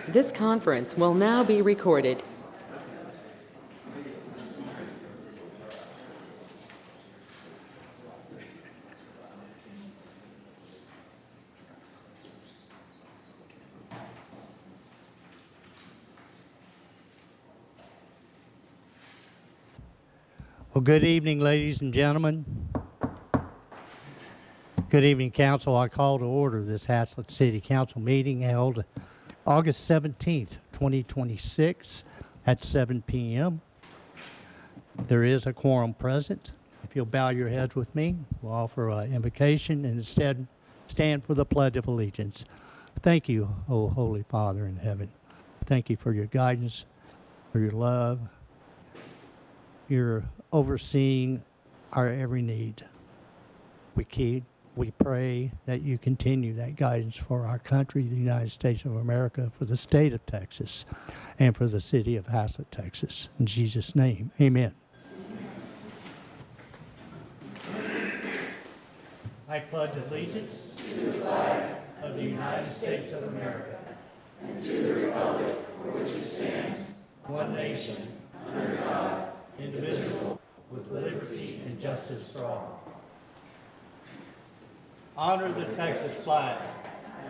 This conference will now be recorded. Well, good evening, ladies and gentlemen. Good evening, Council. I call to order this Haslett City Council meeting held August 17th, 2026 at 7 p.m. There is a quorum present. If you'll bow your heads with me, we'll offer an invocation and instead stand for the Pledge of Allegiance. Thank you, O Holy Father in heaven. Thank you for your guidance, for your love, your overseeing our every need. We pray that you continue that guidance for our country, the United States of America, for the state of Texas, and for the city of Haslett, Texas. In Jesus' name, amen. I pledge allegiance to the flag of the United States of America and to the republic for which it stands, one nation, under God, indivisible, with liberty and justice for all. Honor the Texas flag.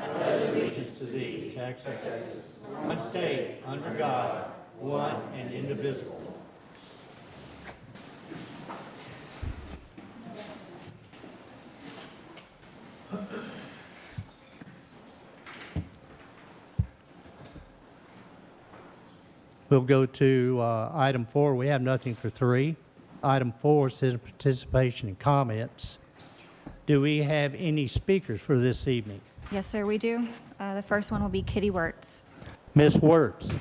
I pledge allegiance to thee, Texas, one state, under God, one and indivisible. We'll go to item 4. We have nothing for 3. Item 4 says participation and comments. Do we have any speakers for this evening? Yes, sir, we do. The first one will be Kitty Wirtz. Ms. Wirtz.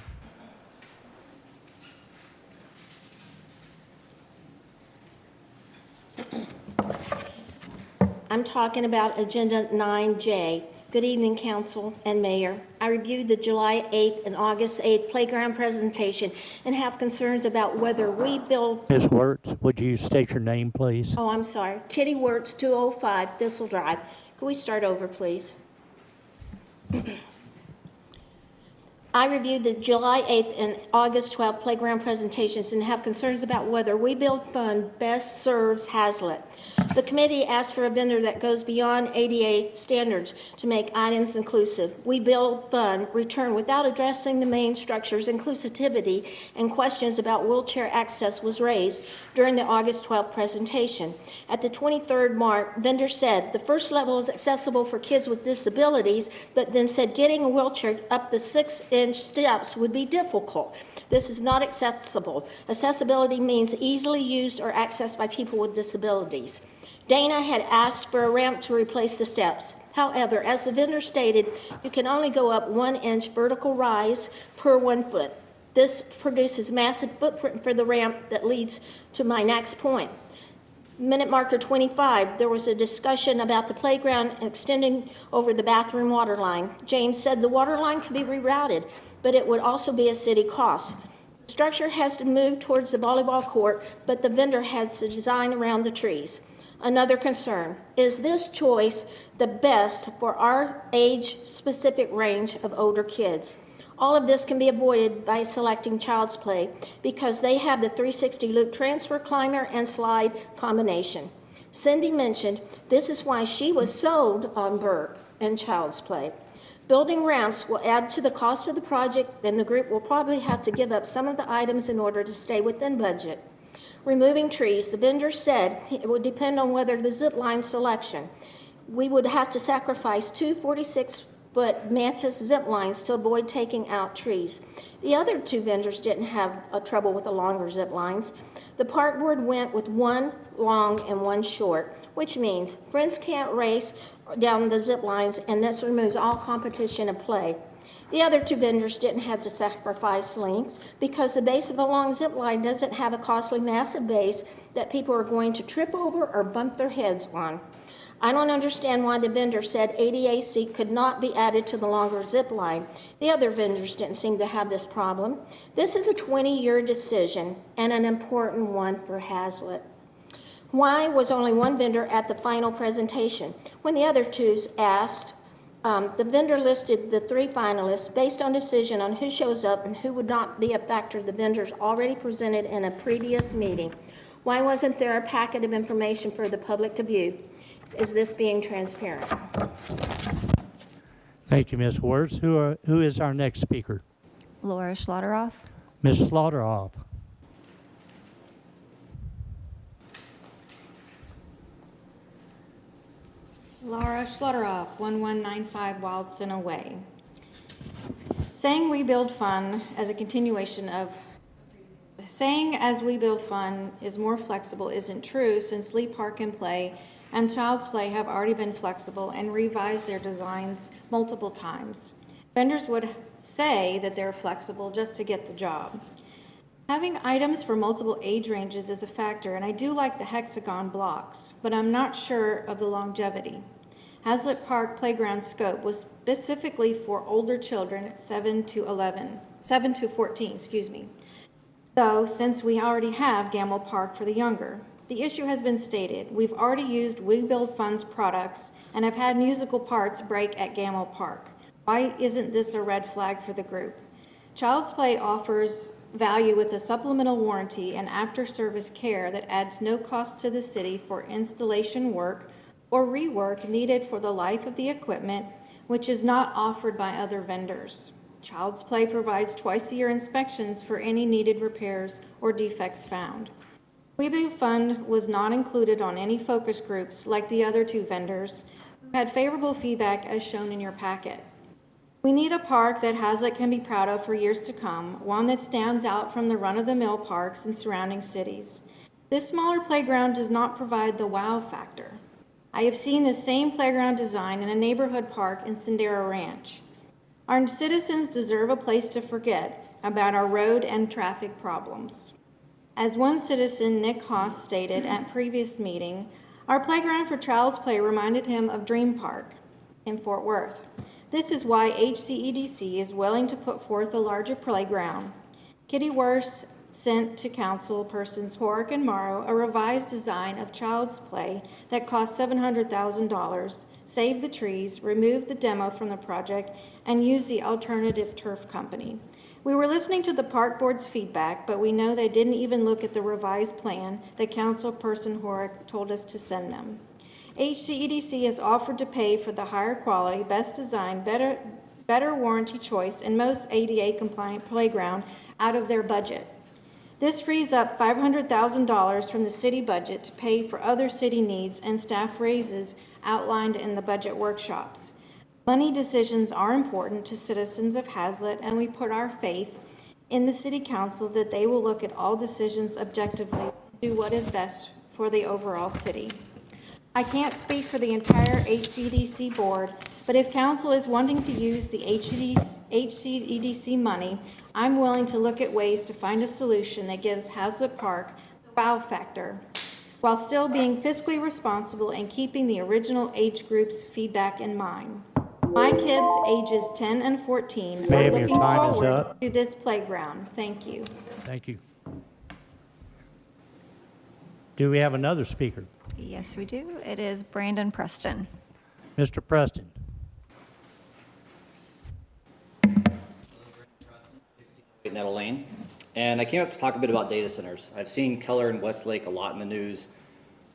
I'm talking about Agenda 9J. Good evening, Council and Mayor. I reviewed the July 8th and August 8th playground presentation and have concerns about whether we build... Ms. Wirtz, would you state your name, please? Oh, I'm sorry. Kitty Wirtz, 205 Thistle Drive. Can we start over, please? I reviewed the July 8th and August 12th playground presentations and have concerns about whether We Build Fund best serves Haslett. The committee asked for a vendor that goes beyond ADA standards to make items inclusive. We Build Fund returned without addressing the main structure's inclusivity, and questions about wheelchair access was raised during the August 12th presentation. At the 23rd mark, vendor said the first level is accessible for kids with disabilities, but then said getting a wheelchair up the 6-inch steps would be difficult. This is not accessible. Accessibility means easily used or accessed by people with disabilities. Dana had asked for a ramp to replace the steps. However, as the vendor stated, you can only go up 1-inch vertical rise per 1 foot. This produces massive footprint for the ramp that leads to my next point. Minute marker 25, there was a discussion about the playground extending over the bathroom water line. James said the water line could be rerouted, but it would also be a city cost. The structure has to move towards the volleyball court, but the vendor has to design around the trees. Another concern, is this choice the best for our age-specific range of older kids? All of this can be avoided by selecting Child's Play because they have the 360 loop transfer climber and slide combination. Cindy mentioned this is why she was sold on Burke and Child's Play. Building ramps will add to the cost of the project, and the group will probably have to give up some of the items in order to stay within budget. Removing trees, the vendor said it would depend on whether the zip line selection. We would have to sacrifice two 46-foot Mantis zip lines to avoid taking out trees. The other two vendors didn't have trouble with the longer zip lines. The park board went with one long and one short, which means friends can't race down the zip lines, and this removes all competition of play. The other two vendors didn't have to sacrifice links because the base of the long zip line doesn't have a costly massive base that people are going to trip over or bump their heads on. I don't understand why the vendor said ADA seat could not be added to the longer zip line. The other vendors didn't seem to have this problem. This is a 20-year decision and an important one for Hazlitt. Why was only one vendor at the final presentation? When the other twos asked, the vendor listed the three finalists based on decision on who shows up and who would not be a factor the vendors already presented in a previous meeting. Why wasn't there a packet of information for the public to view? Is this being transparent? Thank you, Ms. Wertz. Who is our next speaker? Laura Schlotteroff. Ms. Slaughterhoff. Laura Schlotteroff, 1195 Wildston Way. Saying we build fun as a continuation of saying as we build fun is more flexible isn't true, since Lee Park and Play and Child's Play have already been flexible and revised their designs multiple times. Vendors would say that they're flexible just to get the job. Having items for multiple age ranges is a factor, and I do like the hexagon blocks, but I'm not sure of the longevity. Hazlitt Park playground scope was specifically for older children, 7 to 14, Though, since we already have Gamble Park for the younger. The issue has been stated. We've already used We Build Funds products and have had musical parts break at Gamble Park. Why isn't this a red flag for the group? Child's Play offers value with a supplemental warranty and after-service care that adds no cost to the city for installation work or rework needed for the life of the equipment, which is not offered by other vendors. Child's Play provides twice-a-year inspections for any needed repairs or defects found. Weebu Fund was not included on any focus groups like the other two vendors, who had favorable feedback as shown in your packet. We need a park that Hazlitt can be proud of for years to come, one that stands out from the run-of-the-mill parks in surrounding cities. This smaller playground does not provide the wow factor. I have seen the same playground design in a neighborhood park in Sendero Ranch. Our citizens deserve a place to forget about our road and traffic problems. As one citizen, Nick Haas, stated at previous meeting, our playground for Child's Play reminded him of Dream Park in Fort Worth. This is why HCEDC is willing to put forth a larger playground. Kitty Worth sent to council persons Horick and Morrow a revised design of Child's Play that cost $700,000, saved the trees, removed the demo from the project, and used the alternative turf company. We were listening to the park board's feedback, but we know they didn't even look at the revised plan that councilperson Horick told us to send them. HCEDC has offered to pay for the higher quality, best design, better warranty choice, and most ADA compliant playground out of their budget. This frees up $500,000 from the city budget to pay for other city needs and staff raises outlined in the budget workshops. Money decisions are important to citizens of Hazlitt, and we put our faith in the city council that they will look at all decisions objectively and do what is best for the overall city. I can't speak for the entire HCDC board, but if council is wanting to use the HCDC money, I'm willing to look at ways to find a solution that gives Hazlitt Park the wow factor, while still being fiscally responsible and keeping the original age group's feedback in mind. My kids, ages 10 and 14, are looking forward to this playground. Thank you. Thank you. Do we have another speaker? Yes, we do. It is Brandon Preston. Mr. Preston. Nettle Lane, and I came up to talk a bit about data centers. I've seen Keller and Westlake a lot in the news.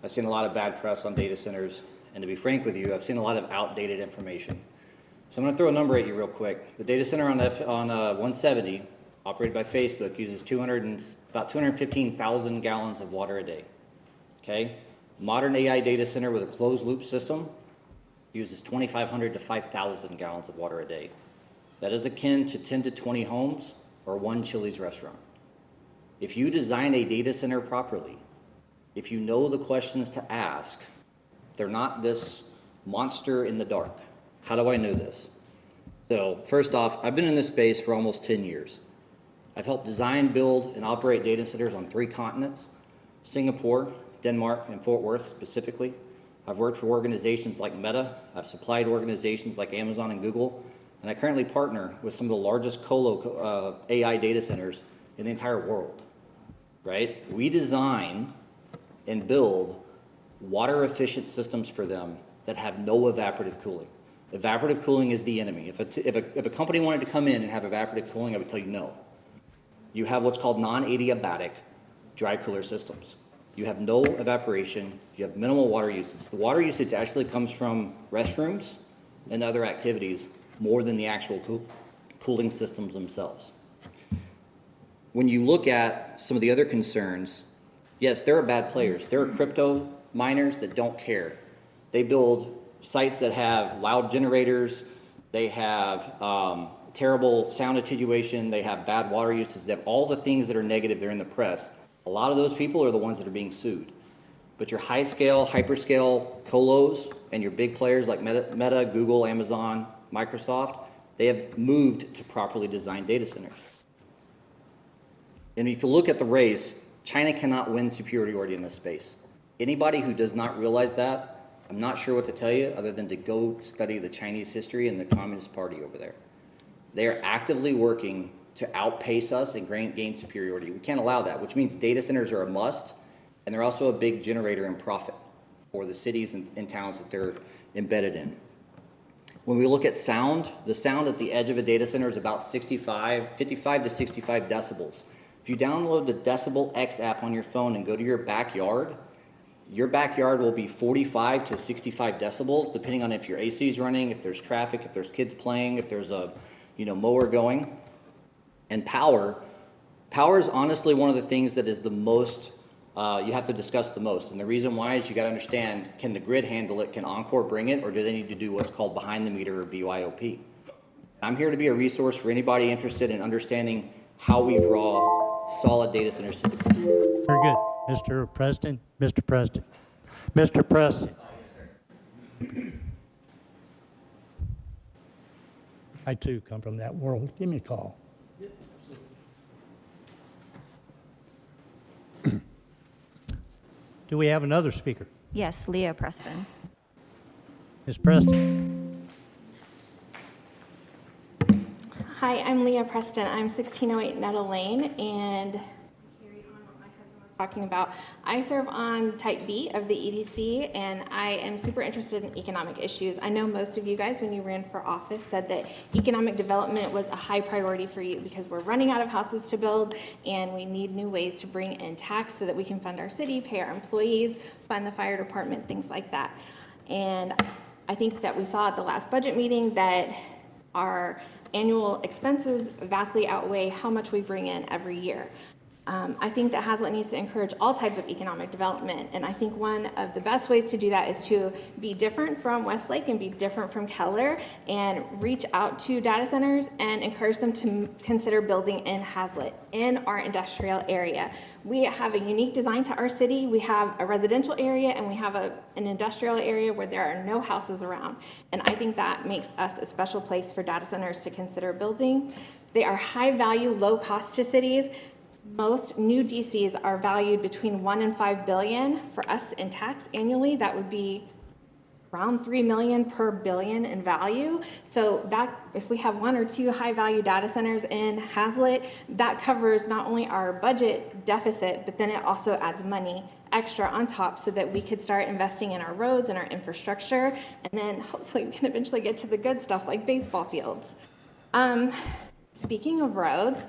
I've seen a lot of bad press on data centers, and to be frank with you, I've seen a lot of outdated information. So I'm going to throw a number at you real quick. The data center on 170, operated by Facebook, uses about 215,000 gallons of water a day. Okay? Modern AI data center with a closed loop system uses 2,500 to 5,000 gallons of water a day. That is akin to 10 to 20 homes or one Chili's restaurant. If you design a data center properly, if you know the questions to ask, they're not this monster in the dark. How do I know this? So first off, I've been in this space for almost 10 years. I've helped design, build, and operate data centers on 3 continents, Singapore, Denmark, and Fort Worth specifically. I've worked for organizations like Meta. I've supplied organizations like Amazon and Google. And I currently partner with some of the largest AI data centers in the entire world, right? We design and build water-efficient systems for them that have no evaporative cooling. Evaporative cooling is the enemy. If a company wanted to come in and have evaporative cooling, I would tell you no. You have what's called non-adiabatic dry cooler systems. You have no evaporation, you have minimal water usage. The water usage actually comes from restrooms and other activities more than the actual cooling systems themselves. When you look at some of the other concerns, yes, there are bad players. There are crypto miners that don't care. They build sites that have loud generators, they have terrible sound attenuation, they have bad water usage, they have all the things that are negative, they're in the press. A lot of those people are the ones that are being sued. But your high-scale, hyperscale colos and your big players like Meta, Google, Amazon, Microsoft, they have moved to properly designed data centers. And if you look at the race, China cannot win superiority in this space. Anybody who does not realize that, I'm not sure what to tell you other than to go study the Chinese history and the Communist Party over there. They are actively working to outpace us and gain superiority. We can't allow that, which means data centers are a must, and they're also a big generator in profit for the cities and towns that they're embedded in. When we look at sound, the sound at the edge of a data center is about 55 to 65 decibels. If you download the Decibel X app on your phone and go to your backyard will be 45 to 65 decibels, depending on if your AC is running, if there's traffic, if there's kids playing, if there's a mower going. And power is honestly one of the things that is the most, you have to discuss the most. And the reason why is you got to understand, can the grid handle it? Can Encore bring it? Or do they need to do what's called behind the meter or BYOP? I'm here to be a resource for anybody interested in understanding how we draw solid data centers to the grid. Very good. Mr. Preston. I too come from that world. Give me a call. Do we have another speaker? Yes, Leah Preston. Ms. Preston? Hi, I'm Leah Preston. I'm 1608 Nettle Lane, and carry on what my husband was talking about. I serve on Type B of the EDC, and I am super interested in economic issues. I know most of you guys, when you ran for office, said that economic development was a high priority for you because we're running out of houses to build, and we need new ways to bring in tax so that we can fund our city, pay our employees, fund the fire department, things like that. And I think that we saw at the last budget meeting that our annual expenses vastly outweigh how much we bring in every year. I think that Hazlet needs to encourage all type of economic development, and I think one of the best ways to do that is to be different from Westlake and be different from Keller and reach out to data centers and encourage them to consider building in Hazlet, in our industrial area. We have a unique design to our city. We have a residential area and we have an industrial area where there are no houses around, and I think that makes us a special place for data centers to consider building. They are high value, low cost to cities. Most new DCs are valued between 1 and 5 billion. For us in tax annually, that would be around 3 million per billion in value. So that if we have 1 or 2 high value data centers in Hazlet, that covers not only our budget deficit, but then it also adds money extra on top so that we could start investing in our roads and our infrastructure, and then hopefully we can eventually get to the good stuff like baseball fields. Speaking of roads,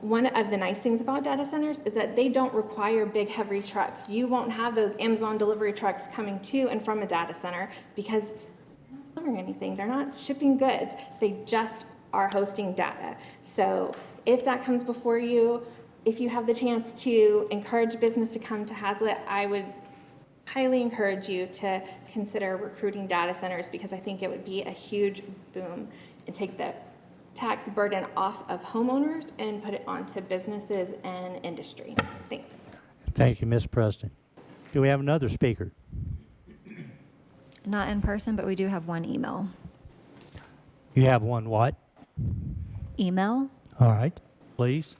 One of the nice things about data centers is that they don't require big, heavy trucks. You won't have those Amazon delivery trucks coming to and from a data center because they're not delivering anything. They're not shipping goods. They just are hosting data. So if that comes before you, if you have the chance to encourage business to come to Hazlet, I would highly encourage you to consider recruiting data centers because I think it would be a huge boom and take the tax burden off of homeowners and put it onto businesses and industry. Thanks. Thank you, Ms. Preston. Do we have another speaker? Not in person, but we do have one email. You have one what? Email. All right, please.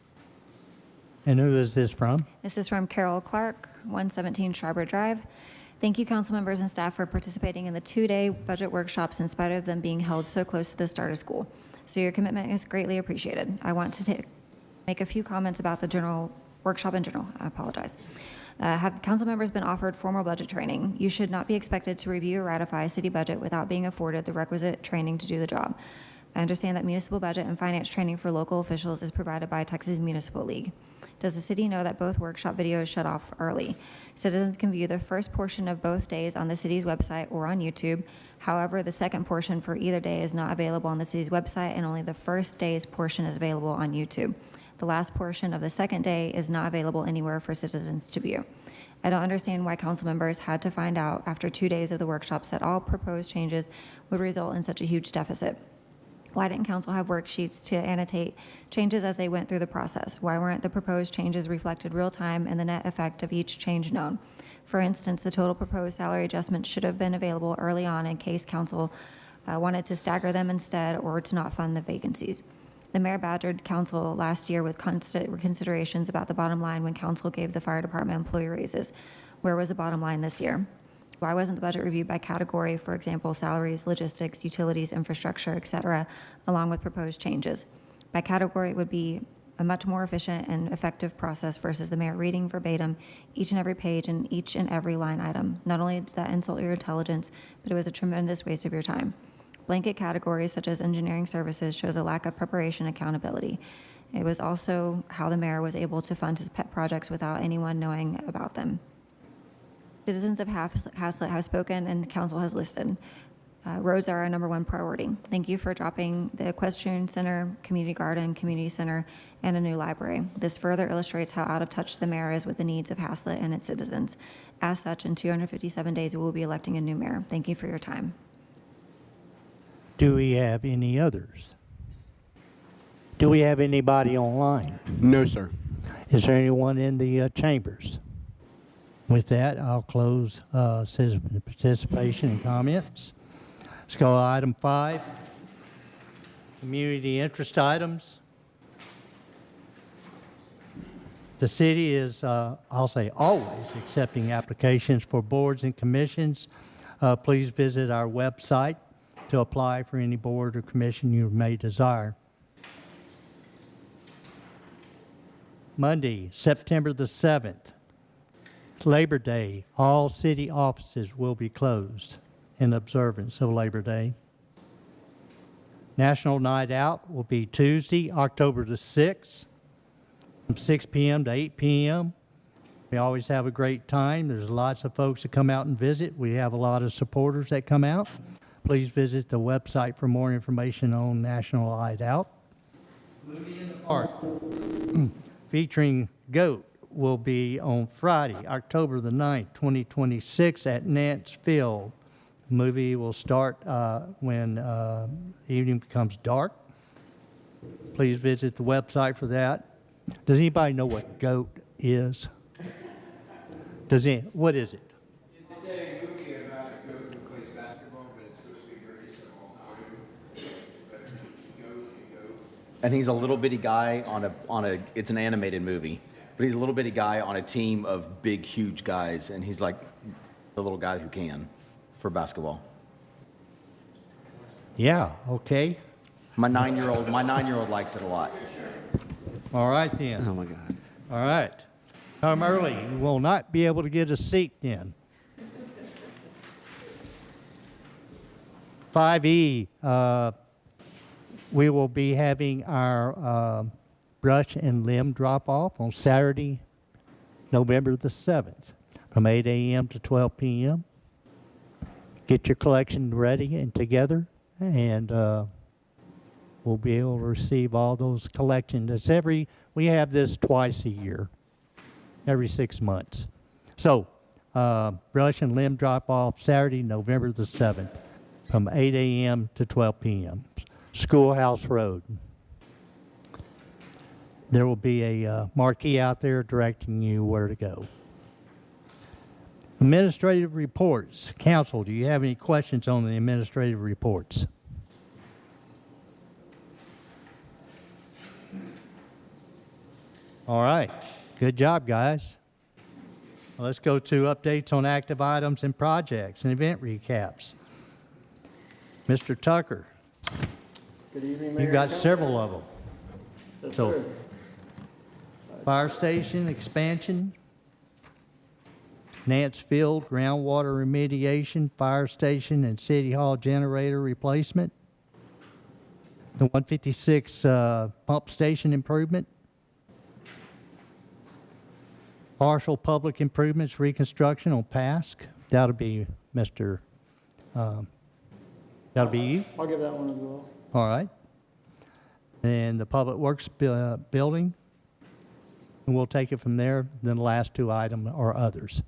And who is this from? This is from Carol Clark, 117 Schreiber Drive. Thank you, council members and staff, for participating in the 2-day budget workshops in spite of them being held so close to the start of school. So your commitment is greatly appreciated. I want to make a few comments about the general workshop in general. I apologize. Have council members been offered formal budget training? You should not be expected to review or ratify a city budget without being afforded the requisite training to do the job. I understand that municipal budget and finance training for local officials is provided by Texas Municipal League. Does the city know that both workshop videos shut off early? Citizens can view the first portion of both days on the city's website or on YouTube. However, the second portion for either day is not available on the city's website, and only the first day's portion is available on YouTube. The last portion of the second day is not available anywhere for citizens to view. I don't understand why council members had to find out after 2 days of the workshops that all proposed changes would result in such a huge deficit. Why didn't council have worksheets to annotate changes as they went through the process? Why weren't the proposed changes reflected real time and the net effect of each change known? For instance, the total proposed salary adjustments should have been available early on in case council wanted to stagger them instead or to not fund the vacancies. The mayor badgered council last year with constant considerations about the bottom line when council gave the fire department employee raises. Where was the bottom line this year? Why wasn't the budget reviewed by category, for example, salaries, logistics, utilities, infrastructure, et cetera, along with proposed changes? By category, it would be a much more efficient and effective process versus the mayor reading verbatim each and every page and each and every line item. Not only did that insult your intelligence, but it was a tremendous waste of your time. Blanket categories such as engineering services shows a lack of preparation and accountability. It was also how the mayor was able to fund his pet projects without anyone knowing about them. Citizens of Hazlet have spoken and council has listened. Roads are our #1 priority. Thank you for dropping the equestrian center, community garden, community center, and a new library. This further illustrates how out of touch the mayor is with the needs of Hazlet and its citizens. As such, in 257 days, we will be electing a new mayor. Thank you for your time. Do we have any others? Do we have anybody online? No, sir. Is there anyone in the chambers? With that, I'll close citizen participation and comments. Let's go to item 5, community interest items. The city is, I'll say always, accepting applications for boards and commissions. Please visit our website to apply for any board or commission you may desire. Monday, September the 7th. Labor Day, all city offices will be closed in observance of Labor Day. National Night Out will be Tuesday, October the 6th, from 6 p.m. to 8 p.m. We always have a great time. There's lots of folks that come out and visit. We have a lot of supporters that come out. Please visit the website for more information on National Night Out. Movie in the Park, featuring GOAT, will be on Friday, October the 9th, 2026 at Nance Field. The movie will start when the evening becomes dark. Please visit the website for that. Does anybody know what GOAT is? What is it? It's a movie about a goat who plays basketball, but it's supposed to be very small time. But goat. And he's a little bitty guy on a it's an animated movie, but he's a little bitty guy on a team of big, huge guys, and he's like the little guy who can for basketball. Yeah, okay. My 9-year-old likes it a lot. All right then. Oh my God. All right. Come early. You will not be able to get a seat then. 5E, we will be having our brush and limb drop-off on Saturday, November the 7th, from 8 a.m. to 12 p.m. Get your collection ready and together, and we'll be able to receive all those collections. We have this twice a year, every 6 months. So, brush and limb drop-off Saturday, November the 7th, from 8 a.m. to 12 p.m. Schoolhouse Road. There will be a marquee out there directing you where to go. Administrative reports. Council, do you have any questions on the administrative reports? All right. Good job, guys. Let's go to updates on active items and projects and event recaps. Mr. Tucker, Good evening, Mayor. you've got and Council. several of them. Yes, So, sir. fire station expansion, Nance Field groundwater remediation, fire station and city hall generator replacement, the 156 pump station improvement, partial public improvements reconstruction on Pask. That'll be Mr. That'll be you. I'll give that one as well. All right. And the Public Works building. And we'll take it from there. Then the last two items are others.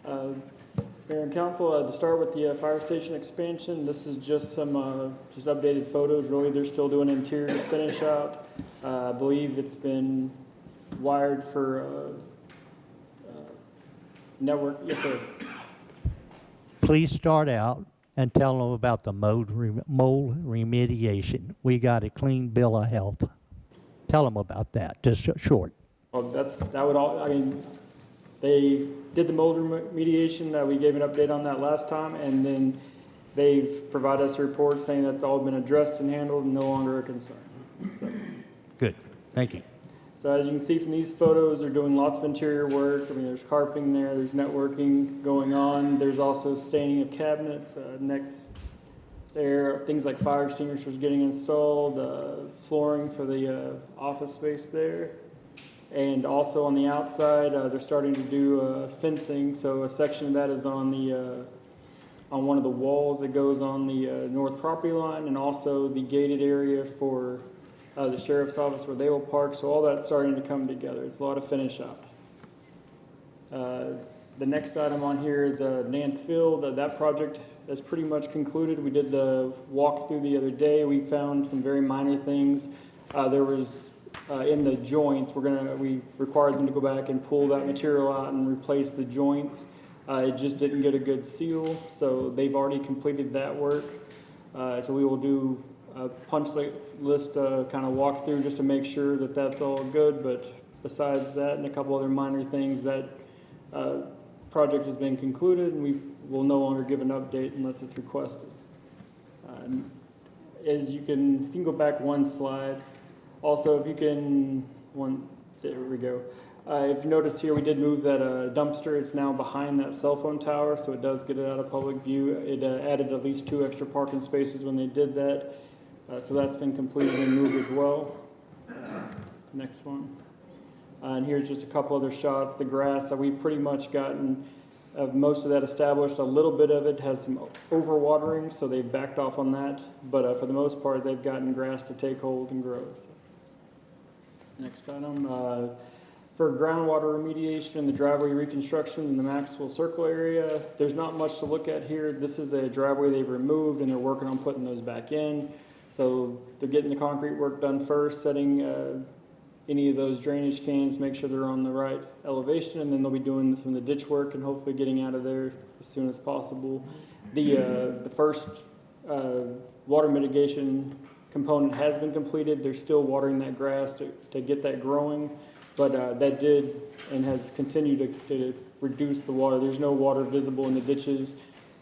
Mayor and Council, to start with the fire station expansion, this is just some just updated photos. Really, they're still doing interior finish out. I believe it's been wired for network. Yes, sir. Please start out and tell them about the mold remediation. We got a clean bill of health. Tell them about that, just short. Well, that would all. I mean, they did the mold remediation. We gave an update on that last time, and then they've provided us a report saying that's all been addressed and handled and no longer a concern. So. Good. Thank you. So as you can see from these photos, they're doing lots of interior work. I mean, there's carpeting there, there's networking going on. There's also staining of cabinets next there. Things like fire extinguishers getting installed, flooring for the office space there. And also on the outside, they're starting to do fencing. So a section of that is on the on one of the walls that goes on the north property line, and also the gated area for the sheriff's office where they will park. So all that's starting to come together. It's a lot of finish up. The next item on here is Nance Field. That project is pretty much concluded. We did the walkthrough the other day. We found some very minor things. There was in the joints, we required them to go back and pull that material out and replace the joints. It just didn't get a good seal, so they've already completed that work. So we will do a punch list kind of walkthrough just to make sure that that's all good. But besides that and a couple other minor things, that project has been concluded, and we will no longer give an update unless it's requested. If you can go back one slide. Also, if you can, there we go. If you notice here, we did move that dumpster. It's now behind that cell phone tower, so it does get it out of public view. It added at least 2 extra parking spaces when they did that. So that's been completed and moved as well. Next one. And here's just a couple other shots. The grass, we've pretty much gotten most of that established. A little bit of it has some overwatering, so they've backed off on that. But for the most part, they've gotten grass to take hold and grow. So. Next item. For groundwater remediation and the driveway reconstruction in the Maxwell Circle area, there's not much to look at here. This is a driveway they've removed, and they're working on putting those back in. So they're getting the concrete work done first, setting any of those drainage cans, make sure they're on the right elevation, and then they'll be doing some of the ditch work and hopefully getting out of there as soon as possible. The first water mitigation component has been completed. They're still watering that grass to get that growing, but that did and has continued to reduce the water. There's no water visible in the ditches,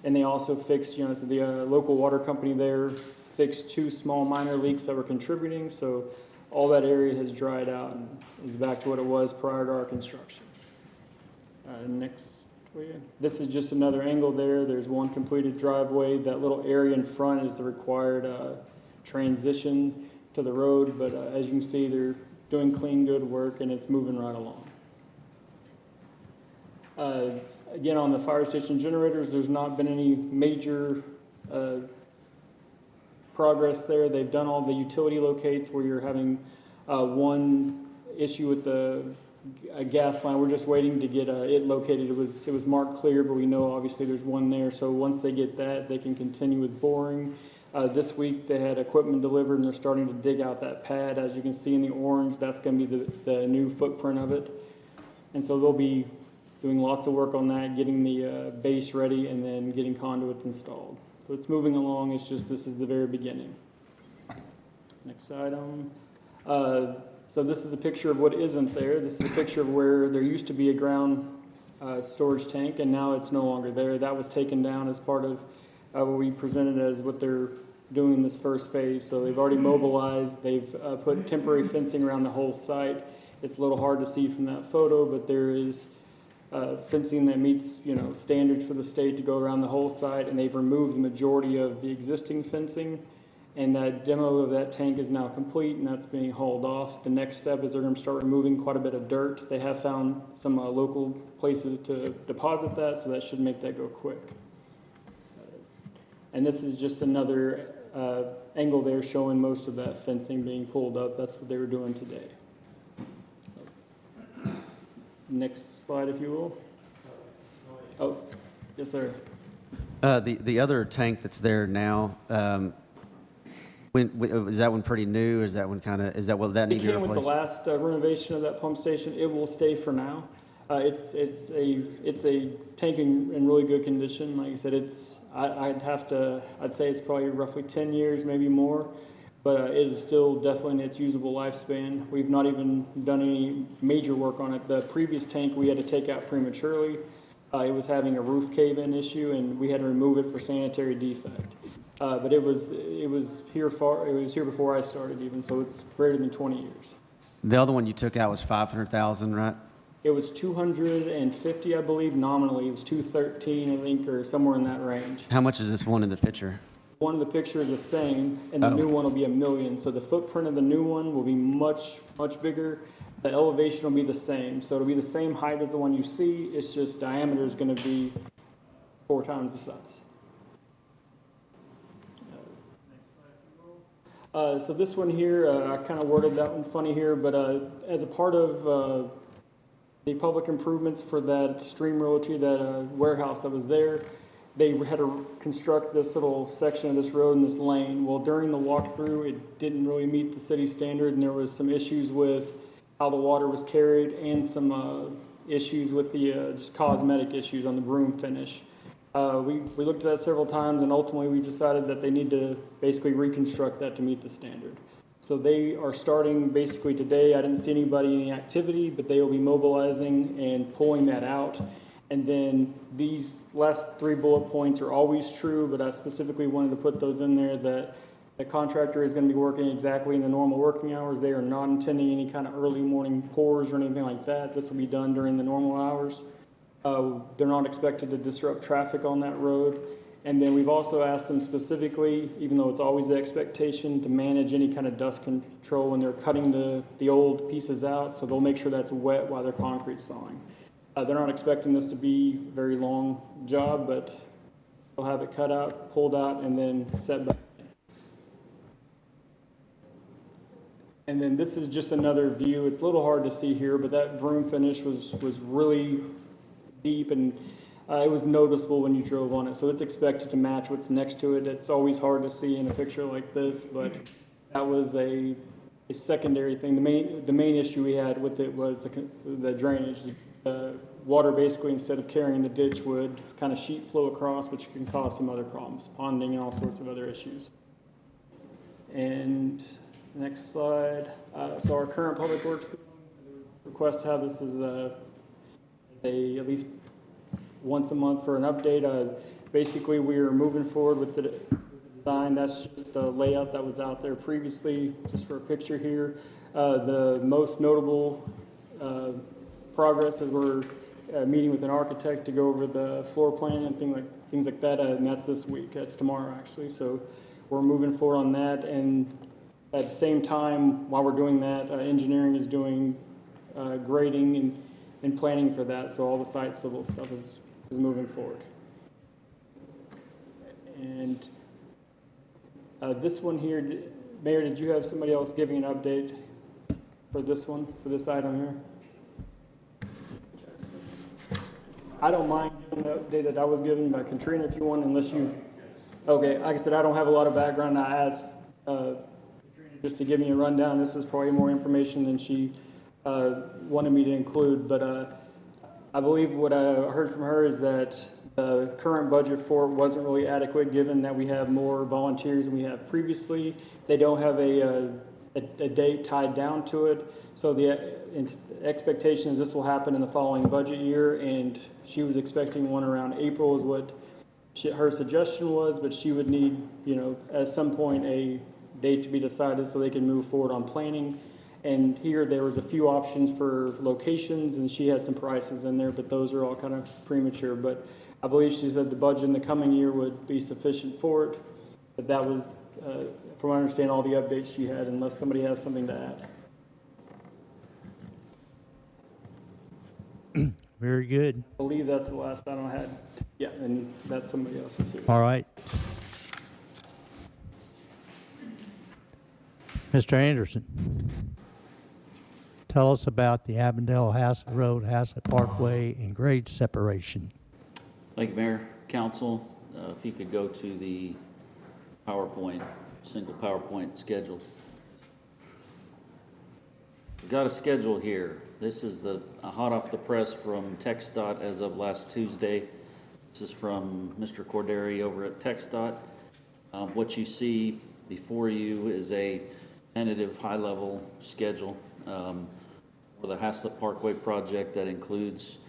and they also fixed, the local water company there fixed 2 small minor leaks that were contributing, so all that area has dried out and is back to what it was prior to our construction. Next, this is just another angle there. There's one completed driveway. That little area in front is the required transition to the road, but as you can see, they're doing clean, good work, and it's moving right along. Again, on the fire station generators, there's not been any major progress there. They've done all the utility locates where you're having one issue with the gas line. We're just waiting to get it located. It was marked clear, but we know obviously there's one there. So once they get that, they can continue with boring. This week they had equipment delivered and they're starting to dig out that pad. As you can see in the orange, that's going to be the new footprint of it. And so they'll be doing lots of work on that, getting the base ready and then getting conduits installed. So it's moving along. It's just this is the very beginning. Next item. So this is a picture of what isn't there. This is a picture of where there used to be a ground storage tank, and now it's no longer there. That was taken down as part of what we presented as what they're doing in this first phase. So they've already mobilized. They've put temporary fencing around the whole site. It's a little hard to see from that photo, but there is fencing that meets standards for the state to go around the whole site, and they've removed the majority of the existing fencing. And that demo of that tank is now complete, and that's being hauled off. The next step is they're going to start removing quite a bit of dirt. They have found some local places to deposit that, so that should make that go quick. And this is just another angle there showing most of that fencing being pulled up. That's what they were doing today. Next slide, if you will. Oh, yes, sir. The other tank that's there now, is that one pretty new? Is that one will that need to be replaced? With the last renovation of that pump station, it will stay for now. It's a tank in really good condition. Like I said, I'd say it's probably roughly 10 years, maybe more, but it is still definitely in its usable lifespan. We've not even done any major work on it. The previous tank we had to take out prematurely. It was having a roof cave-in issue, and we had to remove it for sanitary defect. But it was here before I started even, so it's greater than 20 years. The other one you took out was 500,000, right? It was 250, I believe, nominally. It was 213, I think, or somewhere in that range. How much is this one in the picture? One of the pictures is the same, and the new one will be $1 million. So the footprint of the new one will be much, much bigger. The elevation will be the same. So it'll be the same height as the one you see. It's just diameter is going to be 4 times the size. So this one here, I kind of worded that one funny here, but as a part of the public improvements for that stream royalty, that warehouse that was there, they had to construct this little section of this road and this lane. Well, during the walkthrough, it didn't really meet the city standard, and there was some issues with how the water was carried and some issues with the just cosmetic issues on the broom finish. We looked at that several times, and ultimately we decided that they need to basically reconstruct that to meet the standard. So they are starting basically today. I didn't see anybody in the activity, but they will be mobilizing and pulling that out. And then these last 3 bullet points are always true, but I specifically wanted to put those in there that the contractor is going to be working exactly in the normal working hours. They are not intending any kind of early morning pours or anything like that. This will be done during the normal hours. They're not expected to disrupt traffic on that road. And then we've also asked them specifically, even though it's always the expectation, to manage any kind of dust control when they're cutting the old pieces out. So they'll make sure that's wet while they're concrete sawing. They're not expecting this to be a very long job, but they'll have it cut out, pulled out, and then set back. And then this is just another view. It's a little hard to see here, but that broom finish was really deep, and it was noticeable when you drove on it. So it's expected to match what's next to it. It's always hard to see in a picture like this, but that was a secondary thing. The main issue we had with it was the drainage. The water basically, instead of carrying the ditch, would kind of sheet flow across, which can cause some other problems, ponding and all sorts of other issues. And next slide. So our current public works request to have this as at least once a month for an update. Basically, we are moving forward with the design. That's just the layout that was out there previously, just for a picture here. The most notable progress is we're meeting with an architect to go over the floor plan and things like that, and that's this week. That's tomorrow, actually. So we're moving forward on that, and At the same time, while we're doing that, engineering is doing grading and planning for that, so all the site civil stuff is moving forward. And this one here, Mayor, did you have somebody else giving an update for this one, for this item here? I don't mind giving the update that I was given by Katrina if you want, unless you, okay, like I said, I don't have a lot of background. I asked Katrina just to give me a rundown. This is probably more information than she wanted me to include, but I believe what I heard from her is that the current budget for it wasn't really adequate, given that we have more volunteers than we have previously. They don't have a date tied down to it, so the expectation is this will happen in the following budget year, and she was expecting one around April is what her suggestion was, but she would need, you know, at some point a date to be decided so they can move forward on planning. And here there was a few options for locations, and she had some prices in there, but those are all kind of premature. But I believe she said the budget in the coming year would be sufficient for it. But that was, from what I understand, all the updates she had, unless somebody has something to add. Very good. I believe that's the last item I had. Yeah, and that's somebody else's here. All right. Mr. Anderson, tell us about the Avondale-Hassett Road, Hassett Parkway, and grade separation. Thank you, Mayor, Council. If you could go to the PowerPoint, single PowerPoint schedule. We've got a schedule here. This is the hot off the press from TxDOT as of last Tuesday. This is from Mr. Corderi over at TxDOT. What you see before you is a tentative high-level schedule for the Hassett Parkway project that includes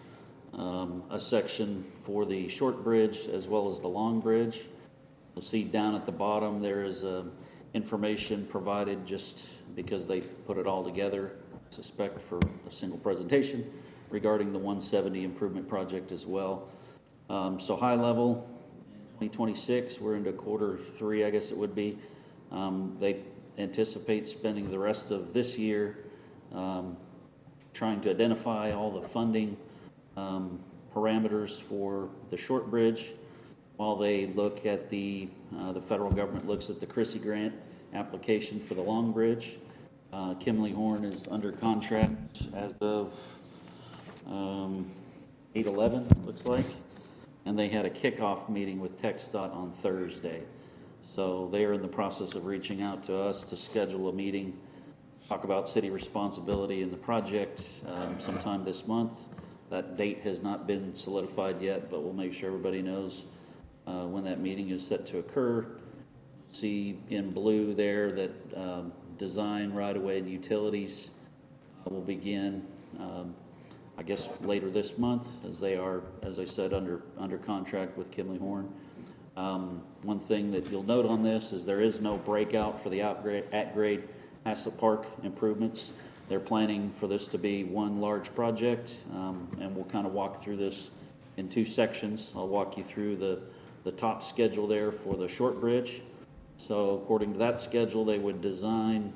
a section for the short bridge as well as the long bridge. You'll see down at the bottom there is information provided just because they put it all together, I suspect for a single presentation, regarding the 170 improvement project as well. So high level, in 2026, we're into Q3, I guess it would be. They anticipate spending the rest of this year trying to identify all the funding parameters for the short bridge, while they look at the federal government looks at the Chrissy grant application for the long bridge. Kimley Horn is under contract as of 8/11, looks like, and they had a kickoff meeting with TxDOT on Thursday. So they are in the process of reaching out to us to schedule a meeting, talk about city responsibility in the project sometime this month. That date has not been solidified yet, but we'll make sure everybody knows when that meeting is set to occur. See in blue there that design, right-of-way, and utilities will begin, I guess, later this month, as they are, as I said, under contract with Kimley Horn. One thing that you'll note on this is there is no breakout for the at-grade Hassett Park improvements. They're planning for this to be one large project, and we'll kind of walk through this in two sections. I'll walk you through the top schedule there for the short bridge. So according to that schedule, they would design,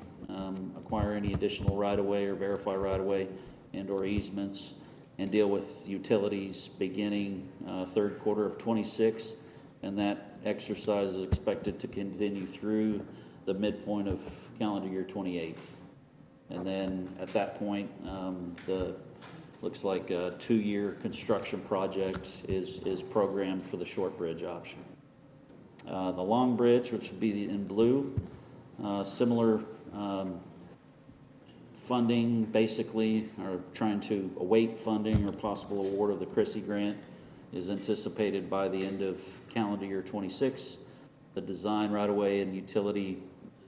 acquire any additional right-of-way or verify right-of-way and or easements, and deal with utilities beginning third quarter of 26. And that exercise is expected to continue through the midpoint of calendar year 28. And then at that point, looks like a 2-year construction project is programmed for the short bridge option. The long bridge, which would be in blue, similar funding, basically, or trying to await funding or possible award of the Chrissy grant, is anticipated by the end of calendar year 26. The design, right-of-way, and utility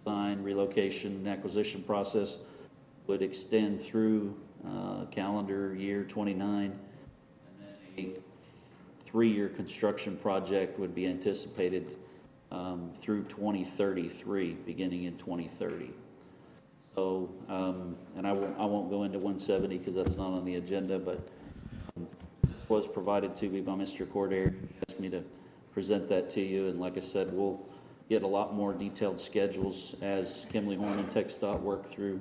design, relocation, and acquisition process would extend through calendar year 29. And then a 3-year construction project would be anticipated through 2033, beginning in 2030. So, and I won't go into 170 because that's not on the agenda, but was provided to me by Mr. Cordair. He asked me to present that to you, and like I said, we'll get a lot more detailed schedules as Kimley Horn and TxDOT work through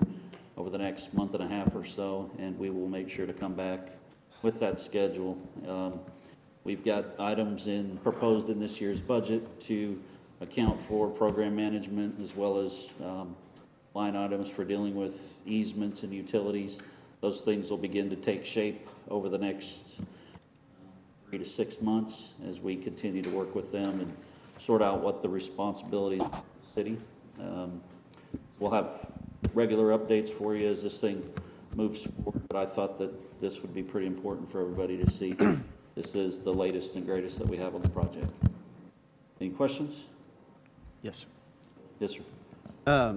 over the next month and a half or so, and we will make sure to come back with that schedule. We've got items proposed in this year's budget to account for program management as well as line items for dealing with easements and utilities. Those things will begin to take shape over the next 3 to 6 months as we continue to work with them and sort out what the responsibilities of the city. We'll have regular updates for you as this thing moves forward, but I thought that this would be pretty important for everybody to see. This is the latest and greatest that we have on the project. Any questions? Yes, sir. Yes, sir.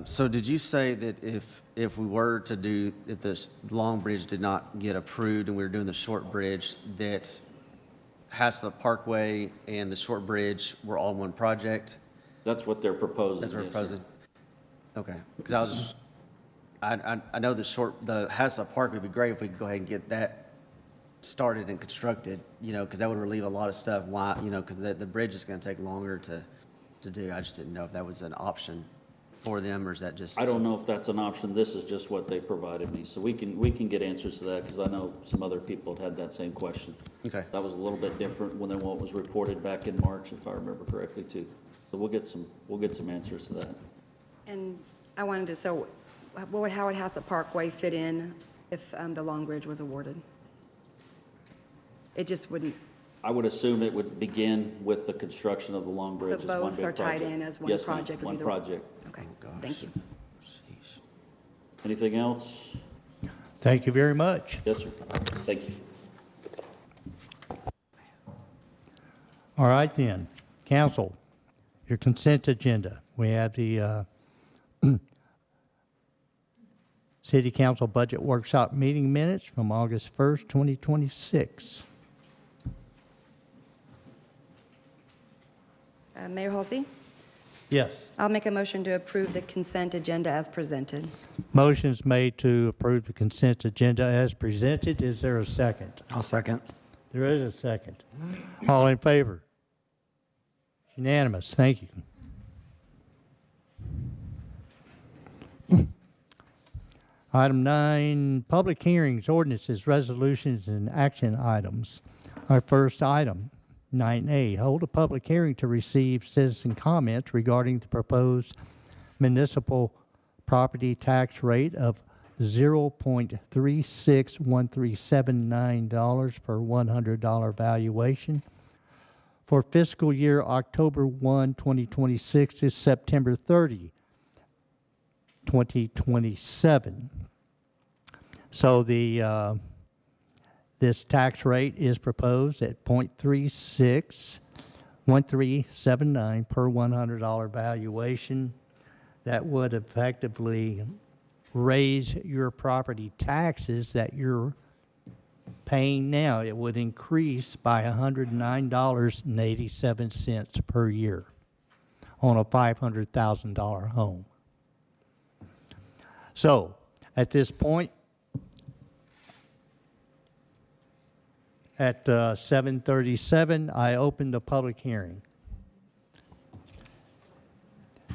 So did you say that if the long bridge did not get approved and we were doing the short bridge, that Haslett Parkway and the short bridge were all one project? That's what they're proposing. That's what we're yes, sir. proposing? Okay, because I know the Haslett Park would be great if we could go ahead and get that started and constructed, because that would relieve a lot of stuff. Why, because the bridge is going to take longer to do. I just didn't know if that was an option for them, or is that just? I don't know if that's an option. This is just what they provided me. So we can get answers to that, because I know some other people had that same question. Okay. That was a little bit different than what was reported back in March, if I remember correctly, too. So we'll get some answers to that. And I wanted to, so how would Haslett Parkway fit in if the Long Bridge was awarded? It just wouldn't, I would assume it would begin with the construction of the Long Bridge as but one both big are tied project. in as one Yes, ma'am. project? with One either- project. Okay, thank you. Anything else? Thank you very much. Yes, sir. Thank you. All right then, council, your consent agenda. We have the City Council Budget Workshop meeting minutes from August 1st, 2026. Mayor Halsey, Yes. I'll make a motion to approve the consent agenda as presented. Motion's made to approve the consent agenda as presented. Is there a second? I'll second. There is a second. All in favor? Unanimous. Thank you. Item 9, public hearings, ordinances, resolutions, and action items. Our first item, 9A, hold a public hearing to receive citizen comments regarding the proposed municipal property tax rate of $0.361379 per $100 valuation for fiscal year October 1, 2026 to September 30, 2027. So this tax rate is proposed at 0.361379 per $100 valuation. That would effectively raise your property taxes that you're paying now. It would increase by $109.87 per year on a $500,000 home. So, at this point, at 7:37, I open the public hearing.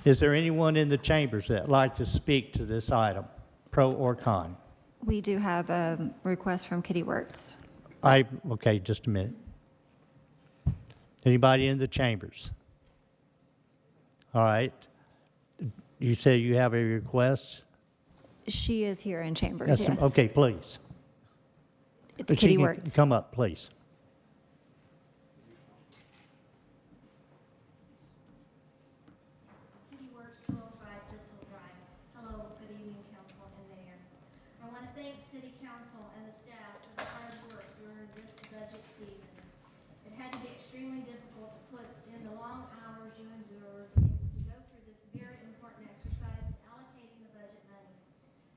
Is there anyone in the chambers that'd like to speak to this item, pro or con? We do have a request from Kitty Wirtz. Okay, just a minute. Anybody in the chambers? All right. You say you have a request? She is here in chambers, Yes, yes. okay, please. It's She Kitty can Wirtz. come up, please. Kitty Works, 205 Thistle Drive. Hello, good evening, council and mayor. I want to thank city council and the staff for the hard work during this budget season. It had to be extremely difficult to put in the long hours you endured to go through this very important exercise in allocating the budget monies.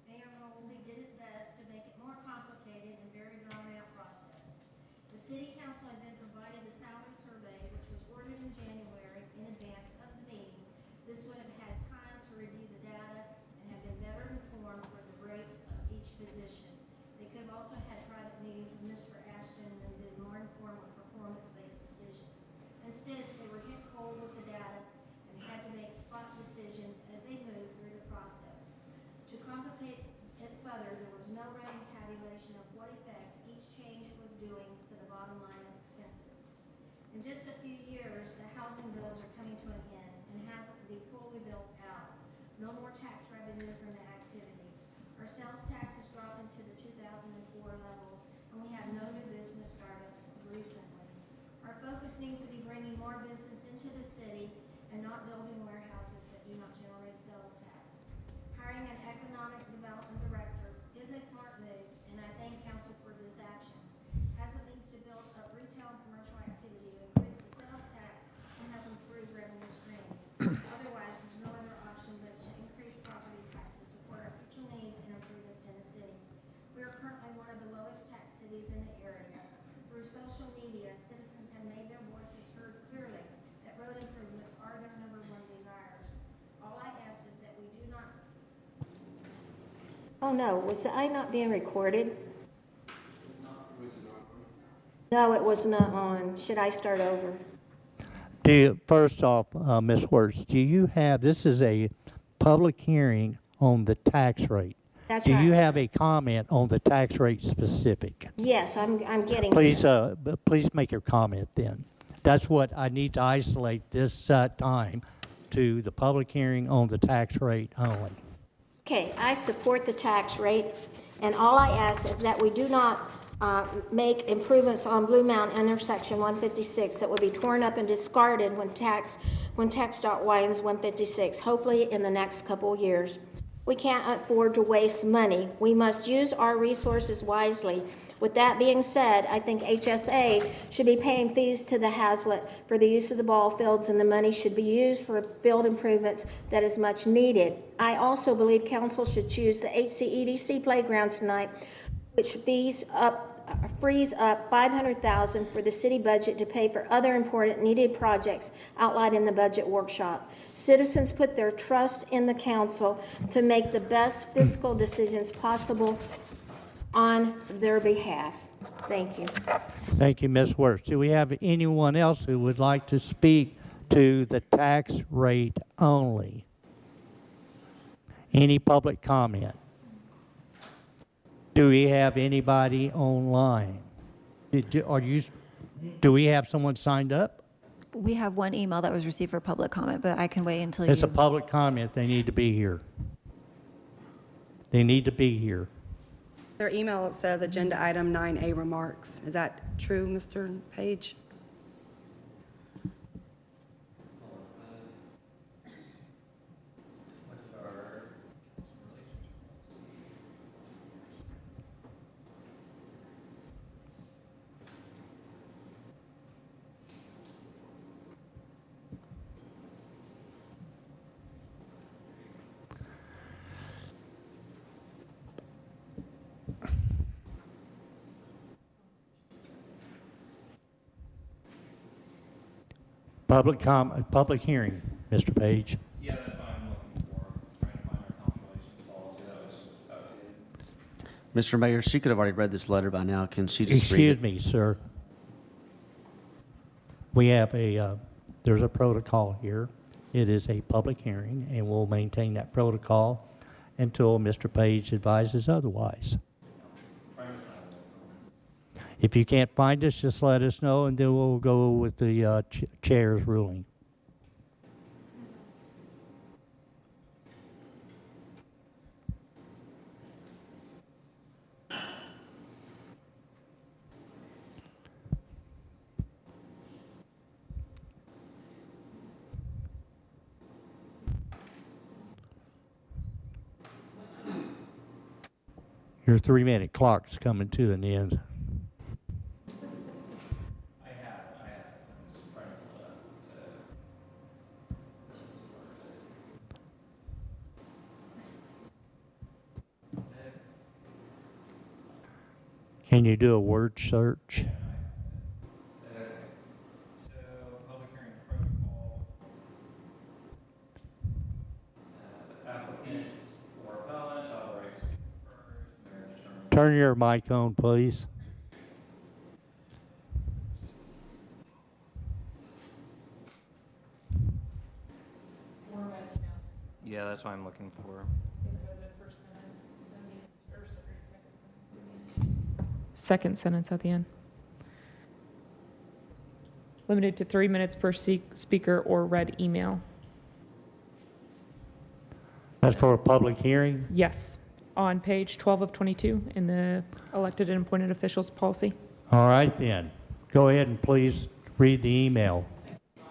Mayor Rolsey did his best to make it more complicated and very drawn-out process. The city council had been provided the salary survey, which was ordered in January in advance of the meeting. This would have had time to review the data and have been better informed for the rates of each position. They could have also had private meetings with Mr. Ashton and been more informed with performance-based decisions. Instead, they were hit cold with the data and had to make In just a few years, the housing bills are coming to an end and has to be fully built out. No more tax revenue from the activity. Our sales tax has dropped into the 2004 levels, and we have no new business startups recently. Our focus needs to be bringing more business into the city and not building warehouses that do not generate sales tax. Hiring an economic development director is a smart move, and I thank council for this action. Hazlet needs to build up retail and commercial activity to increase the sales tax and help improve revenue stream. Otherwise, there's no other option but to increase property taxes to support our future needs and improvements in the city. We are currently one of the lowest tax cities in the area. Through social media, citizens have made their voices heard clearly that road improvements are their #1 desires. All I ask is that we do not. Oh, no, was I not being recorded? No, it was not on. Should I start over? First off, Ms. Wertz, do you have, this is a public hearing on the tax rate. That's Do you right. have a comment on the tax rate specific? Yes, I'm getting. Please, please make your comment then. That's what I need to isolate this time to the public hearing on the tax rate only. Okay, I support the tax rate, and all I ask is that we do not make improvements on Blue Mountain intersection 156 that will be torn up and discarded when TxDOT widens 156, hopefully in the next couple of years. We can't afford to waste money. We must use our resources wisely. With that being said, I think HSA should be paying fees to the Hazlet for the use of the ball fields, and the money should be used for field improvements that is much needed. I also believe council should choose the HCEDC playground tonight, which frees up $500,000 for the city budget to pay for other important needed projects outlined in the budget workshop. Citizens put their trust in the council to make the best fiscal decisions possible on their behalf. Thank you. Thank you, Ms. Wertz. Do we have anyone else who would like to speak to the tax rate only? Any public comment? Do we have anybody online? Do we have someone signed up? We have one email that was received for public comment, but I can wait until you. It's a public comment. They need to be here. They need to be here. Their email, it says agenda item 9A remarks. Is that true, Mr. Page? Public hearing, Mr. Page. Yeah, that's what I'm looking for. Trying to find our conservation policy that was just updated. Mr. Mayor, she could have already read this letter by now. Can she just read it? Excuse me, sir. We have there's a protocol here. It is a public hearing, and we'll maintain that protocol until Mr. Page advises otherwise. If you can't find us, just let us know, and then we'll go with the chair's ruling. Your 3-minute clock's coming to an end. Can you do a word search? So, public hearing protocol. Applicant or appellant, authorized to speak first. Mayor determines. Turn your mic on, please. Yeah, that's what I'm looking for. Second sentence at the end. limited to 3 minutes per speaker or read email. That's for a public hearing? Yes, on page 12 of 22 in the elected and appointed officials policy. All right then. Go ahead and please read the email.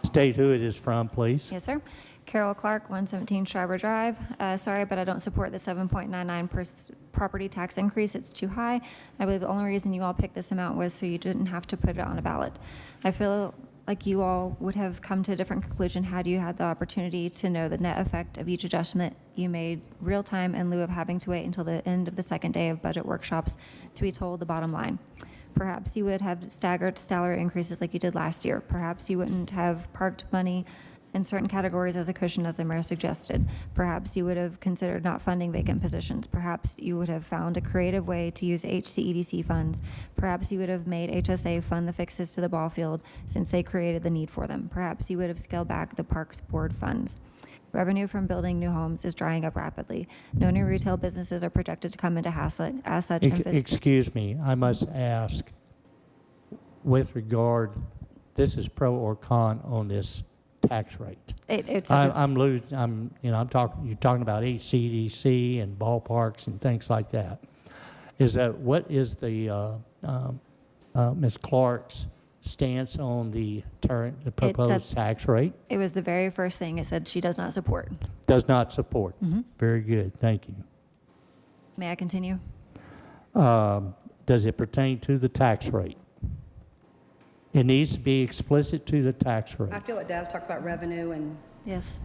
State who it is from, please. Yes, sir. Carol Clark, 117 Schreiber Drive. Sorry, but I don't support the 7.99% property tax increase. It's too high. I believe the only reason you all picked this amount was so you didn't have to put it on a ballot. I feel like you all would have come to a different conclusion had you had the opportunity to know the net effect of each adjustment you made real time in lieu of having to wait until the end of the second day of budget workshops to be told the bottom line. Perhaps you would have staggered salary increases like you did last year. Perhaps you wouldn't have parked money in certain categories as a cushion, as the mayor suggested. Perhaps you would have considered not funding vacant positions. Perhaps you would have found a creative way to use HCEDC funds. Perhaps you would have made HSA fund the fixes to the ball field since they created the need for them. Perhaps you would have scaled back the Parks Board funds. Revenue from building new homes is drying up rapidly. No new retail businesses are projected to come into Haslett. As such, Excuse me, I must ask, with regard, this is pro or con on this tax rate? I'm talking, you're talking about HCDC and ballparks and things like that. What is the, Ms. Clark's stance on the proposed tax rate? it was the very first thing it said she does not support. Does not support. Very good, thank you. May I continue? Does it pertain to the tax rate? It needs to be explicit to the tax rate. I feel it does, talks about revenue and. Yes.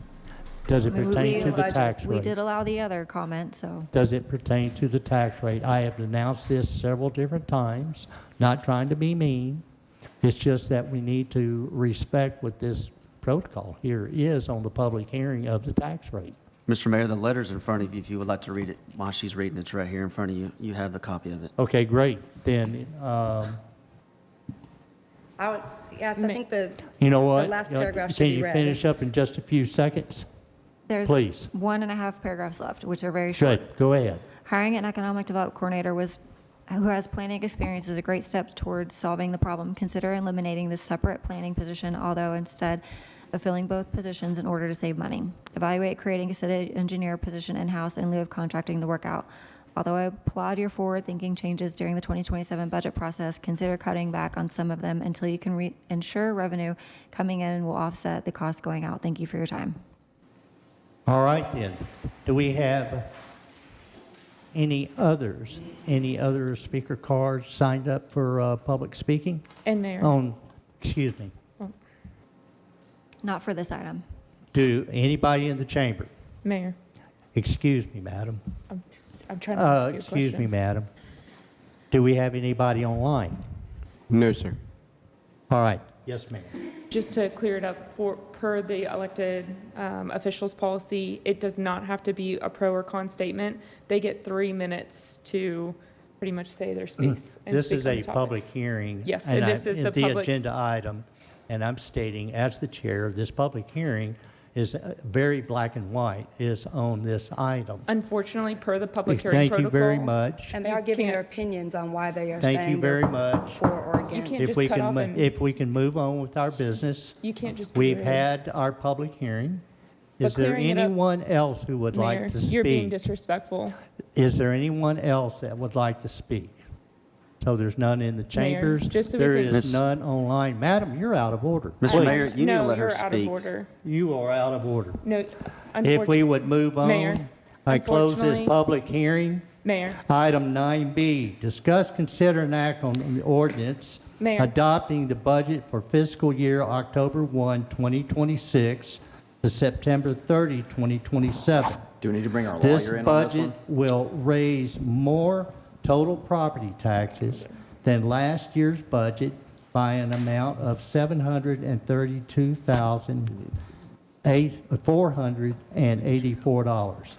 Does it pertain to the tax rate? We did allow the other comment, so. Does it pertain to the tax rate? I have announced this several different times, not trying to be mean. It's just that we need to respect what this protocol here is on the public hearing of the tax rate. Mr. Mayor, the letter's in front of you. If you would like to read it while she's reading, it's right here in front of you. You have a copy of it. Okay, great. Then, Yes, I think the. you know what? The last paragraph should Can be you read. finish up in just a few seconds? There's Please. 1.5 paragraphs left, which are very short. Good, go ahead. Hiring an economic development coordinator who has planning experience is a great step towards solving the problem. Consider eliminating this separate planning position, although instead of filling both positions in order to save money. Evaluate creating a city engineer position in-house in lieu of contracting the work out. Although I applaud your forward-thinking changes during the 2027 budget process, consider cutting back on some of them until you can ensure revenue coming in will offset the cost going out. Thank you for your time. All right then. Do we have any other speaker cards signed up for public speaking? And Mayor. Excuse me. Not for this item. Do anybody in the chamber? Mayor, Excuse me, madam. I'm trying to ask you a Excuse me, question. madam. Do we have anybody online? No, sir. All right. Yes, ma'am. Just to clear it up, per the elected officials policy, it does not have to be a pro or con statement. They get 3 minutes to pretty much say their piece. and This speak is on a the topic. public hearing. Yes, and and this is the public. agenda item, and I'm stating, as the chair of this public hearing, is very black and white, is on this item. Unfortunately, per the public hearing Thank protocol. you very much. And they are giving can't- their opinions on why they are Thank you saying very they're much. for or against. can't If just we cut off can, and- if we can move on with our business. You can't just. be We've rude. had our public hearing. But Is there clearing it up- anyone else who would Mayor, like to you're being speak? disrespectful. Is there anyone else that would like to speak? So there's none in the chambers. just so we There can- is Miss- none online. Madam, you're out of order. Mr. Please. Mayor, you need to let her No, you're out of speak. order. You are out of order. No, If we unfortunately, would move Mayor, on, I close this unfortunately- public hearing. Mayor, Item 9B, discuss, consider, and act on the ordinance Mayor. adopting the budget for fiscal year October 1, 2026 to September 30, 2027. Do we need to bring our This lawyer in on this budget one? will raise more total property taxes than last year's budget by an amount of $732,484,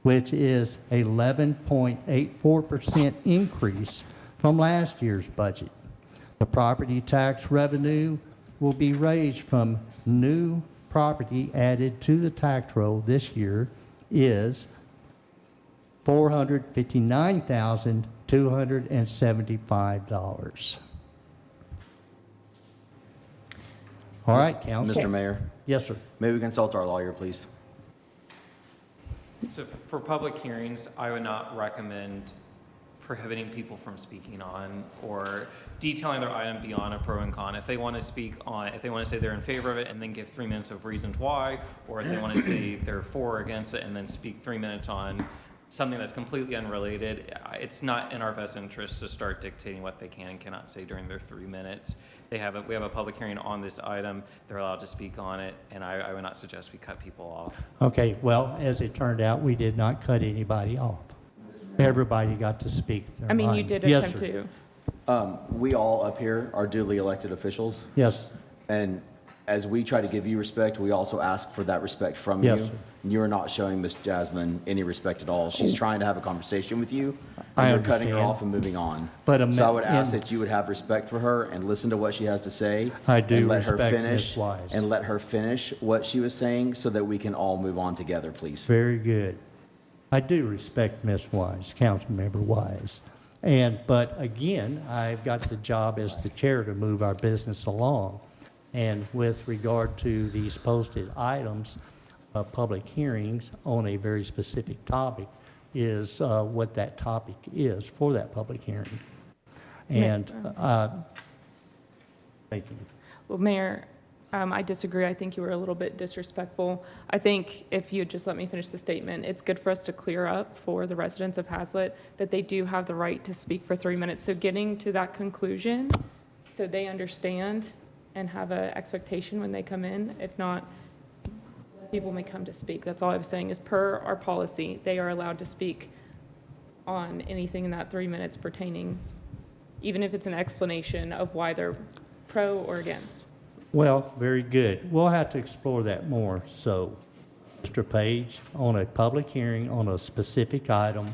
which is 11.84% increase from last year's budget. The property tax revenue will be raised from new property added to the tax roll this year is $459,275. All right, council. Mr. Mayor, Yes, sir. may we consult our lawyer, please? So for public hearings, I would not recommend prohibiting people from speaking on or detailing their item beyond a pro and con. If they want to speak on, if they want to say they're in favor of it and then give 3 minutes of reasons why, or if they want to say they're for or against it and then speak 3 minutes on something that's completely unrelated, it's not in our best interest to start dictating what they can and cannot say during their 3 minutes. We have a public hearing on this item. They're allowed to speak on it, and I would not suggest we cut people off. Okay, well, as it turned out, we did not cut anybody off. Everybody got to speak their I mean, you mind. did Yes, attempt sir. to. We all up here are duly elected officials, Yes, and as we try to give you respect, we also ask for that respect from Yes, you. sir. You are not showing Miss Jasmine any respect at all. She's trying to have a conversation with you, I and you're cutting her understand. off and moving on. But So I would ask in- that you would have respect for her and listen to what she has to say. I do and let her respect finish, Ms. Wise. And let her finish what she was saying so that we can all move on together, please. very good. I do respect Ms. Wise, Councilmember Wise. But again, I've got the job as the chair to move our business along. And with regard to these posted items, public hearings on a very specific topic is what that topic is for that public hearing. And, thank you. Well, Mayor, I disagree. I think you were a little bit disrespectful. I think if you'd just let me finish the statement, it's good for us to clear up for the residents of Hazlet that they do have the right to speak for 3 minutes. So getting to that conclusion so they understand and have an expectation when they come in. If not, people may come to speak. That's all I was saying is per our policy, they are allowed to speak on anything in that 3 minutes pertaining, even if it's an explanation of why they're pro or against. Well, very good. We'll have to explore that more. So, Mr. Page, on a public hearing on a specific item,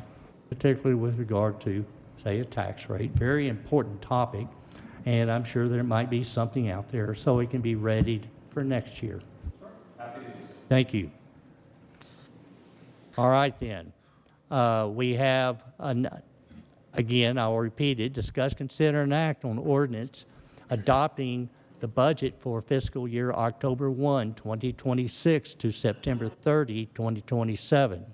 particularly with regard to, say, a tax rate, very important topic, and I'm sure there might be something out there so it can be readied for next year. Thank you. All right, then. We have, again, I'll repeat it, discuss, consider, and act on ordinance adopting the budget for fiscal year October 1, 2026 to September 30, 2027.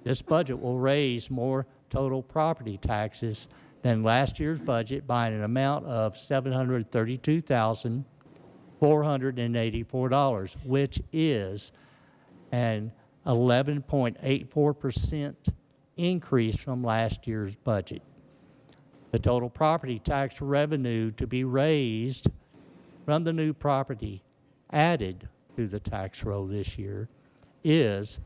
This budget will raise more total property taxes than last year's budget by an amount of $732,484, which is an 11.84% increase from last year's budget. The total property tax revenue to be raised from the new property added to the tax roll this year is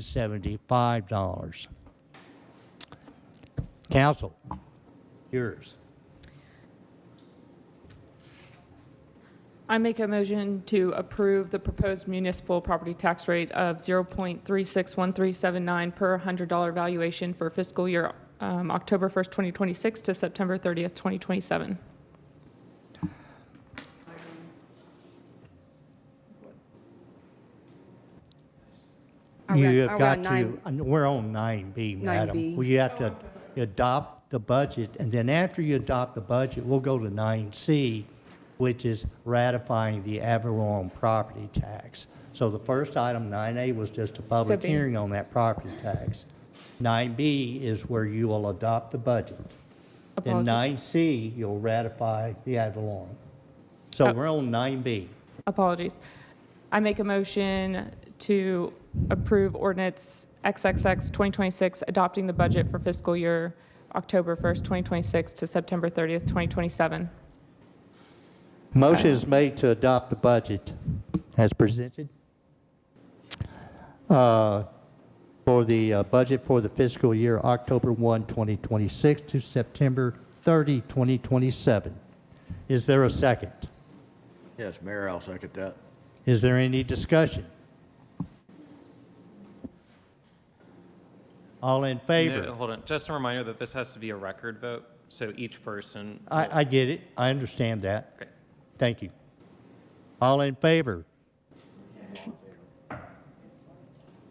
$459,275. Council, yours. I make a motion to approve the proposed municipal property tax rate of 0.361379 per $100 valuation for fiscal year October 1st, 2026 to September 30th, 2027. You have got to, we're on 9B, madam. 9B. We have to adopt the budget, and then after you adopt the budget, we'll go to 9C, which is ratifying the Avalon property tax. So the first item, 9A, was just a public So hearing on that property tax. 9B is where you will adopt the budget. Then Apologies. 9C, you'll ratify the Avalon. So we're on 9B. Apologies. I make a motion to approve ordinance XXX 2026, adopting the budget for fiscal year October 1st, 2026 to September 30th, 2027. Motion is made to adopt the budget as presented for the budget for the fiscal year October 1, 2026 to September 30, 2027. Is there a second? Yes, Mayor, I'll second that. Is there any discussion? All in favor? No, hold on, just a reminder that this has to be a record vote, so each person. I get it. I understand that. Okay. Thank you. All in favor?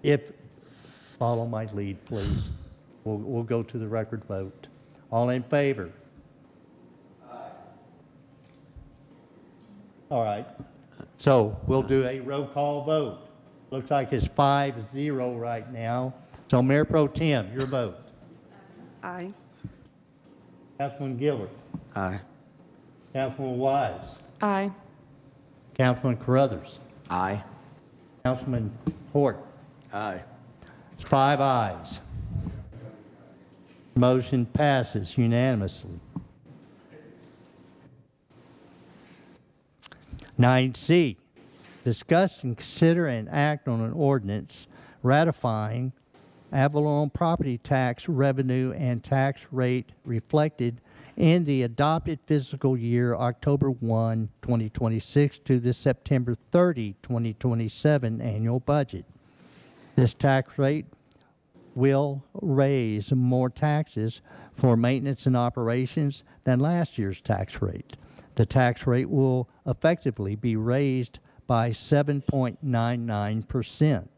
If, follow my lead, please. We'll go to the record vote. All in favor? All right. So we'll do a roll call vote. Looks like it's 5-0 right now. So Mayor Pro Tem, your vote. Aye. Councilman Gilbert. Aye. Councilman Wise. Aye. Councilman Carruthers. Aye. Councilman Hort. Aye. It's 5 ayes. Motion passes unanimously. 9C, discuss and consider and act on an ordinance ratifying Avalon property tax revenue and tax rate reflected in the adopted fiscal year October 1, 2026 to the September 30, 2027 annual budget. This tax rate will raise more taxes for maintenance and operations than last year's tax rate. The tax rate will effectively be raised by 7.99%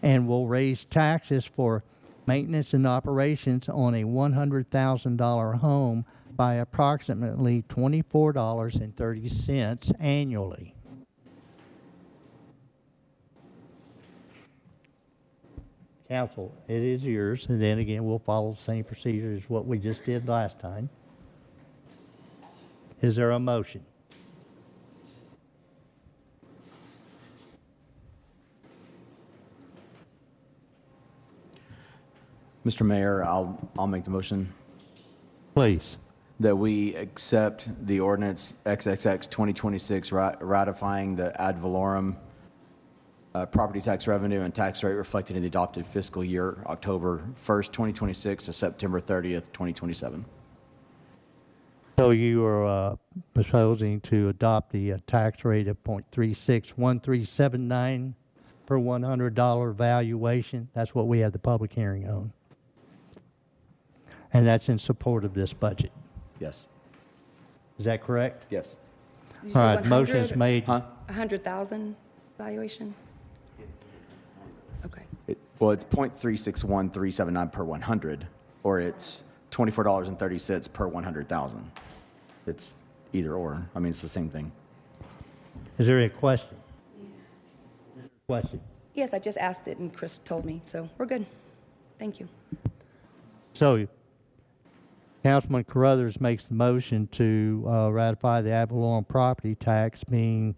and will raise taxes for maintenance and operations on a $100,000 home by approximately $24.30 annually. Council, it is yours, and then again, we'll follow the same procedure as what we just did last time. Is there a motion? Mr. Mayor, I'll make the motion Please. that we accept the ordinance XXX 2026 ratifying the ad valorem property tax revenue and tax rate reflected in the adopted fiscal year October 1st, 2026 to September 30th, 2027. So you are proposing to adopt the tax rate of 0.361379 per $100 valuation. That's what we had the public hearing on. And that's in support of this budget. Yes. Is that correct? Yes. Did you say All right, 100? motion is made. 100,000 valuation? Okay. Well, it's 0.361379 per 100, or it's $24.30 per 100,000. It's either or. I mean, it's the same thing. Is there a question? Question? Yes, I just asked it and Chris told me, so we're good. Thank you. So Councilman Carruthers makes the motion to ratify the Avalon property tax being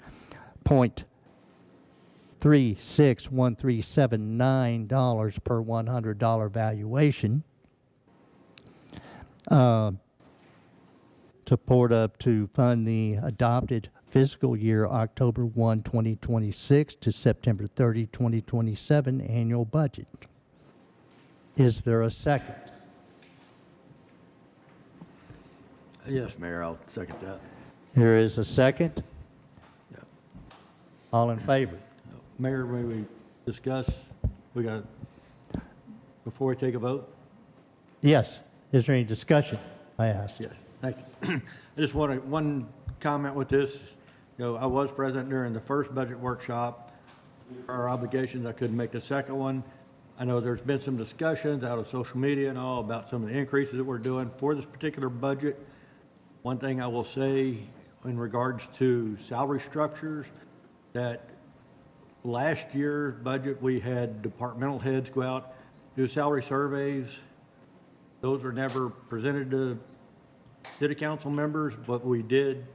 $0.361379 per $100 valuation. Support up to fund the adopted fiscal year October 1, 2026 to September 30, 2027 annual budget. Is there a second? Yes, Mayor, I'll second that. There is a second. Yeah. All in favor? Mayor, may we discuss, before we take a vote? Yes. Is there any discussion? I asked. Yes, thank you. I just wanted one comment with this. I was present during the first budget workshop. Our obligations, I couldn't make the second one. I know there's been some discussions out of social media and all about some of the increases that we're doing for this particular budget. One thing I will say in regards to salary structures, that last year's budget, we had departmental heads go out, do salary surveys. Those were never presented to city council members, but we did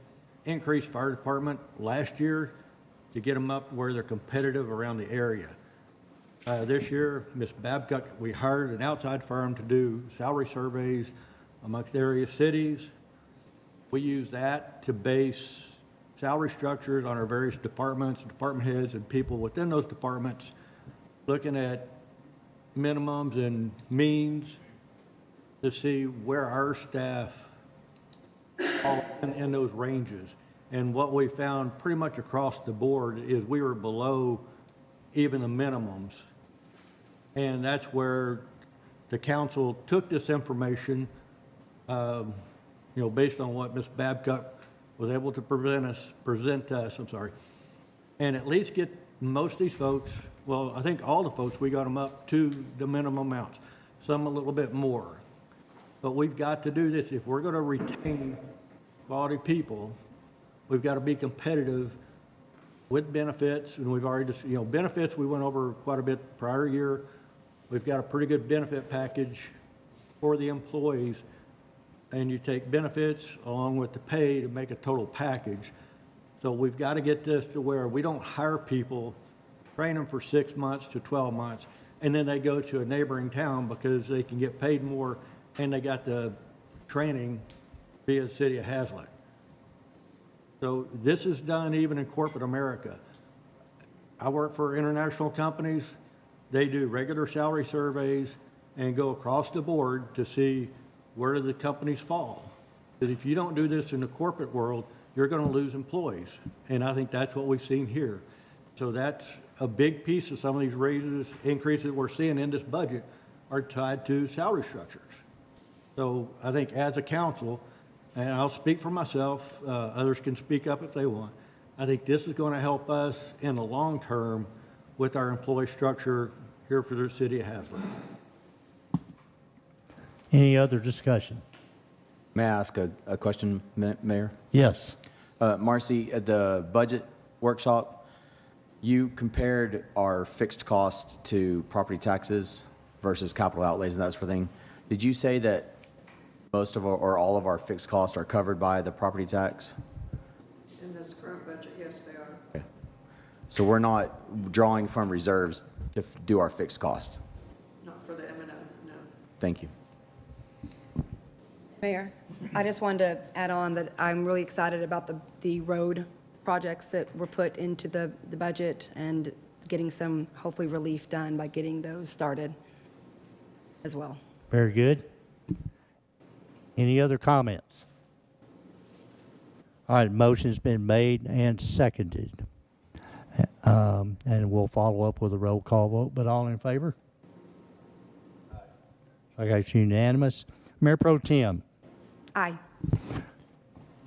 increase fire department last year to get them up where they're competitive around the area. This year, Ms. Babcock, we hired an outside firm to do salary surveys amongst area cities. We use that to base salary structures on our various departments, department heads, and people within those departments, looking at minimums and means to see where our staff fall in those ranges. And what we found pretty much across the board is we were below even the minimums. And that's where the council took this information, based on what Ms. Babcock was able to present to us, and at least get most of these folks, well, I think all the folks, we got them up to the minimum amounts, some a little bit more. But we've got to do this. If we're going to retain quality people, we've got to be competitive with benefits, and we've already, benefits, we went over quite a bit prior year. We've got a pretty good benefit package for the employees, and you take benefits along with the pay to make a total package. So we've got to get this to where we don't hire people, train them for 6 months to 12 months, and then they go to a neighboring town because they can get paid more and they got the training via the city of Hazlet. So this is done even in corporate America. I work for international companies. They do regular salary surveys and go across the board to see where do the companies fall. Because if you don't do this in the corporate world, you're going to lose employees. And I think that's what we've seen here. So that's a big piece of some of these raises, increases we're seeing in this budget are tied to salary structures. So I think as a council, and I'll speak for myself, others can speak up if they want, I think this is going to help us in the long term with our employee structure here for the city of Hazlet. Any other discussion? May I ask a question, Mayor? Yes. Marcy, at the budget workshop, you compared our fixed costs to property taxes versus capital outlays and that sort of thing. Did you say that most of our, or all of our fixed costs are covered by the property tax? In this current budget, yes, they are. Okay. So we're not drawing from reserves to do our fixed costs? Not for the M&O, no. Thank you. Mayor, I just wanted to add on that I'm really excited about the road projects that were put into the budget and getting some, hopefully, relief done by getting those started as well. Very good. Any other comments? All right, motion's been made and seconded. And we'll follow up with a roll call vote, but all in favor? Okay, it's unanimous. Mayor Pro Tem. Aye.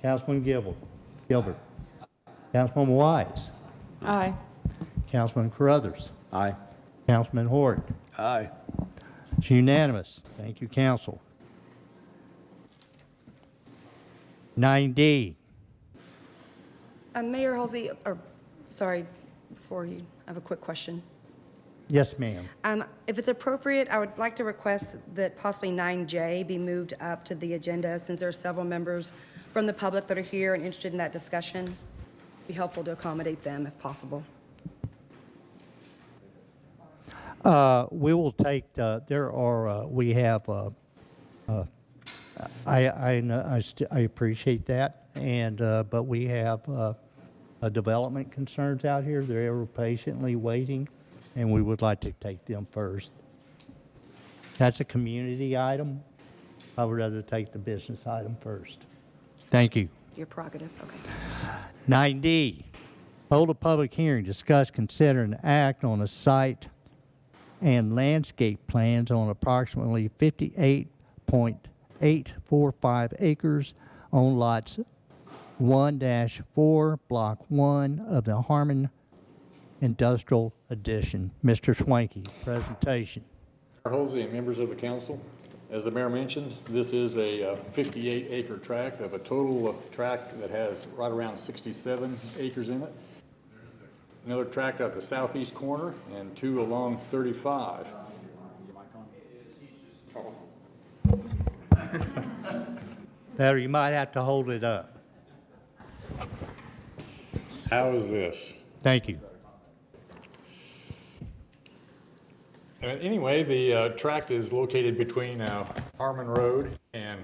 Councilman Gilbert. Councilman Wise. Aye. Councilman Carruthers. Aye. Councilman Hort. Aye. It's unanimous. Thank you, council. 9D. Mayor Halsey, or, sorry, before you, I have a quick question. Yes, ma'am. If it's appropriate, I would like to request that possibly 9J be moved up to the agenda since there are several members from the public that are here and interested in that discussion. It'd be helpful to accommodate them if possible. We will take, we have, I appreciate that, and, but we have development concerns out here. They're patiently waiting, and we would like to take them first. That's a community item. I would rather take the business item first. Thank you. Your prerogative, okay. 9D, hold a public hearing, discuss, consider, and act on a site and landscape plans on approximately 58.845 acres on lots 1-4, Block 1 of the Harmon Industrial Edition. Mr. Schwanke, presentation. Mayor Halsey and members of the council, as the mayor mentioned, this is a 58-acre tract of a total tract that has right around 67 acres in it. Another tract at the southeast corner and 2 along 35. There, you might have to hold it up. How is this? Thank you. Anyway, the tract is located between Harmon Road and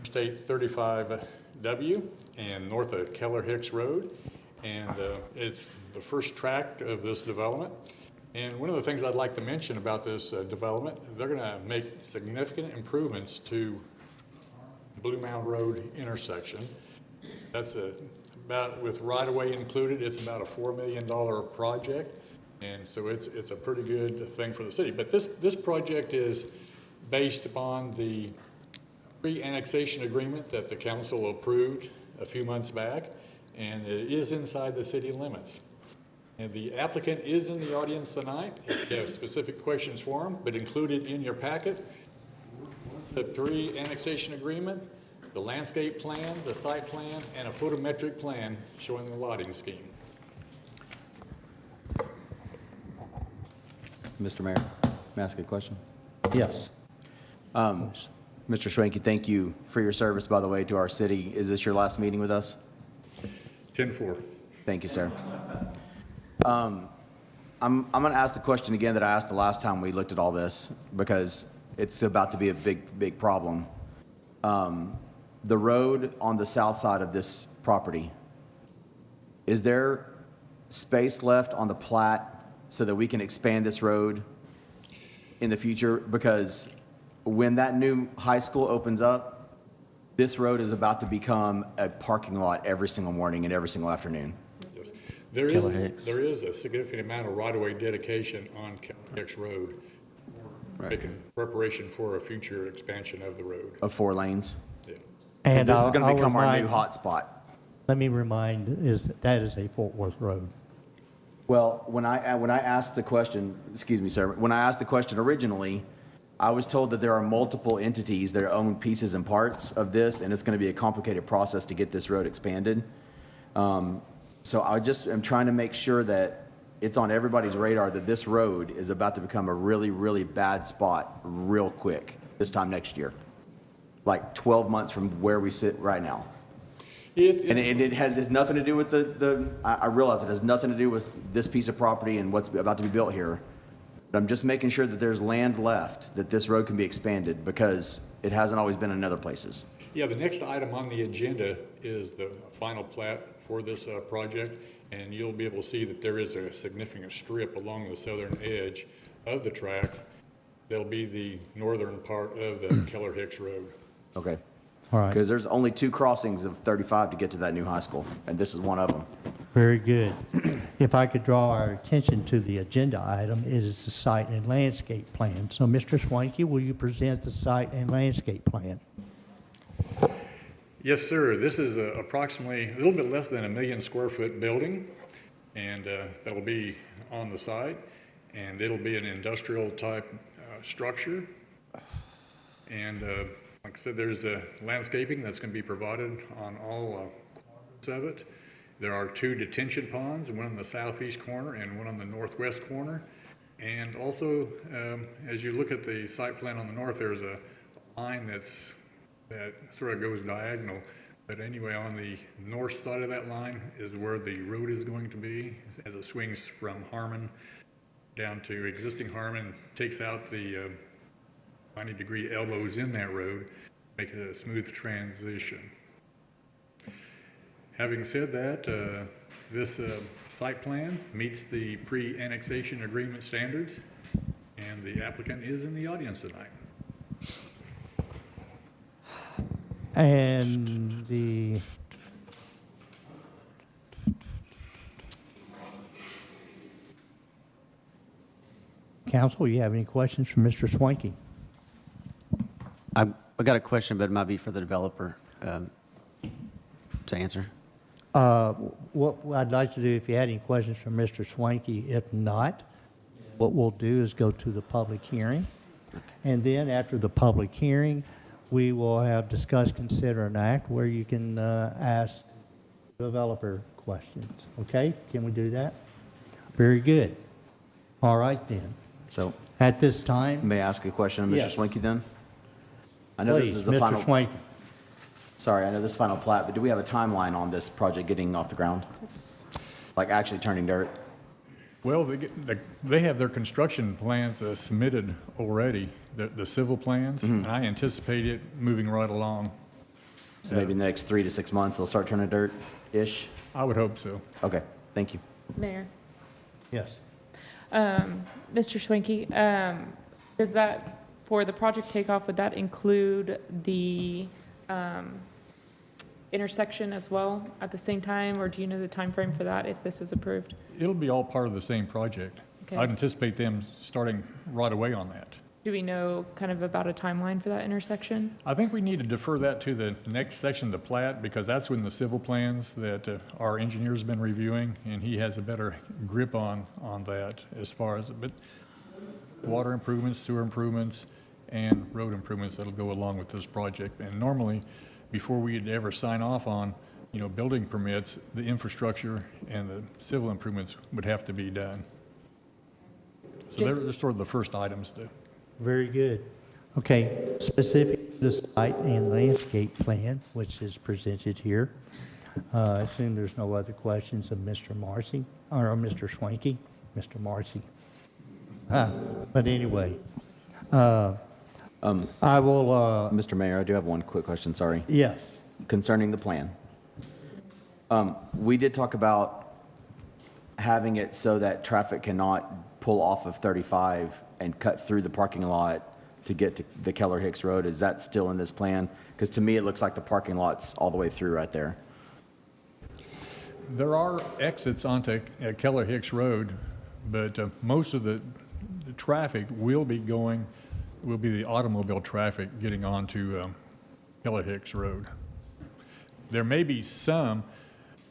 State 35W and north of Keller Hicks Road. And it's the first tract of this development. And one of the things I'd like to mention about this development, they're going to make significant improvements to Blue Mound Road intersection. That's about, with right-of-way included, it's about a $4 million project. And so it's a pretty good thing for the city. But this project is based upon the pre-annexation agreement that the council approved a few months back, and it is inside the city limits. And the applicant is in the audience tonight. If you have specific questions for him, but included in your packet, the pre-annexation agreement the landscape plan, the site plan, and a photometric plan showing the lotting scheme. Mr. Mayor, may I ask a question? Yes. Mr. Schwenke, thank you for your service, by the way, to our city. Is this your last meeting with us? 10-4. Thank you, sir. I'm going to ask the question again that I asked the last time we looked at all this, because it's about to be a big problem. The road on the south side of this property, is there space left on the plat so that we can expand this road in the future? Because when that new high school opens up, this road is about to become a parking lot every single morning and every single afternoon. Yes. There is a significant amount of right-of-way dedication on Keller Hicks Road, making preparation for a future expansion of the road. Of 4 lanes? Yeah. And this is going to I'll become our new remind- hotspot. Let me remind, that is a Fort Worth road. Well, when I asked the question, excuse me, sir, when I asked the question originally, I was told that there are multiple entities that own pieces and parts of this, and it's going to be a complicated process to get this road expanded. So I just am trying to make sure that it's on everybody's radar that this road is about to become a really, really bad spot real quick this time next year, like 12 months from where we sit right now. And it has nothing to do with I realize it has nothing to do with this piece of property and what's about to be built here. But I'm just making sure that there's land left, that this road can be expanded, because it hasn't always been in other places. Yeah, the next item on the agenda is the final plat for this project, and you'll be able to see that there is a significant strip along the southern edge of the track. That'll be the northern part of the Keller Hicks Road. Okay. All right. Because there's only 2 crossings of 35 to get to that new high school, and this is one of them. Very good. If I could draw our attention to the agenda item, it is the site and landscape plan. So, Mr. Swanky, will you present the site and landscape plan? Yes, sir. This is approximately a little bit less than 1 million square foot building, and that'll be on the site, and it'll be an industrial type structure. And like I said, there's landscaping that's going to be provided on all quadrants of it. There are 2 detention ponds, one on the southeast corner and one on the northwest corner. And also, as you look at the site plan on the north, there's a line that sort of goes diagonal. But anyway, on the north side of that line is where the road is going to be, as it swings from Harmon down to existing Harmon, takes out the 90-degree elbows in that road, make it a smooth transition. Having said that, this site plan meets the pre-annexation agreement standards, and the applicant is in the audience tonight. And the council, you have any questions for Mr. Swanky? I got a question, but it might be for the developer to answer. What I'd like to do, if you had any questions for Mr. Swanky, if not, what we'll do is go to the public hearing. And then after the public hearing, we will have discuss, consider, and act where you can ask developer questions. Okay? Can we do that? Very good. All right then. So At this time, may I ask a question of Mr. Yes. Swanky then? I know this please, is the Mr. final. Swanky. Sorry, I know this is final plat, but do we have a timeline on this project getting off the ground? Like actually turning dirt? Well, they have their construction plans submitted already, the civil plans, and I anticipate it moving right along. So maybe in the next 3 to 6 months, they'll start turning dirt-ish? I would hope so. Okay, thank you. Mayor. Yes. Mr. Schwenke, does that, for the project takeoff, would that include the intersection as well at the same time, or do you know the time frame for that if this is approved? It'll be all part of the same project. Okay. I'd anticipate them starting right away on that. Do we know kind of about a timeline for that intersection? I think we need to defer that to the next section of the plat, because that's when the civil plans that our engineer's been reviewing, and he has a better grip on that as far as, but water improvements, sewer improvements, and road improvements that'll go along with this project. And normally, before we'd ever sign off on, building permits, the infrastructure and the civil improvements would have to be done. So they're sort of the first items to. Very good. Okay, specific to the site and landscape plan, which is presented here. I assume there's no other questions of Mr. Marcy, or Mr. Schwanke, Mr. Marcy. But anyway, I will, Mr. Mayor, I do have one quick question, sorry. yes. Concerning the plan. We did talk about having it so that traffic cannot pull off of 35 and cut through the parking lot to get to the Keller Hicks Road. Is that still in this plan? Because to me, it looks like the parking lot's all the way through right there. There are exits onto Keller Hicks Road, but most of the traffic will be the automobile traffic getting onto Keller Hicks Road. There may be some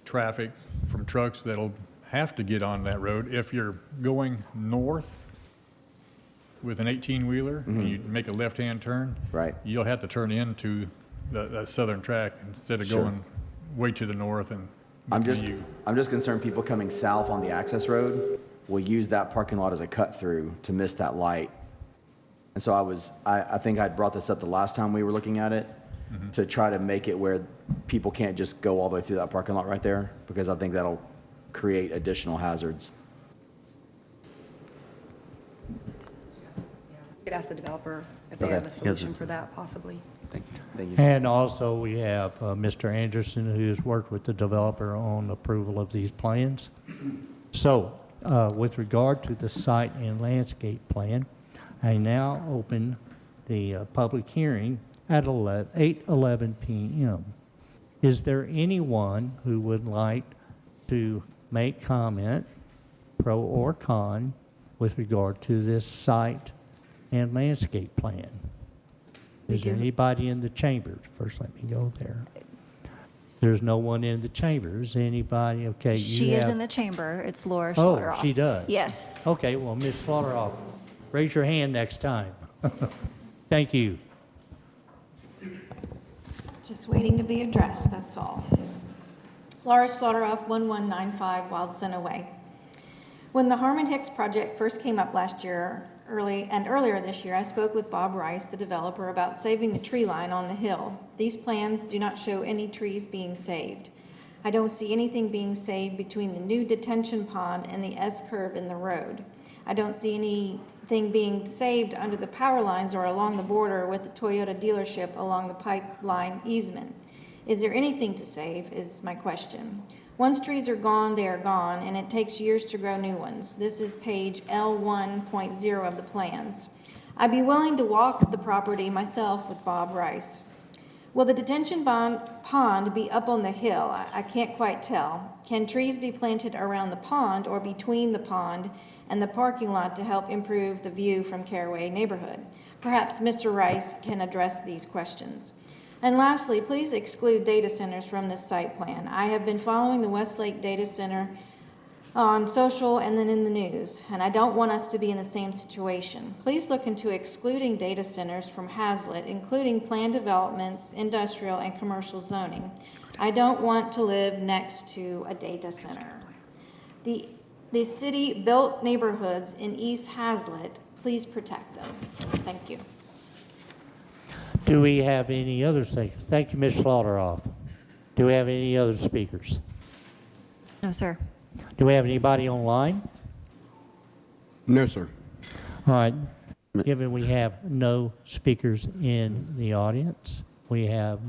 traffic from trucks that'll have to get on that road. If you're going north with an 18-wheeler and you make a left-hand turn, Right. you'll have to turn into the southern track instead of Sure. going way to the north and I'm making just, a U. I'm just concerned people coming south on the access road will use that parking lot as a cut through to miss that light. And so I think I brought this up the last time we were looking at it, to try to make it where people can't just go all the way through that parking lot right there, because I think that'll create additional hazards. You could ask the developer if they Okay. have a solution for that, possibly. Thank you. And also, we have Mr. Anderson, who has worked with the developer on approval of these plans. So, with regard to the site and landscape plan, I now open the public hearing at 8:11 p.m. Is there anyone who would like to make comment, pro or con, with regard to this site and landscape plan? Is there anybody in the chamber? First, let me go there. There's no one in the chamber. Is anybody? Okay, you She is have- in the chamber. It's Laura Oh, Schlotteroff. she does? Yes. Okay, well, Ms. Slaughterhoff, raise your hand next time. Thank you. Just waiting to be addressed, that's all. Laura Slaughterhoff, 1195 Wild Center Way. When the Harmon Hicks project first came up last year, earlier this year, I spoke with Bob Rice, the developer, about saving the tree line on the hill. These plans do not show any trees being saved. I don't see anything being saved between the new detention pond and the S-curve in the road. I don't see anything being saved under the power lines or along the border with the Toyota dealership along the pipeline easement. Is there anything to save, is my question. Once trees are gone, they are gone, and it takes years to grow new ones. This is page L1.0 of the plans. I'd be willing to walk the property myself with Bob Rice. Will the detention pond be up on the hill? I can't quite tell. Can trees be planted around the pond or between the pond and the parking lot to help improve the view from Caraway neighborhood? Perhaps Mr. Rice can address these questions. And lastly, please exclude data centers from this site plan. I have been following the Westlake Data Center on social and then in the news, and I don't want us to be in the same situation. Please look into excluding data centers from Hazlet, including planned developments, industrial, and commercial zoning. I don't want to live next to a data center. The city built neighborhoods in East Hazlet. Please protect them. Thank you. Do we have any other speakers? Thank you, Ms. Slaughterhoff. Do we have any other speakers? No, sir. Do we have anybody online? No, sir. All right. Given we have no speakers in the audience, we have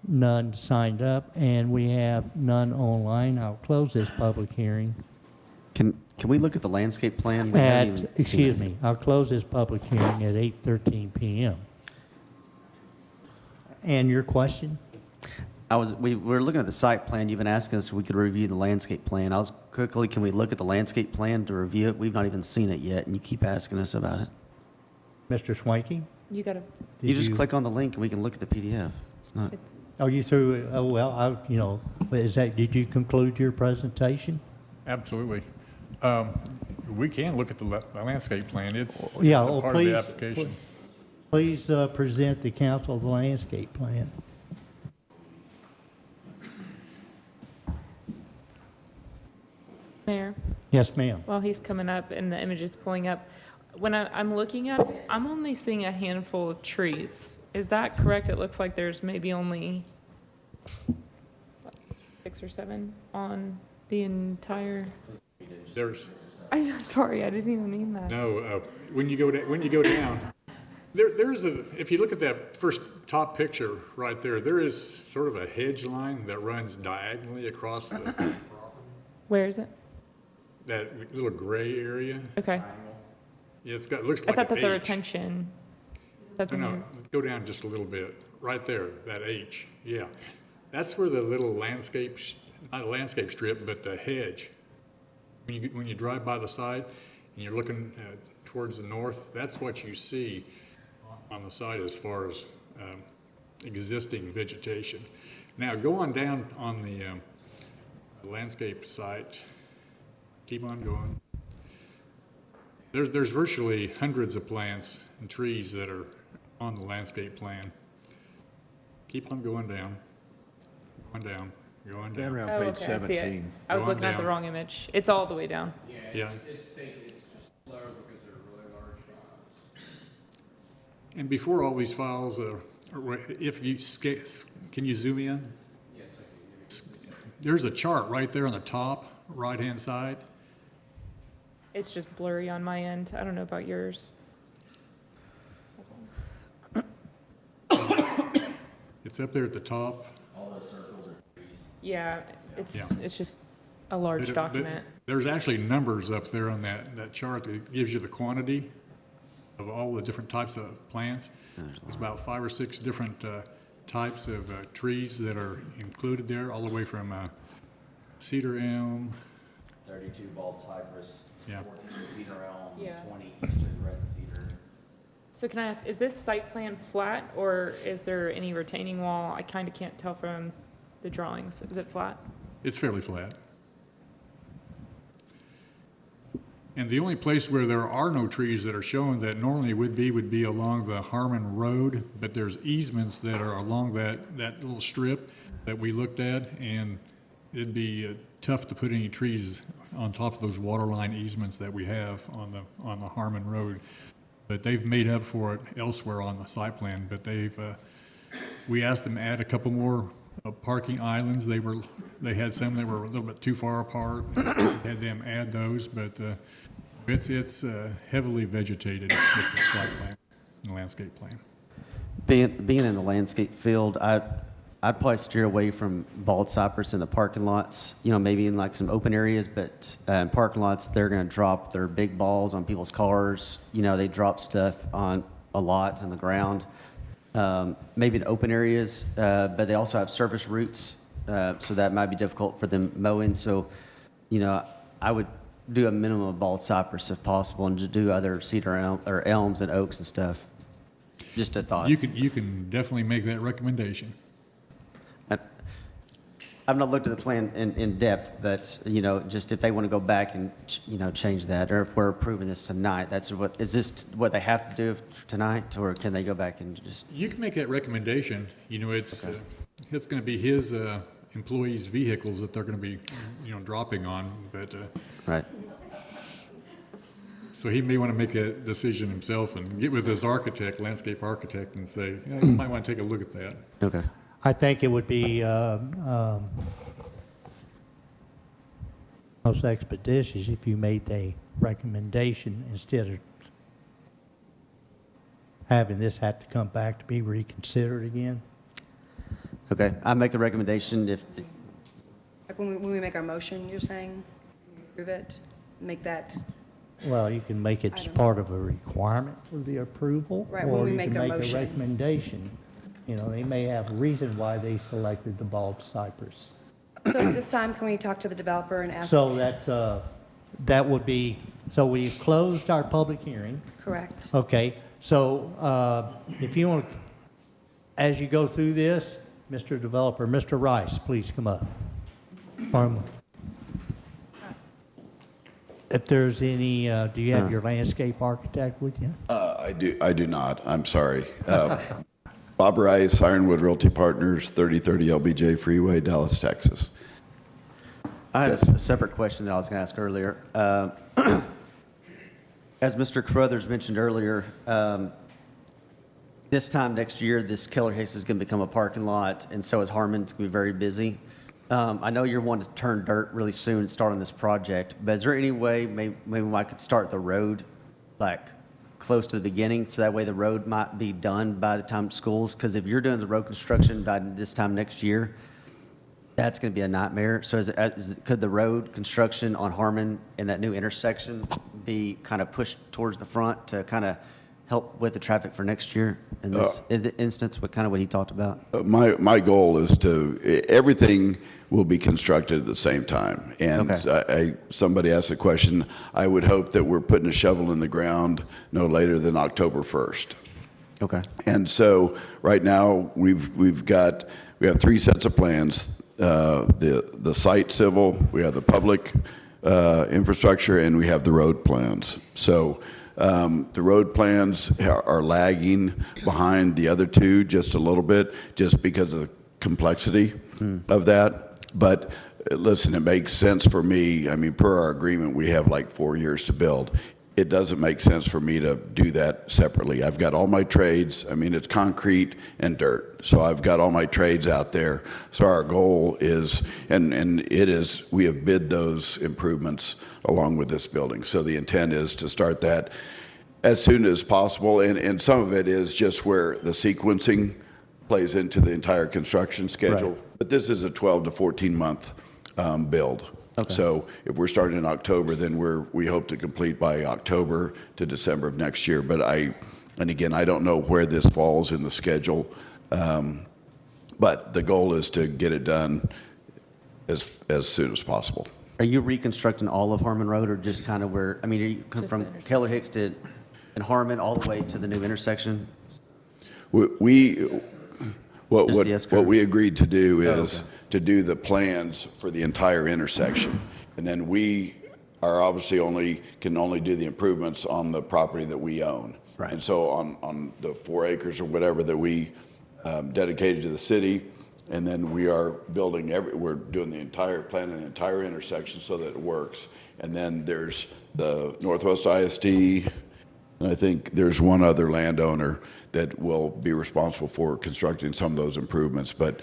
none signed up, and we have none online, I'll close this public hearing. Can we look at the landscape plan? We haven't even seen Excuse it. me, I'll close this public hearing at 8:13 p.m. And your question? We were looking at the site plan. You've been asking us if we could review the landscape plan. Can we look at the landscape plan to review it? We've not even seen it yet, and you keep asking us about it. Mr. Schwanke? You gotta, You just click on the link and we can look at the PDF. It's not. Oh, you threw, oh, well, did you conclude your presentation? Absolutely. We can look at the landscape plan. It's Yeah, a well, part of the please, application. Please present the council the landscape plan. Mayor, Yes, ma'am. while he's coming up and the image is pulling up, when I'm looking at it, I'm only seeing a handful of trees. Is that correct? It looks like there's maybe only 6 or 7 on the entire, There's, I'm sorry, I didn't even mean that. no, when you go down, there's if you look at that first top picture right there, there is sort of a hedge line that runs diagonally across Where is it? that little gray area. Okay. Yeah, it looks I like thought that's a H. retention. That's what No, I'm- go down just a little bit, right there, that H, yeah. That's where the little landscape, not a landscape strip, but the hedge. When you drive by the side and you're looking towards the north, that's what you see on the side as far as existing vegetation. Now, go on down on the landscape site. Keep on going. There's virtually hundreds of plants and trees that are on the landscape plan. Keep on going down, going down, going down. Oh, okay, I see it. I was Go on looking at the down. wrong image. It's all the way down. Yeah. It's just slow because they're really large files. And before all these files, if you, can you zoom in? Yes, There's a chart right there on the top, right-hand side. It's just blurry on my end. I don't know about yours. It's up there at the top. Yeah, it's Yeah. it's just a large But document. There's actually numbers up there on that chart that gives you the quantity of all the different types of plants. There's about 5 or 6 different types of trees that are included there, all the way from cedar elm. 32 bald cypress, Yeah. 14 cedar elm, Yeah. 20 eastern red cedar. So can I ask, is this site plan flat or is there any retaining wall? I kind of can't tell from the drawings. Is it flat? It's fairly flat. And the only place where there are no trees that are shown that normally would be along the Harmon Road, but there's easements that are along that little strip that we looked at, and it'd be tough to put any trees on top of those waterline easements that we have on the Harmon Road. But they've made up for it elsewhere on the site plan, but we asked them to add a couple more parking islands. They had some that were a little bit too far apart. Had them add those, but it's heavily vegetated with the site plan, the landscape plan. Being in the landscape field, I'd probably steer away from bald cypress in the parking lots, maybe in like some open areas, but in parking lots, they're going to drop their big balls on people's cars. They drop stuff on a lot on the ground. Maybe in open areas, but they also have surface roots, so that might be difficult for them mowing. So, I would do a minimum of bald cypress if possible, and to do other cedar or elms and oaks and stuff. Just a thought. You can definitely make that recommendation. I've not looked at the plan in depth, but, just if they want to go back and, change that, or if we're approving this tonight, is this what they have to do tonight, or can they go back and just? You can make that recommendation. It's going to be his employees' vehicles that they're going to be, dropping on, but. Right. So he may want to make a decision himself and get with his architect, landscape architect, and say, yeah, you might want to take a look at that. Okay. I think it would be most expeditious if you made a recommendation instead of having this have to come back to be reconsidered again. Okay, I make a recommendation if, Like when we make our motion, you're saying, approve it, make that, Well, you can make it as part of a requirement for the approval. Right, when we make a Or you can make motion. a recommendation. They may have a reason why they selected the bald cypress. so at this time, can we talk to the developer and ask? So that would be, so we've closed our public hearing. Correct. Okay, so if you want, as you go through this, Mr. Developer, Mr. Rice, please come up. If there's any, do you have your landscape architect with you? I I do not. I'm sorry. Bob Rice, Ironwood Realty Partners, 3030 LBJ Freeway, Dallas, Texas. I had a separate question that I was going to ask earlier. As Mr. Carruthers mentioned earlier, this time next year, this Keller Hicks is going to become a parking lot, and so is Harmon. It's going to be very busy. I know you're wanting to turn dirt really soon and start on this project, but is there any way maybe I could start the road like close to the beginning, so that way the road might be done by the time schools? Because if you're doing the road construction by this time next year, that's going to be a nightmare. So could the road construction on Harmon and that new intersection be kind of pushed towards the front to kind of help with the traffic for next year in this instance, what he talked about? My goal is everything will be constructed at the same time. And somebody asked a question. I would hope that we're putting a shovel in the ground no later than October 1st. Okay. And so right now we have 3 sets of plans. The site civil, we have the public infrastructure, and we have the road plans. So the road plans are lagging behind the other 2 just a little bit, just because of the complexity of that. But listen, it makes sense for me. I mean, per our agreement, we have like 4 years to build. It doesn't make sense for me to do that separately. I've got all my trades. I mean, it's concrete and dirt. So I've got all my trades out there. So our goal is, and it is, we have bid those improvements along with this building. So the intent is to start that as soon as possible. And some of it is just where the sequencing plays into the entire construction schedule. Right. But this is a 12 to 14 month build. Okay. So if we're starting in October, then we hope to complete by October to December of next year. But and again, I don't know where this falls in the schedule, but the goal is to get it done as soon as possible. Are you reconstructing all of Harmon Road, or just kind of where, I mean, are you come from Keller Hicks and Harmon all the way to the new intersection? What we agreed to do is to do the plans for the entire intersection. And then we are obviously can only do the improvements on the property that we own. Right. And so on the 4 acres or whatever that we dedicated to the city, and then we are building we're doing the entire plan and the entire intersection so that it works. And then there's the Northwest ISD, and I think there's one other landowner that will be responsible for constructing some of those improvements. But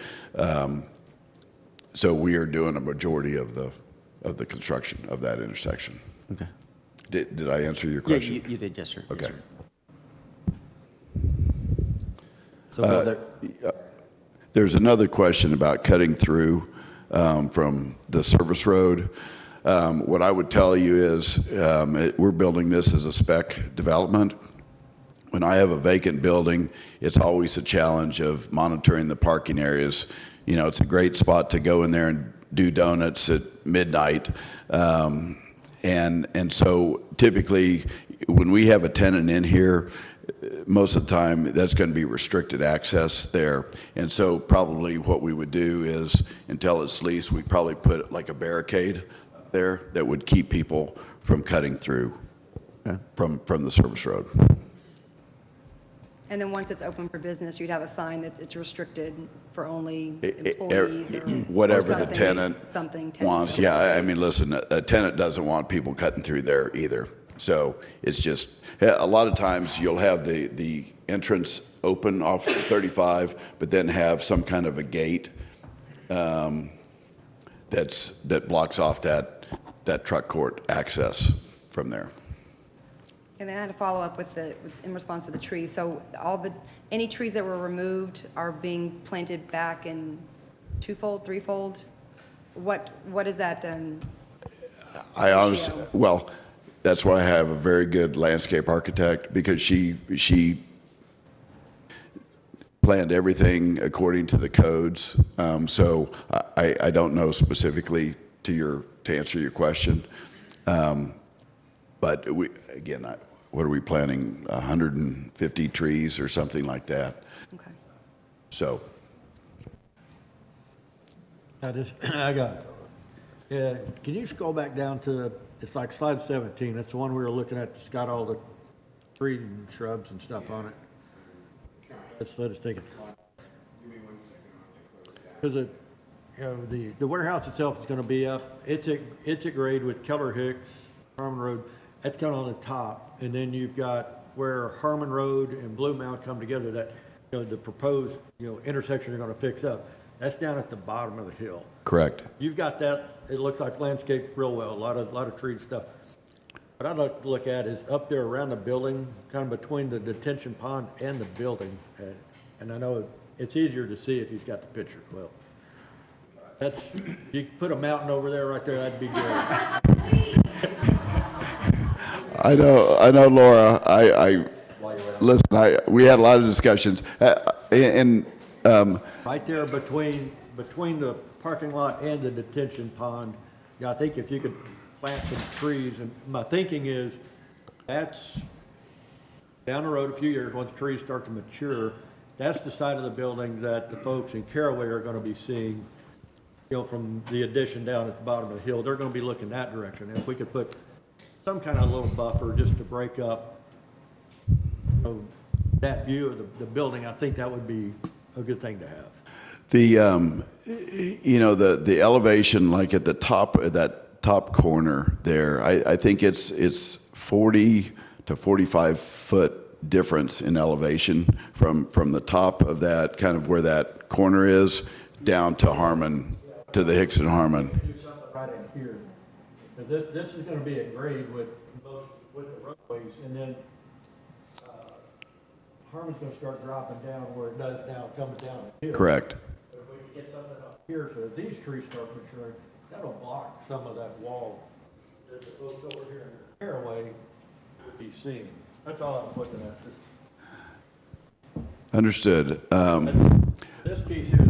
so we are doing a majority of the construction of that intersection. Okay. Did I answer your question? Yeah, you did, yes, sir. Okay. Yes, sir. So there's another question about cutting through from the service road. What I would tell you is we're building this as a spec development. When I have a vacant building, it's always a challenge of monitoring the parking areas. You know, it's a great spot to go in there and do donuts at midnight. And so typically when we have a tenant in here, most of the time that's going to be restricted access there. And so probably what we would do is, until it's leased, we'd probably put like a barricade there that would keep people from cutting through from the service road. And then once it's open for business, you'd have a sign that it's restricted for only employees or whatever the something tenant tenant wants. Yeah, I mean, listen, a tenant doesn't want people cutting through there either. So it's just, a lot of times you'll have the entrance open off 35, but then have some kind of a gate that blocks off that truck court access from there. And then I had to follow up in response to the trees. So any trees that were removed are being planted back in twofold, threefold? What is that? I honestly, well, that's why I have a very good landscape architect, because she planned everything according to the codes. So I don't know specifically to answer your question. But what are we planning? 150 trees or something like that. Okay. So. I got it. Yeah, can you scroll back down to, it's like slide 17. That's the one we were looking at that's got all the trees and shrubs and stuff on it. Let us take it. Because the warehouse itself is gonna be up, it's a grade with Keller Hicks, Harmon Road, that's kind of on the top. And then you've got where Harmon Road and Blue Mound come together, that, the proposed, intersection they're gonna fix up. That's down at the bottom of the hill. Correct. You've got that, it looks like landscape real well, a lot of trees and stuff. What I'd like to look at is up there around the building, kind of between the detention pond and the building. And I know it's easier to see if you've got the picture, well. You could put a mountain over there, right there, that'd be great. I know, Laura, listen, we had a lot of discussions, Right there between the parking lot and the detention pond, I think if you could plant some trees, and my thinking is, that's down the road a few years, once trees start to mature, that's the side of the building that the folks in Caraway are gonna be seeing, from the addition down at the bottom of the hill. They're gonna be looking that direction. And if we could put some kind of little buffer just to break up that view of the building, I think that would be a good thing to have. The elevation, like at the top of that top corner there, I think it's 40 to 45 foot difference in elevation from the top of that, kind of where that corner is, down to Harmon, to the Hicks and Harmon. Do something right in here. Because this is gonna be a grade with the roadways, and then Harmon's gonna start dropping down where it does now, coming down the hill. Correct. But if we can get something up here, so if these trees start maturing, that'll block some of that wall that the folks over here in Caraway would be seeing. That's all I'm looking at. Understood. This piece here,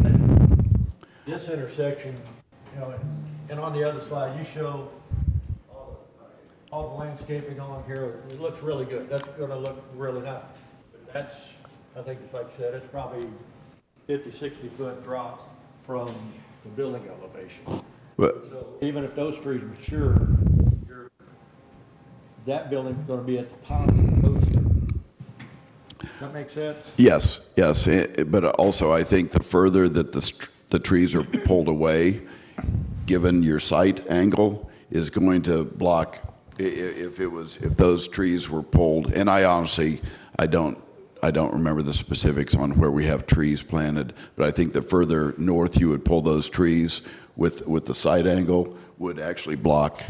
this intersection, and on the other side, you show all the landscaping on here. It looks really good. That's gonna look really nice. But I think it's like I said, it's probably 50, 60 foot drop from the building elevation. So even if those trees mature, that building's gonna be at the top of the coaster. Does that make sense? Yes, but also I think the further that the trees are pulled away, given your site angle, is going to block, if those trees were pulled, and I honestly, I don't remember the specifics on where we have trees planted, but I think the further north you would pull those trees with the site angle would actually block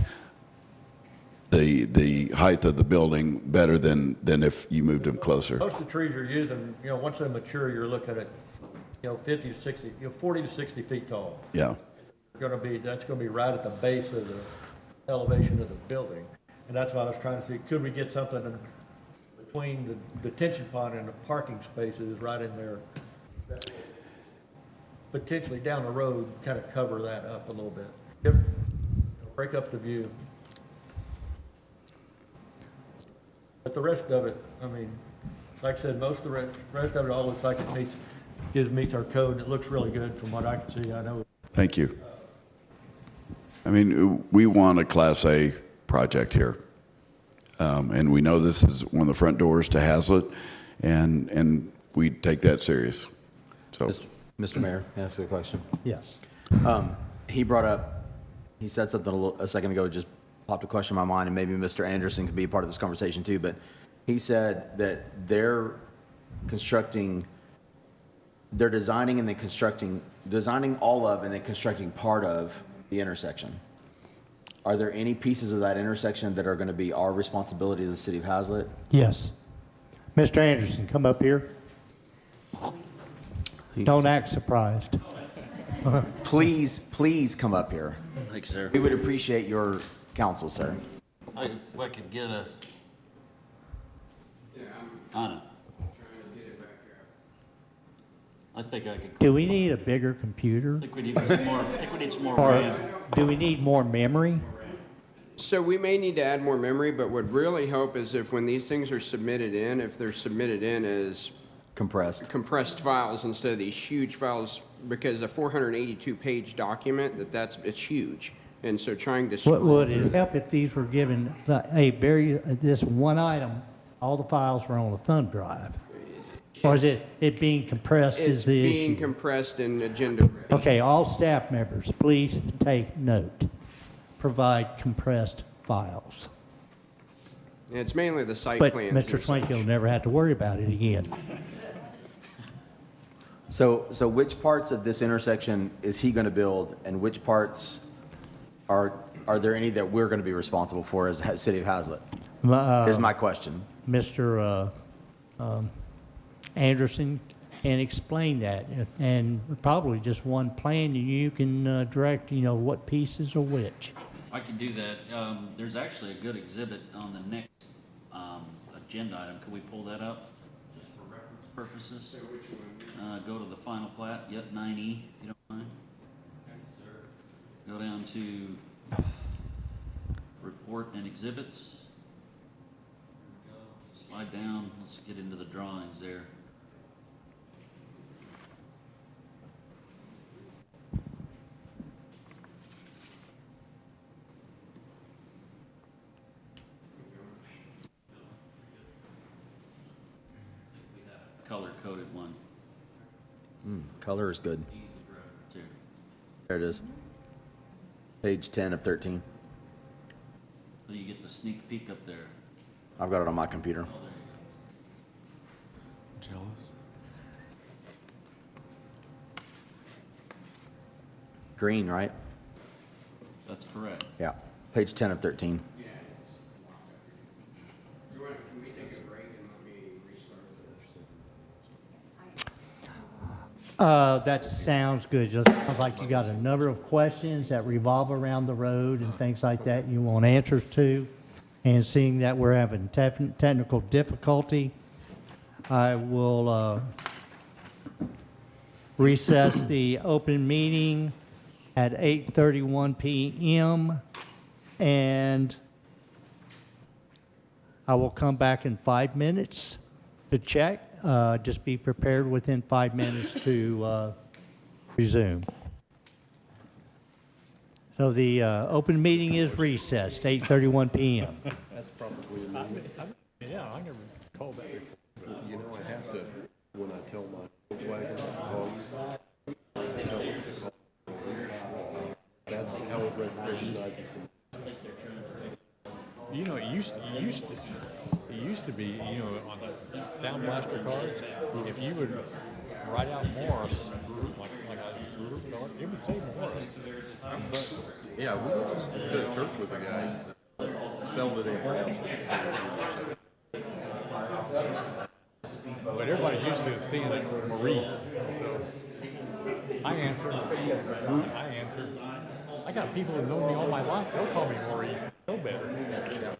the height of the building better than if you moved them closer. Most of the trees you're using, once they mature, you're looking at, 50 to 60, 40 to 60 feet tall. Yeah. That's gonna be right at the base of the elevation of the building. And that's why I was trying to see, could we get something between the detention pond and the parking spaces right in there? That potentially down the road, kind of cover that up a little bit. Break up the view. But the rest of it, like I said, most of the rest of it all looks like it meets our code. It looks really good from what I can see. I know. Thank you. We want a Class A project here. And we know this is one of the front doors to Hazlet, and we take that serious. So, Mr. Mayor, can I ask you a question? Yes. He said something a second ago, just popped a question in my mind, and maybe Mr. Anderson could be a part of this conversation too, but he said that they're designing and then designing all of and then constructing part of the intersection. Are there any pieces of that intersection that are going to be our responsibility as the city of Hazlet? Yes. Mr. Anderson, come up here. Don't act surprised. Please come up here. Thanks, sir. We would appreciate your counsel, sir. If I could get a, Anna, I think I could. Do we need a bigger computer? I think we need some more Or RAM. do we need more memory? So we may need to add more memory, but what really help is if when these things are submitted in, if they're submitted in as compressed files instead of these huge files, because a 482-page document, it's huge. And so trying to What would through it help if these were given this one item all the files were on a thumb drive? Or is it being compressed It's is the issue? being compressed in agenda. Okay, all staff members, please take note. Provide compressed files. It's mainly the site But plans. Mr. and Swanky will such. never have to worry about it again. So which parts of this intersection is he going to build, and which parts are there any that we're going to be responsible for as City of Hazlet? Is my question. Mr. Anderson can explain that, and probably just one plan, and you can direct, what pieces are which. I can do that. There's actually a good exhibit on the next agenda item. Can we pull that up, just for reference purposes? Go to the final plat, yep, 9E, if you don't mind. Go down to report and exhibits. Slide down, let's get into the drawings there. Color-coded one. Color is good. There. There it is. Page 10 of 13. So you get the sneak peek up there. I've got it on my computer. Jealous? Green, right? That's correct. Yeah. Page 10 of 13. Can we take a break and let me restart this? That sounds good. Just sounds like you got a number of questions that revolve around the road and things like that you want answers to. And seeing that we're having technical difficulty, I will recess the open meeting at 8:31 p.m. and I will come back in 5 minutes to check. Just be prepared within 5 minutes to resume. So the open meeting is recessed, 8:31 p.m. That's probably yeah, I never called that before. You know, I have to, when I tell my Volkswagen to call you, I tell them to call you. That's how it recognizes them. You know, it used to be, on the Sound Blaster cards, if you would write out Morris, like I spell it would say Morris. But Yeah, we went to church with a guy, spelled it anywhere else. But everybody's used to seeing it Maurice, so I answer. I got people that know me all my life, they'll call me Maurice, they know better.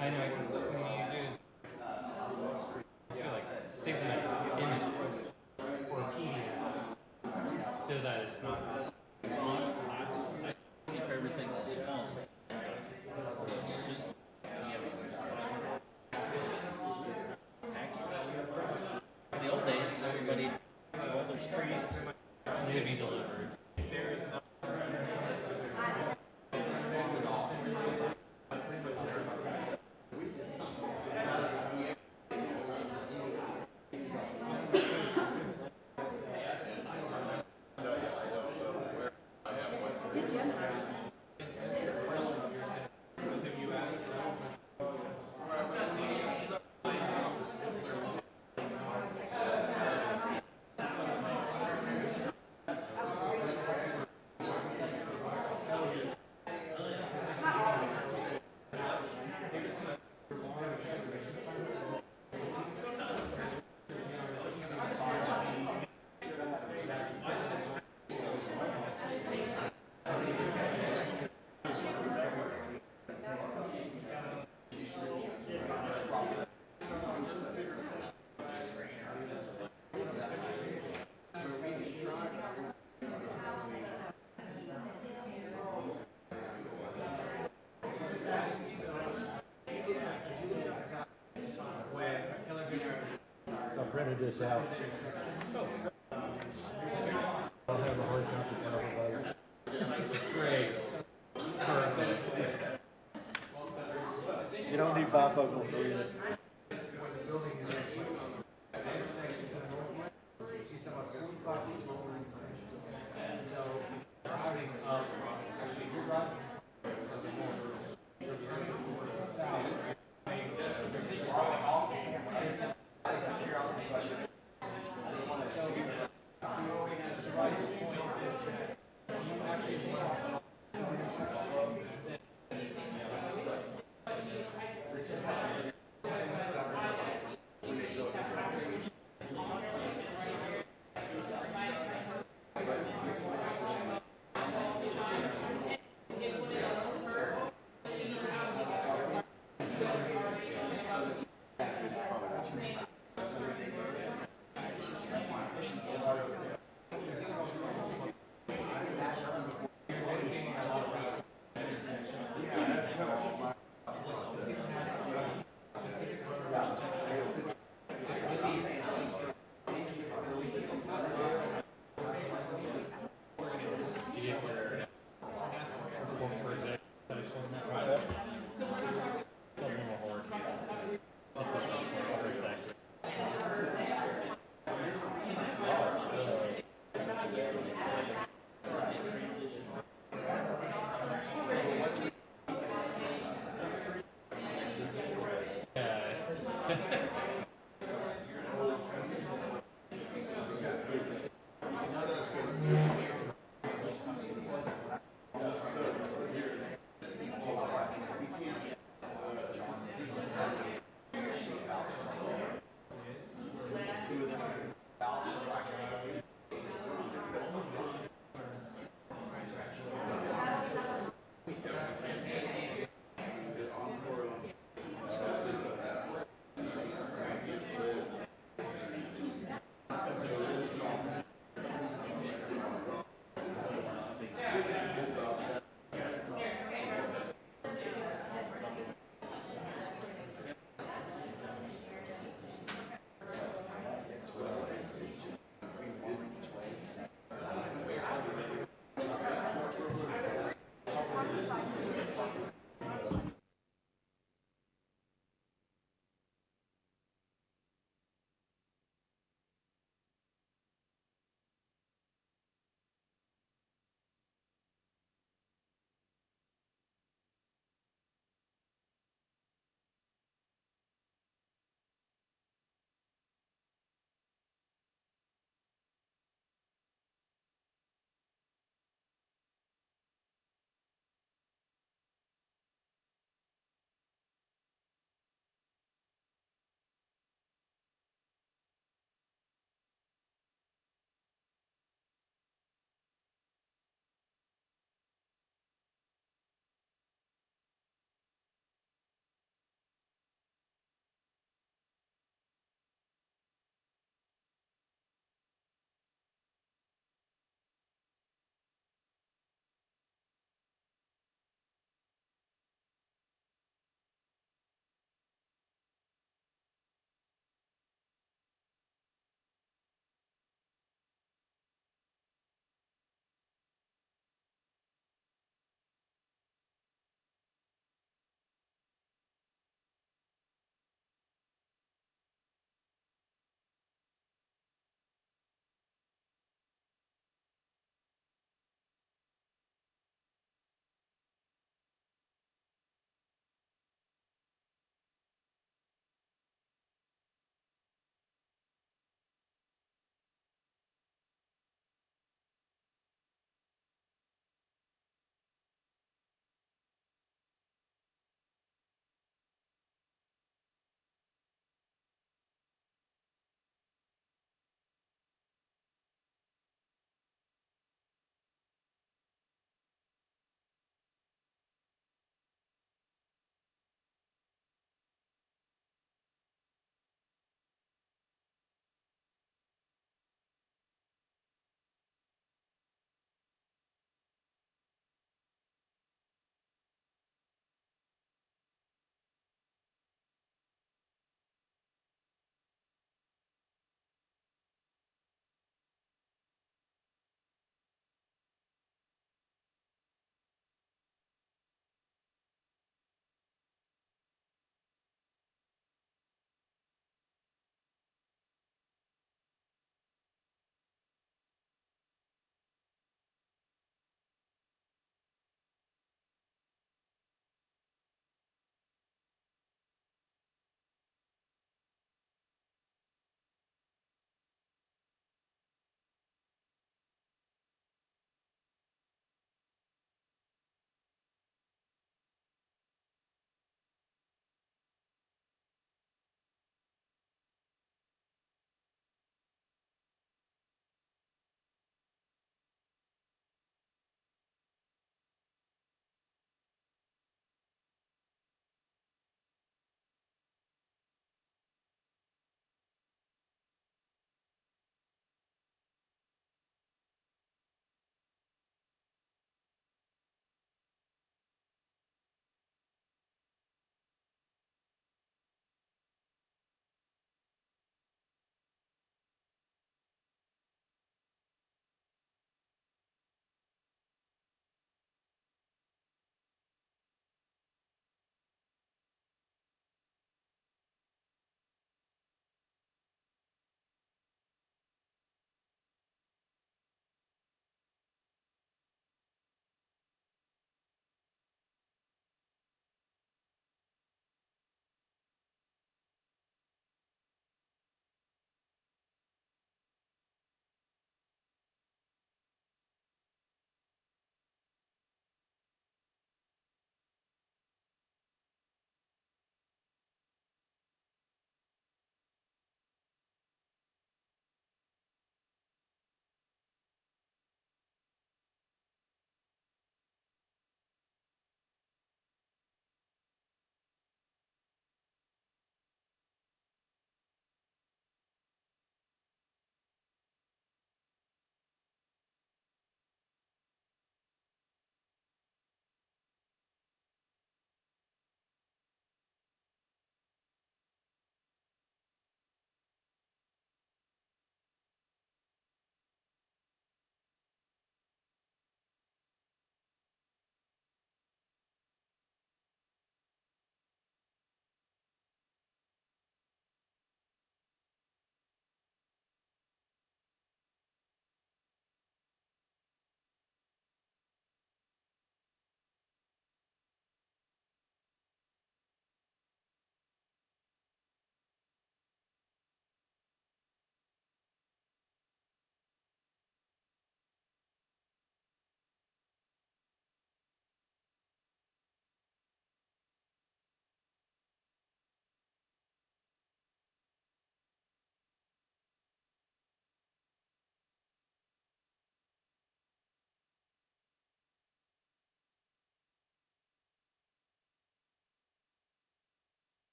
I know, what you do is to like synchronize images or PDF so that it's not. If everything is small, it's just in the old days, everybody, all their streets To be delivered. printed this out. I'll have a hard copy for everybody. Great. Perfect. You don't need bifocals to read it.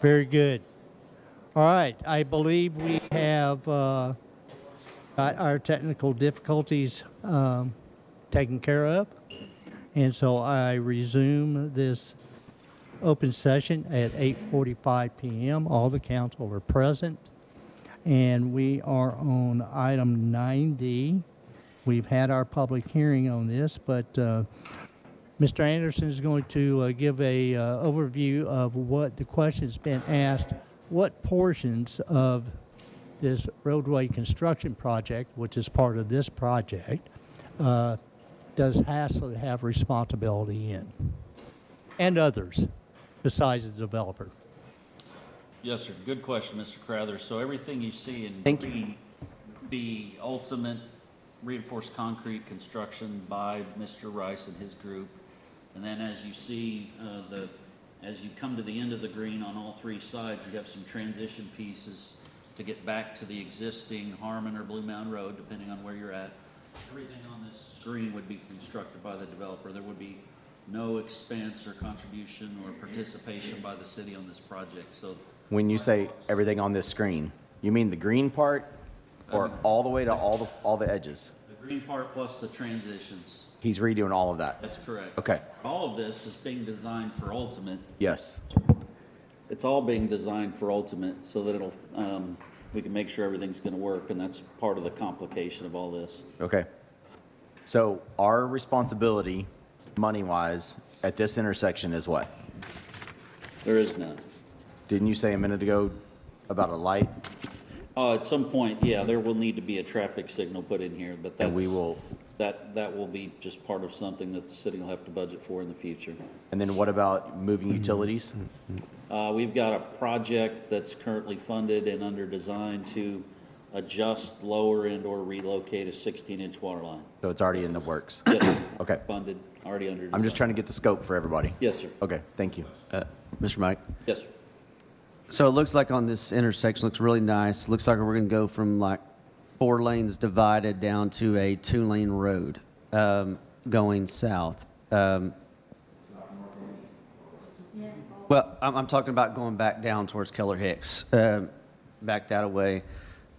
Very good. All right, I believe we have got our technical difficulties taken care of. And so I resume this open session at 8:45 p.m. All the council are present. And we are on item 9D. We've had our public hearing on this, but Mr. Anderson is going to give a overview of what the question's been asked. What portions of this roadway construction project, which is part of this project, does Haslett have responsibility in? And others besides the developer? Yes, sir. Good question, Mr. Crowther. So everything you see in Thank you. green, the ultimate reinforced concrete construction by Mr. Rice and his group. And then as you see, as you come to the end of the green on all three sides, you have some transition pieces to get back to the existing Harmon or Blue Mountain Road, depending on where you're at. Everything on this screen would be constructed by the developer. There would be no expense or contribution or participation by the city on this project. So When you say everything on this screen, you mean the green part or all the way to all the edges? the green part plus the transitions. He's redoing all of that? That's correct. Okay, All of this is being designed for ultimate. yes. It's all being designed for ultimate so that it'll, we can make sure everything's gonna work, and that's part of the complication of all this. Okay. So our responsibility, money-wise, at this intersection is what? There is none. Didn't you say a minute ago about a light? At some point, yeah, there will need to be a traffic signal put in here, but that's. And we will, That will be just part of something that the city will have to budget for in the future. and then what about moving utilities? We've got a project that's currently funded and under design to adjust, lower, and/or relocate a 16-inch water line. So it's already in the works? Yes, sir. Okay. Funded, already under design. I'm just trying to get the scope for everybody. Yes, sir. Okay, thank you. Mr. Mike? Yes, sir. So it looks like on this intersection, looks really nice. Looks like we're going to go from like 4 lanes divided down to a 2-lane road going south. Well, I'm talking about going back down towards Keller Hicks, back that way.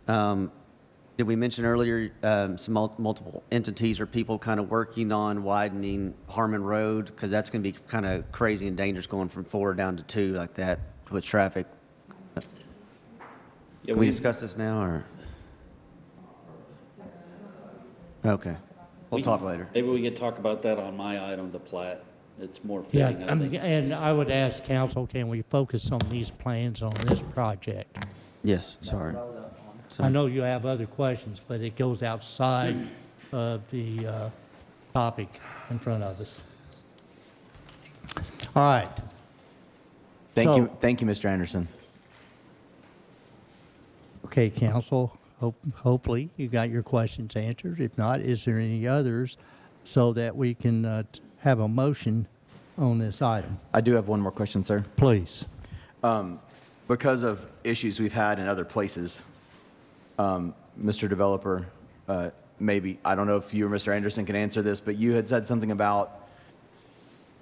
Did we mention earlier some multiple entities or people kind of working on widening Harmon Road? Because that's going to be kind of crazy and dangerous going from 4 down to 2 like that with traffic. Yeah, Can we discuss this now, or? Okay, we'll talk later. Maybe we could talk about that on my item, the plat. It's more Yeah, fitting, I think. and I would ask council, can we focus on these plans on this project? Yes, sorry. I know you have other questions, but it goes outside of the topic in front of us. All right. Thank you, So- Mr. Anderson. Okay, council, hopefully you got your questions answered. If not, is there any others so that we can have a motion on this item? I do have one more question, sir. Please. Because of issues we've had in other places, Mr. Developer, maybe, I don't know if you or Mr. Anderson can answer this, but you had said something about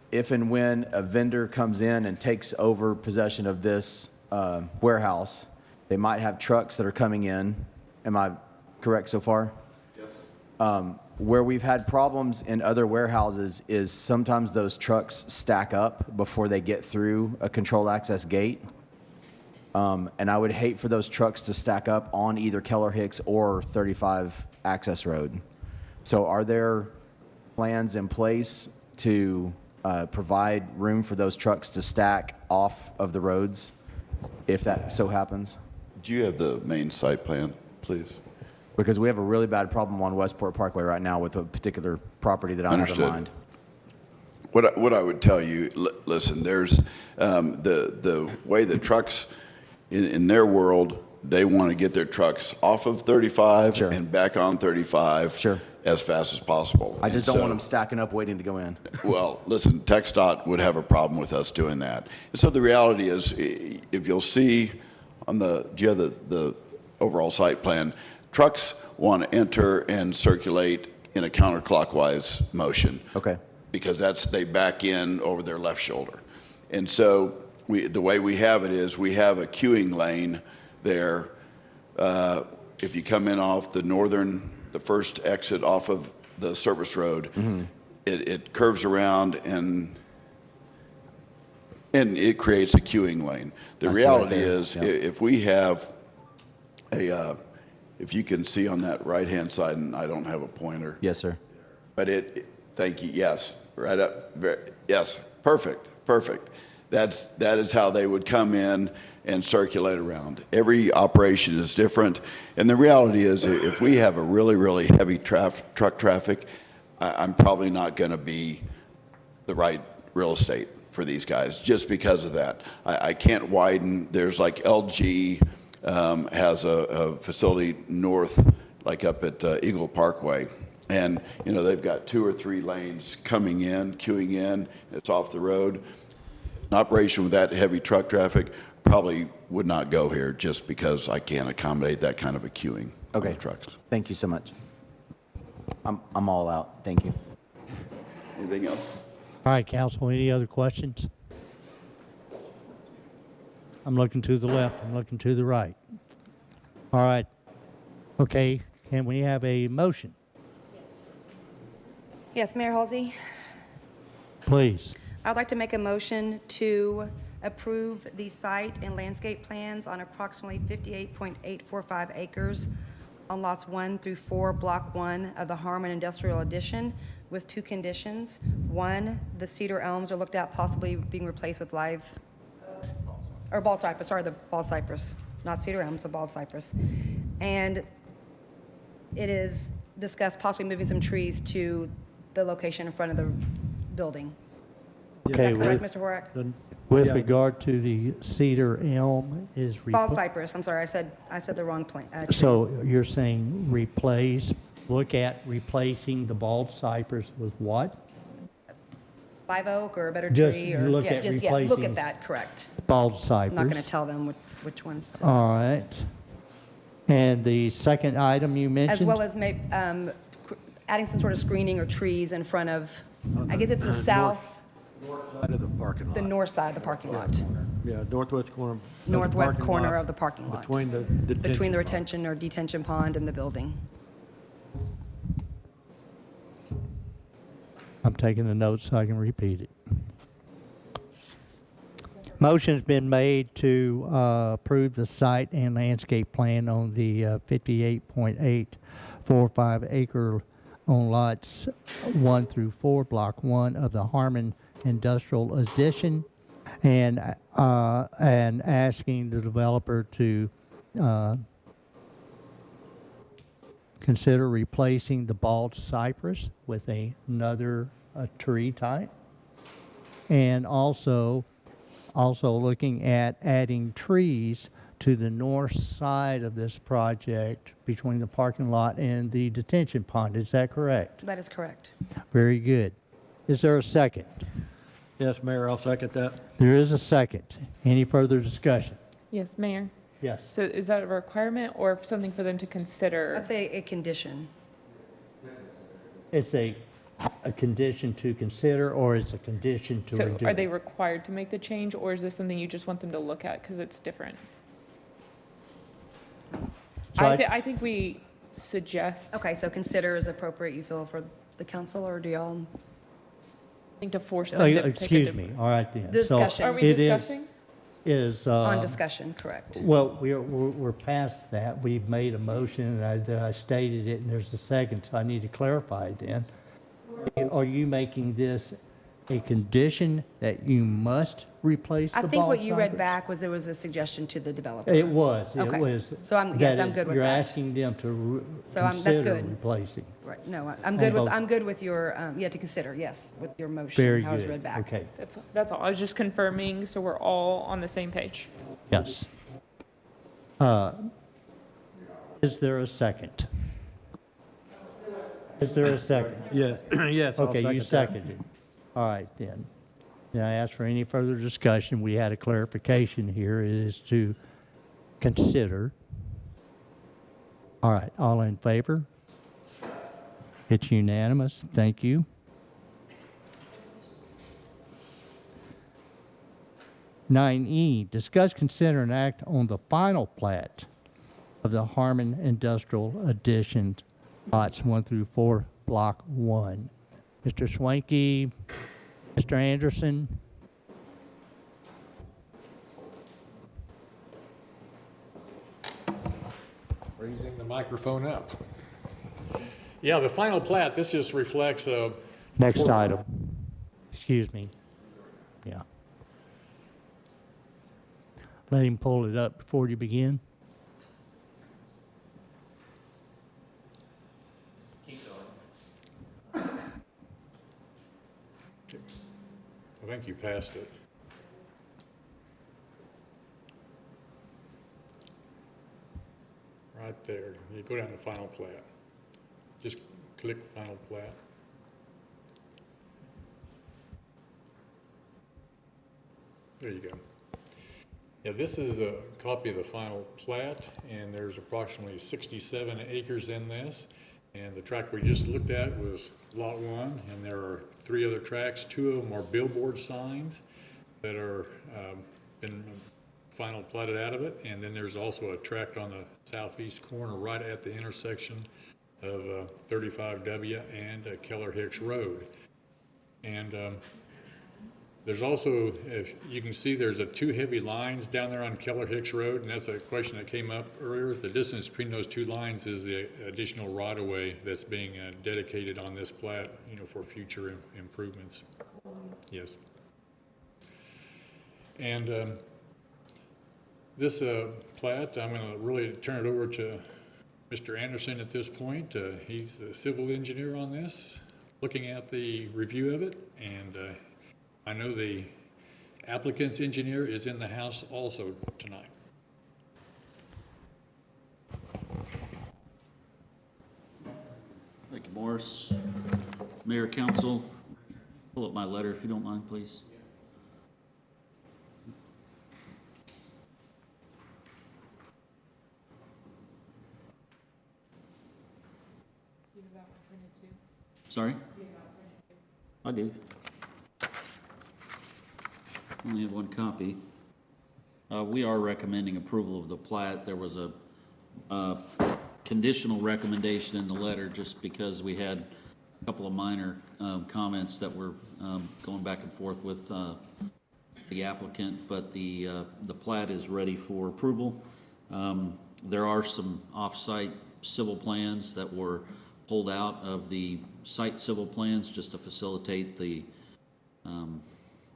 if and when a vendor comes in and takes over possession of this warehouse, they might have trucks that are coming in. Am I correct so far? Yes. Where we've had problems in other warehouses is sometimes those trucks stack up before they get through a controlled access gate. And I would hate for those trucks to stack up on either Keller Hicks or 35 Access Road. So are there plans in place to provide room for those trucks to stack off of the roads if that so happens? Do you have the main site plan, please? Because we have a really bad problem on Westport Parkway right now with a particular property that I have in Understood. mind. What I would tell you, listen, there's the way the trucks in their world, they want to get their trucks off of 35 Sure. and back on 35. Sure. as fast as possible. I just And don't so- want them stacking up waiting to go in. Well, listen, TxDOT would have a problem with us doing that. And so the reality is, if you'll see on do you have the overall site plan, trucks want to enter and circulate in a counterclockwise motion. Okay. Because they back in over their left shoulder. And so the way we have it is we have a queuing lane there. If you come in off the first exit off of the service road, it curves around and it creates a queuing lane. The I see right reality there. is, Yep. if we have if you can see on that right-hand side, and I don't have a pointer. Yes, sir. But thank you, yes, right up, yes, perfect. That is how they would come in and circulate around. Every operation is different, and the reality is, if we have a really, really heavy truck traffic, I'm probably not going to be the right real estate for these guys, just because of that. I can't widen. There's like LG has a facility north, like up at Eagle Parkway. And, they've got 2 or 3 lanes coming in, queuing in, it's off the road. An operation with that heavy truck traffic probably would not go here, just because I can't accommodate that kind of a queuing Okay. of trucks. Thank you so much. I'm all out. Thank you. Anything else? All right, council, any other questions? I'm looking to the left, I'm looking to the right. All right. Okay, can we have a motion, Yes, Mayor Halsey? please? I'd like to make a motion to approve the site and landscape plans on approximately 58.845 acres on lots 1 through 4, Block 1 of the Harmon Industrial Addition, with 2 conditions. 1, the cedar elms are looked at possibly being replaced with live, or bald cypress, sorry, the bald cypress, not cedar elms, the bald cypress. And it is discussed possibly moving some trees to the location in front of the building. Okay, Is that correct, Mr. Horak? with Yeah. regard to the cedar elm is. Bald cypress, I'm sorry, I said the wrong plant. tree. So you're saying look at replacing the bald cypress with what? Live oak or a better Just tree or, look yeah, at just, yeah, look replacing at that, correct. Bald I'm cypress. not going to tell them which ones to, All right. And the second item you mentioned? as well as adding some sort of screening or trees in front of, I guess it's the south, Side of the parking lot. the north side of the parking lot, Yeah, northwest corner. of the northwest parking corner lot of the parking lot. Between the Between the detention retention or detention pond and the building. I'm taking the notes so I can repeat it. Motion's been made to approve the site and landscape plan on the 58.845 acre on lots 1 through 4, Block 1 of the Harmon Industrial Addition, and asking the developer to consider replacing the bald cypress with another tree type, and also looking at adding trees to the north side of this project between the parking lot and the detention pond. Is that correct? That is correct. Very good. Is there a second? Yes, Mayor, I'll second that. There is a second. Any further discussion? Yes, Mayor. Yes. So is that a requirement or something for them to consider? That's a condition. It's a condition to consider, or it's a condition to So redo? are they required to make the change, or is this something you just want them to look at because it's different? So I think we suggest, Okay, so consider is appropriate, you feel, for the council, or do y'all? I think to force Oh, them to take a excuse different. me. All right then. So Discussion. Are we it is- discussing? On discussion, correct. Well, we're past that. We've made a motion, and I stated it, and there's a second, so I need to clarify it then. Are you making this a condition that you must replace the I bald think what you read cypress? back was there was a suggestion to the developer. It was. Okay. So I'm that good with You're that. asking them to So that's consider good. replacing. Right, no, I'm good with, both. I'm good with your, to consider, yes, with your motion, Very how it's good. read back. Okay. That's all. I was just confirming, so we're all on the same page. Yes. Is there a second? Is there a second? Yeah, yes, I'll Okay, you second that. seconded. All right, then. Then I ask for any further discussion. We had a clarification here. It is to consider. All right, all in favor? It's unanimous. Thank you. Nine E, discuss, consider, and act on the final plat of the Harmon Industrial Addition, lots 1 through 4, Block 1. Mr. Schwanke, Mr. Anderson. Raising the microphone up. Yeah, the final plat, this just reflects a. Next item. Excuse me. Yeah. Let him pull it up before you begin. I think you passed it. Right there. You go down to final plat. Just click final plat. There you go. Yeah, this is a copy of the final plat, and there's approximately 67 acres in this. And the tract we just looked at was Lot 1, and there are 3 other tracts. 2 of them are billboard signs that are been final platted out of it. And then there's also a tract on the southeast corner right at the intersection of 35W and Keller Hicks Road. And there's also, if you can see, there's 2 heavy lines down there on Keller Hicks Road, and that's a question that came up earlier. The distance between those 2 lines is the additional right-of-way that's being dedicated on this plat, for future improvements. Yes. And this plat, I'm going to really turn it over to Mr. Anderson at this point. He's the civil engineer on this, looking at the review of it, and I know the applicant's engineer is in the house also tonight. Thank you, Morris. Mayor, council, pull up my letter if you don't mind, please. Sorry? I do. Only have 1 copy. We are recommending approval of the plat. There was a conditional recommendation in the letter just because we had a couple of minor comments that were going back and forth with the applicant, but the plat is ready for approval. There are some off-site civil plans that were pulled out of the site civil plans just to facilitate the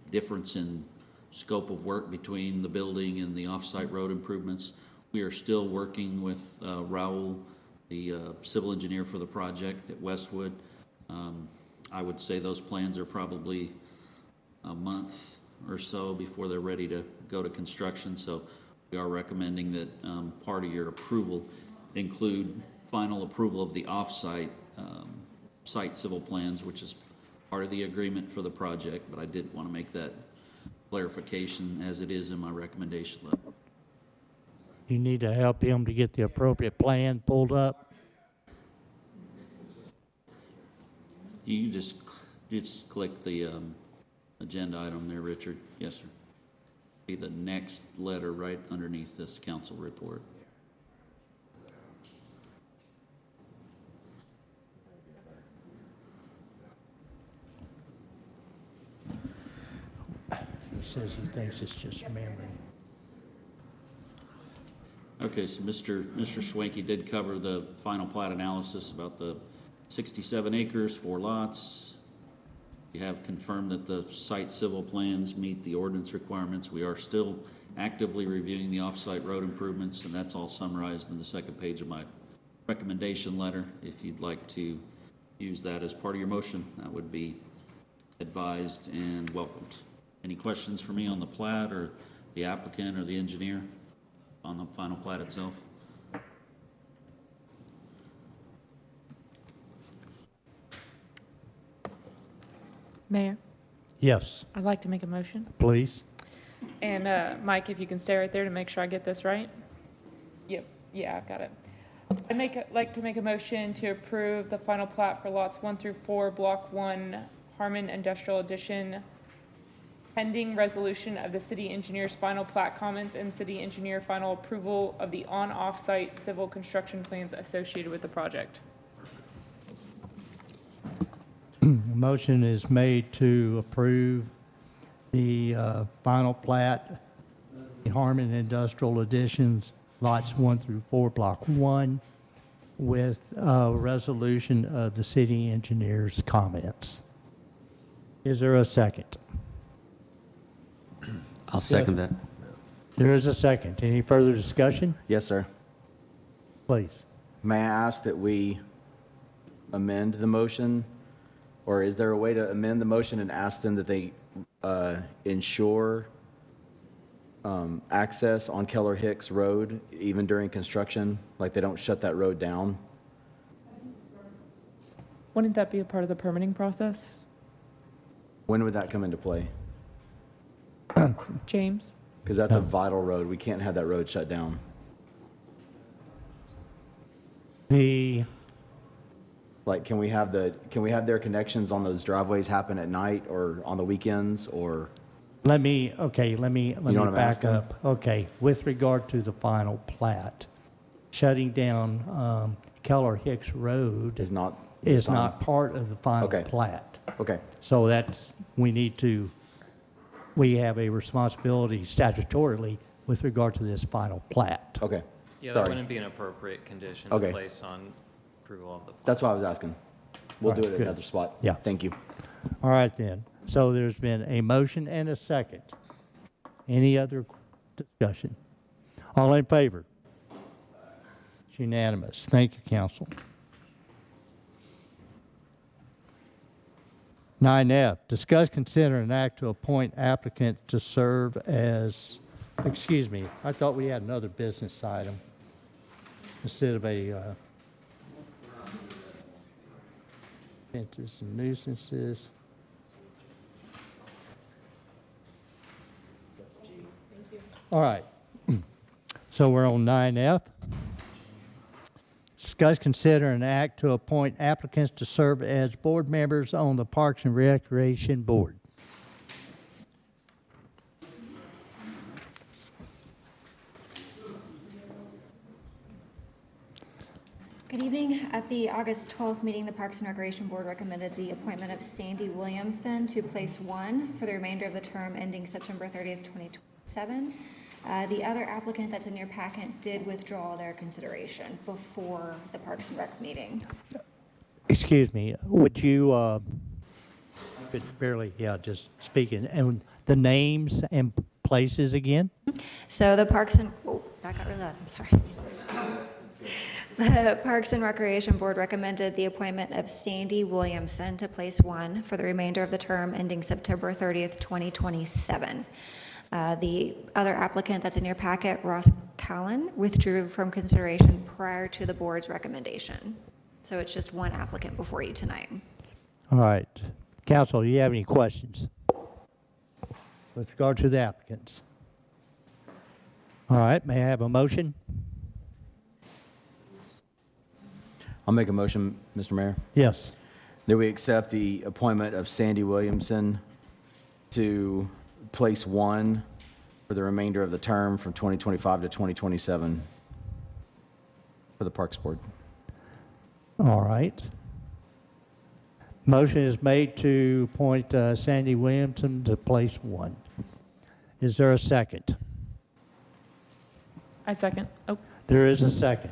difference in scope of work between the building and the off-site road improvements. We are still working with Raul, the civil engineer for the project at Westwood. I would say those plans are probably a month or so before they're ready to go to construction. So we are recommending that part of your approval include final approval of the off-site site civil plans, which is part of the agreement for the project, but I did want to make that clarification as it is in my recommendation letter. You need to help him to get the appropriate plan pulled up. You just click the agenda item there, Richard. Yes, sir. Be the next letter right underneath this council report. He says he thinks it's just memory. Okay, so Mr. Schwanke did cover the final plat analysis about the 67 acres, 4 lots. We have confirmed that the site civil plans meet the ordinance requirements. We are still actively reviewing the off-site road improvements, and that's all summarized in the 2nd page of my recommendation letter. If you'd like to use that as part of your motion, that would be advised and welcomed. Any questions for me on the plat or the applicant or the engineer on the final plat itself? Mayor, Yes, I'd like to make a motion. please. And Mike, if you can stay right there to make sure I get this right. Yep, yeah, I've got it. Like to make a motion to approve the final plat for lots 1 through 4, Block 1, Harmon Industrial Edition, pending resolution of the city engineer's final plat comments and city engineer final approval of the on-off-site civil construction plans associated with the project. Motion is made to approve the final plat, Harmon Industrial Additions, lots 1 through 4, Block 1, with a resolution of the city engineer's comments. Is there a second? I'll second that. There is a second. Any further discussion? Yes, sir. Please. May I ask that we amend the motion? Or is there a way to amend the motion and ask them that they ensure access on Keller Hicks Road even during construction? Like they don't shut that road down? Wouldn't that be a part of the permitting process, When would that come into play? James? Because that's a vital road. We can't have that road shut down. The Like, can we have their connections on those driveways happen at night or on the weekends or? Let me know what I'm back asking? up. Okay, with regard to the final plat, shutting down Keller Hicks Road Is not. is not part of the final Okay. plat. Okay, So that's, we have a responsibility statutorily with regard to this final plat. okay. Yeah, that Sorry. wouldn't be an appropriate condition Okay. to place on approval of the plan. That's why I was asking. We'll All do right, it at good. another spot. Yeah. Thank you. All right then. So there's been a motion and a second. Any other discussion? All in favor? It's unanimous. Thank you, council. 9F, discuss, consider, and act to appoint applicant to serve as, excuse me, I thought we had another business item instead of a offenses and nuisances. All right. So we're on 9F. Discuss, consider, and act to appoint applicants to serve as board members on the Parks and Recreation Board. Good evening. At the August 12th meeting, the Parks and Recreation Board recommended the appointment of Sandy Williamson to place 1 for the remainder of the term ending September 30th, 2027. The other applicant that's in your packet did withdraw their consideration before the Parks and Rec meeting. Excuse me, would you, could barely, just speaking, and the names and places again? So the Parks and, oh, that got really loud, I'm sorry. The Parks and Recreation Board recommended the appointment of Sandy Williamson to place 1 for the remainder of the term ending September 30th, 2027. The other applicant that's in your packet, Ross Callan, withdrew from consideration prior to the board's recommendation. So it's just 1 applicant before you tonight. All right. Council, do you have any questions with regard to the applicants? All right, may I have a motion? I'll make a motion, Mr. Mayor, Yes. that we accept the appointment of Sandy Williamson to place 1 for the remainder of the term from 2025 to 2027 for the Parks Board. All right. Motion is made to appoint Sandy Williamson to place 1. Is there a second? I second. Oh, There is a second.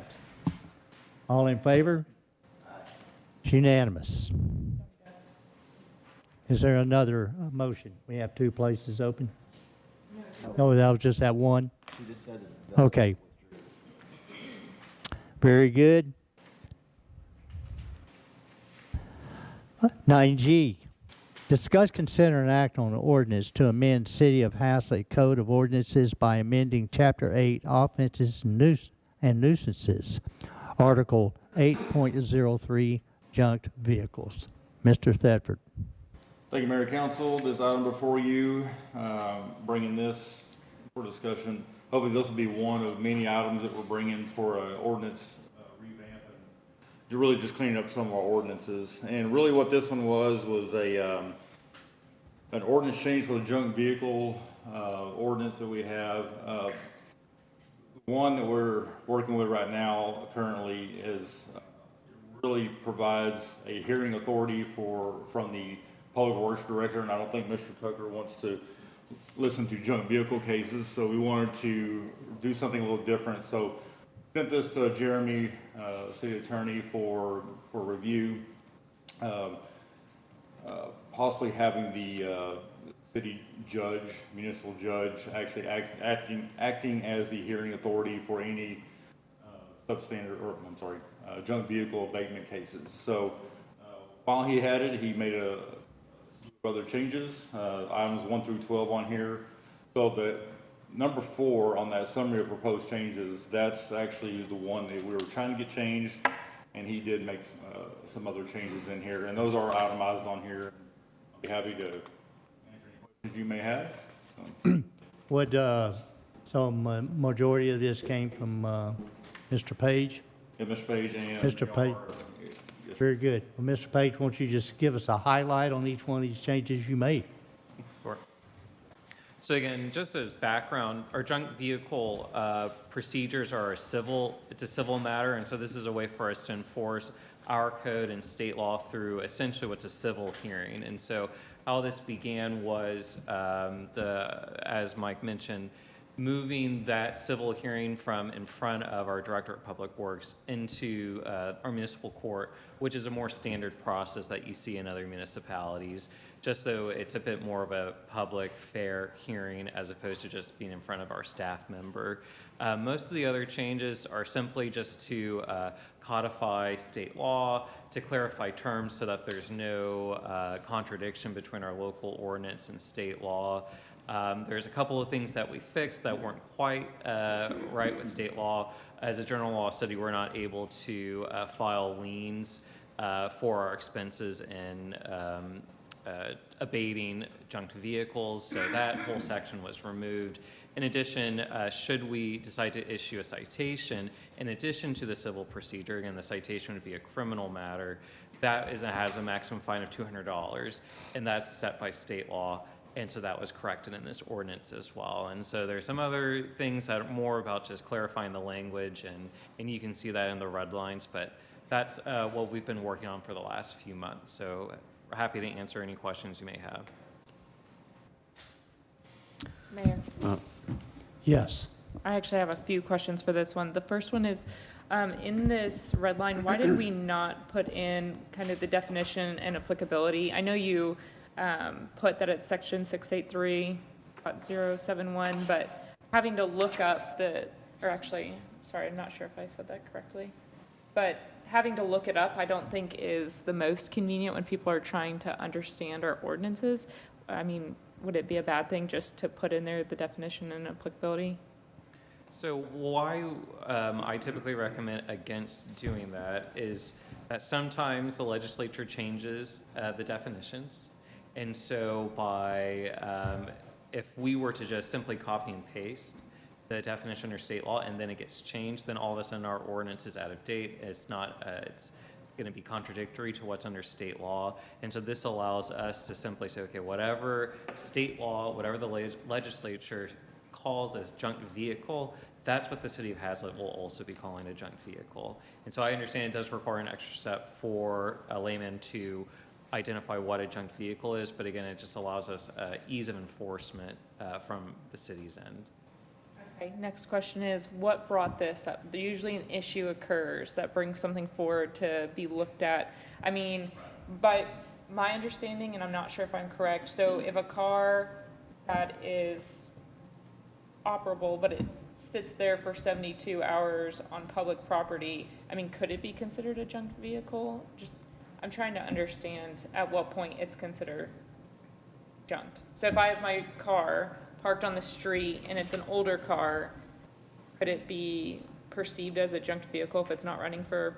All in favor? It's unanimous. Is there another motion? We have 2 places open? No, that was just that one? She just said Okay. Very good. 9G, discuss, consider, and act on an ordinance to amend City of Haslett Code of Ordinances by amending Chapter 8, Offenses and Nuisances, Article 8.03, Junked Vehicles. Mr. Thetford. Thank you, Mayor Council. This item before you, bringing this for discussion. Hopefully this will be one of many items that we're bringing for an ordinance revamp. And really just cleaning up some of our ordinances. And really what this one was an ordinance change for the junk vehicle ordinance that we have. One that we're working with right now currently is really provides a hearing authority from the Public Works Director, and I don't think Mr. Tucker wants to listen to junk vehicle cases, so we wanted to do something a little different. So sent this to Jeremy, City Attorney, for review. Possibly having the city judge, municipal judge, actually acting as the hearing authority for any junk vehicle abatement cases. So while he had it, he made a slew of other changes, items 1 through 12 on here. So the number 4 on that summary of proposed changes, that's actually the one that we were trying to get changed, and he did make some other changes in here, and those are itemized on here. I'll be happy to answer any questions you may have. Would, so majority of this came from Mr. Page? Yeah, Mr. Page and Mr. Page. Very good. Well, Mr. Page, won't you just give us a highlight on each one of these changes you made? Sure. So again, just as background, our junk vehicle procedures are it's a civil matter, and so this is a way for us to enforce our code and state law through essentially what's a civil hearing. And so how this began was, as Mike mentioned, moving that civil hearing from in front of our Director of Public Works into our municipal court, which is a more standard process that you see in other municipalities, just so it's a bit more of a public, fair hearing as opposed to just being in front of our staff member. Most of the other changes are simply just to codify state law, to clarify terms so that there's no contradiction between our local ordinance and state law. There's a couple of things that we fixed that weren't quite right with state law. As a general law city, we're not able to file liens for our expenses in abating junk vehicles, so that whole section was removed. In addition, should we decide to issue a citation, in addition to the civil procedure, again, the citation would be a criminal matter, has a maximum fine of $200, and that's set by state law. And so that was corrected in this ordinance as well. And so there's some other things that are more about just clarifying the language, and you can see that in the red lines, but that's what we've been working on for the last few months. So we're happy to answer any questions you may have. Mayor, Yes. I actually have a few questions for this one. The first one is, in this red line, why did we not put in kind of the definition and applicability? I know you put that it's section 683.071, but having to look up I'm not sure if I said that correctly, but having to look it up, I don't think is the most convenient when people are trying to understand our ordinances. I mean, would it be a bad thing just to put in there the definition and applicability? So why I typically recommend against doing that is that sometimes the legislature changes the definitions. And so if we were to just simply copy and paste the definition under state law and then it gets changed, then all of a sudden our ordinance is out of date. It's not, it's going to be contradictory to what's under state law. And so this allows us to simply say, okay, whatever state law, whatever the legislature calls as junk vehicle, that's what the city of Hazlet will also be calling a junk vehicle. And so I understand it does require an extra step for a layman to identify what a junk vehicle is, but again, it just allows us ease of enforcement from the city's end. Okay, next question is, what brought this up? Usually an issue occurs that brings something forward to be looked at. I mean, by my understanding, and I'm not sure if I'm correct, so if a car that is operable, but it sits there for 72 hours on public property, I mean, could it be considered a junk vehicle? I'm trying to understand at what point it's considered junked. So if I have my car parked on the street and it's an older car, could it be perceived as a junked vehicle if it's not running for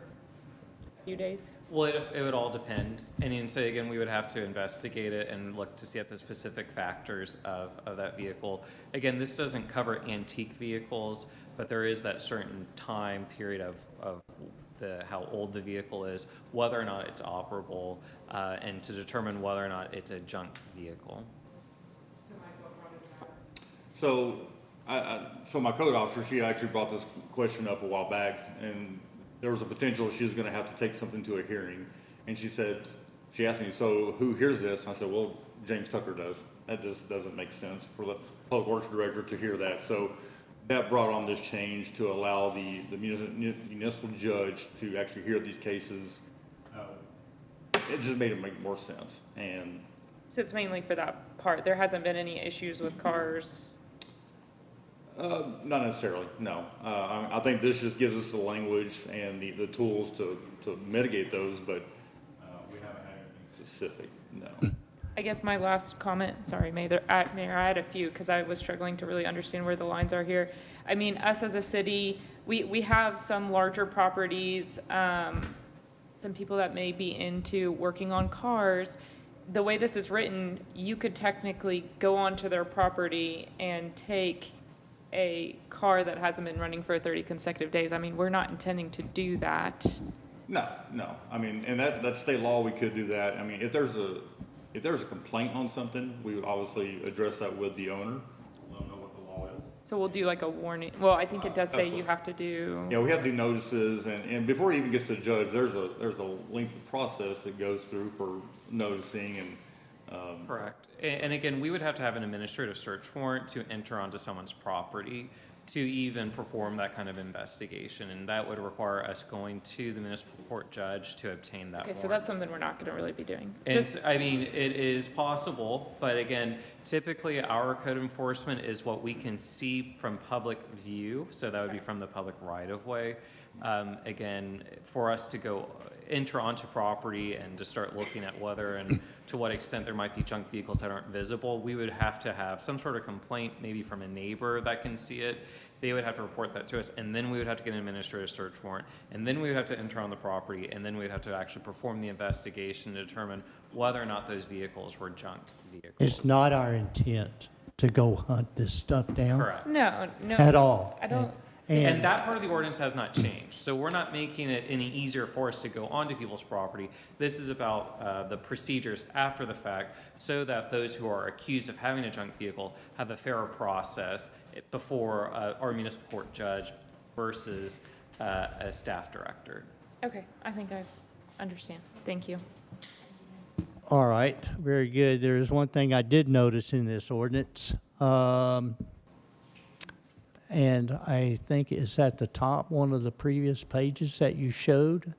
few days? Well, it would all depend. And then, so again, we would have to investigate it and look to see at the specific factors of that vehicle. Again, this doesn't cover antique vehicles, but there is that certain time period of how old the vehicle is, whether or not it's operable, and to determine whether or not it's a junk vehicle. So, so my code officer, she actually brought this question up a while back, and there was a potential she was going to have to take something to a hearing. And she asked me, so who hears this? And I said, well, James Tucker does. That just doesn't make sense for the public works director to hear that. So that brought on this change to allow the municipal judge to actually hear these cases. It just made it make more sense. And So it's mainly for that part. There hasn't been any issues with cars? not necessarily, no. I think this just gives us the language and the tools to mitigate those, but we haven't had anything specific, no. I guess my last comment, sorry, Mayor, I had a few because I was struggling to really understand where the lines are here. I mean, us as a city, we have some larger properties, some people that may be into working on cars. The way this is written, you could technically go onto their property and take a car that hasn't been running for 30 consecutive days. I mean, we're not intending to do that. No. I mean, and that's state law, we could do that. I mean, if there's a complaint on something, we would obviously address that with the owner, let them know what the law is. So we'll do like a warning. Well, I think it does say you have to do. Yeah, we have to do notices, and before it even gets to the judge, there's a lengthy process that goes through for noticing and. Correct. And again, we would have to have an administrative search warrant to enter onto someone's property to even perform that kind of investigation. And that would require us going to the municipal court judge to obtain that Okay, warrant. so that's something we're not going to really be doing. And I mean, it is possible, but again, typically our code enforcement is what we can see from public view. So that would be from the public right of way. Again, for us to go enter onto property and to start looking at whether and to what extent there might be junk vehicles that aren't visible, we would have to have some sort of complaint, maybe from a neighbor that can see it. They would have to report that to us, and then we would have to get an administrative search warrant, and then we would have to enter on the property, and then we'd have to actually perform the investigation to determine whether or not those vehicles were junk vehicles. It's not our intent to go hunt this stuff down. Correct. No. At all. I don't. And that part of the ordinance has not changed. So we're not making it any easier for us to go onto people's property. This is about the procedures after the fact so that those who are accused of having a junk vehicle have a fairer process before our municipal court judge versus a staff director. Okay, I think I understand. Thank you. All right, very good. There is one thing I did notice in this ordinance. And I think it's at the top, one of the previous pages that you showed.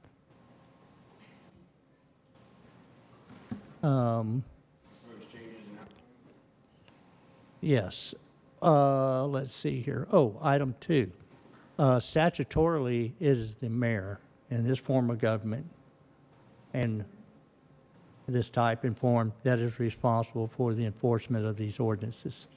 Yes. Let's see here. Oh, item 2. Statutorily, it is the mayor in this form of government and this type and form that is responsible for the enforcement of these ordinances.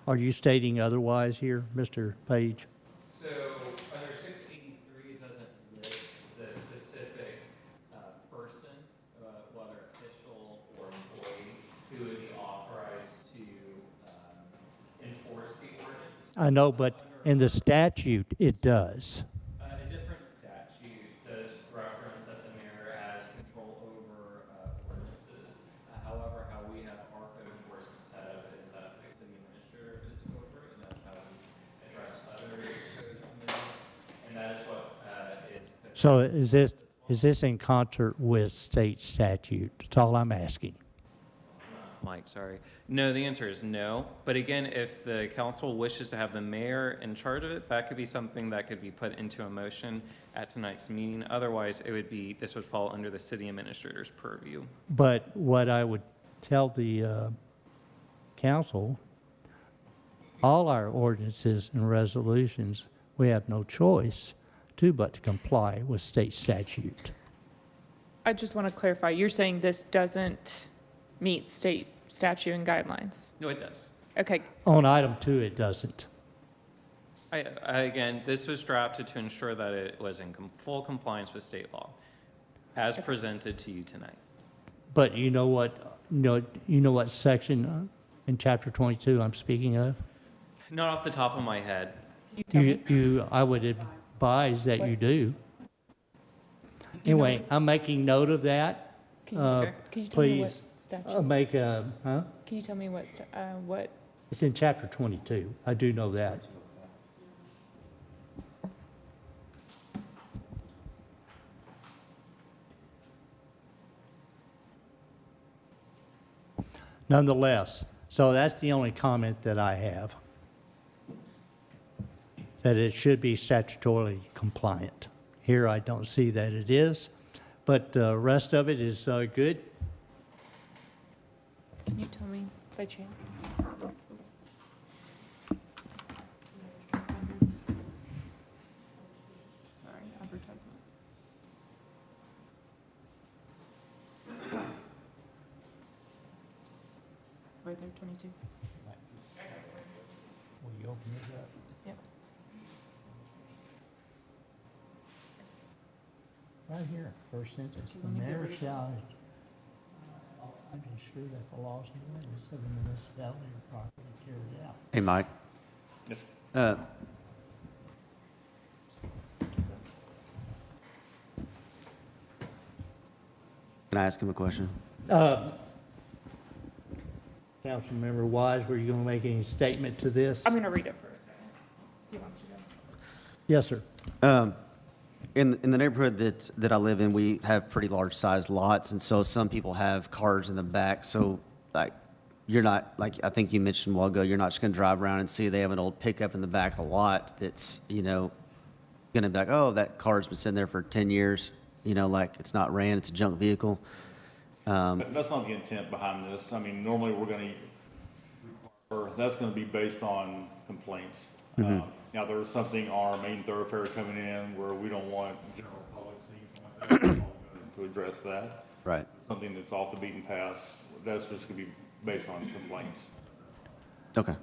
Are you stating otherwise here, Mr. Page? So under 683, it doesn't list the specific person, whether official or employee, who would be authorized to enforce the ordinance. I know, but in the statute, it does. A different statute does reference that the mayor has control over ordinances. However, how we have our code enforcement set up is that the city administrator is over it, and that's how we address other code amendments, and that is what is. So is this in concert with state statute? That's all I'm asking. Mike, sorry. No, the answer is no. But again, if the council wishes to have the mayor in charge of it, that could be something that could be put into a motion at tonight's meeting. Otherwise, this would fall under the city administrator's purview. But what I would tell the council, all our ordinances and resolutions, we have no choice but to comply with state statute. I just want to clarify. You're saying this doesn't meet state statute and guidelines? No, it does. Okay. On item 2, it doesn't. Again, this was drafted to ensure that it was in full compliance with state law, as presented to you tonight. But you know what section in chapter 22 I'm speaking of? Not off the top of my head. I would advise that you do. Anyway, I'm making note of that. Can you tell me what Please, statute? huh? Can you tell me what? It's in chapter 22. I do know that. Nonetheless, so that's the only comment that I have, that it should be statutorily compliant. Here, I don't see that it is, but the rest of it is good. Can you tell me by chance? Sorry, advertisement. Right there, 22. Will you open this up? Yep. Right here, first sentence. Do you The want me to mayor read it? shall ensure that the laws and ordinances of the municipality are properly carried out. Hey, Mike. Yes. Can I ask him a question? Councilmember Wise, were you going to make any statement to this? I'm going to read it for a second. He wants to go. Yes, sir. In the neighborhood that I live in, we have pretty large sized lots, and so some people have cars in the back. So like, you're not, like I think you mentioned a while ago, you're not just going to drive around and see they have an old pickup in the back of the lot that's, going to be like, oh, that car's been sitting there for 10 years, like it's not ran, it's a junk vehicle. But that's not the intent behind this. I mean, normally we're going to, that's going to be based on complaints. Now, there's something on our main thoroughfare coming in where we don't want general public seeing something like that, to address that. Right. Something that's off the beaten path, that's just going to be based on complaints. Okay.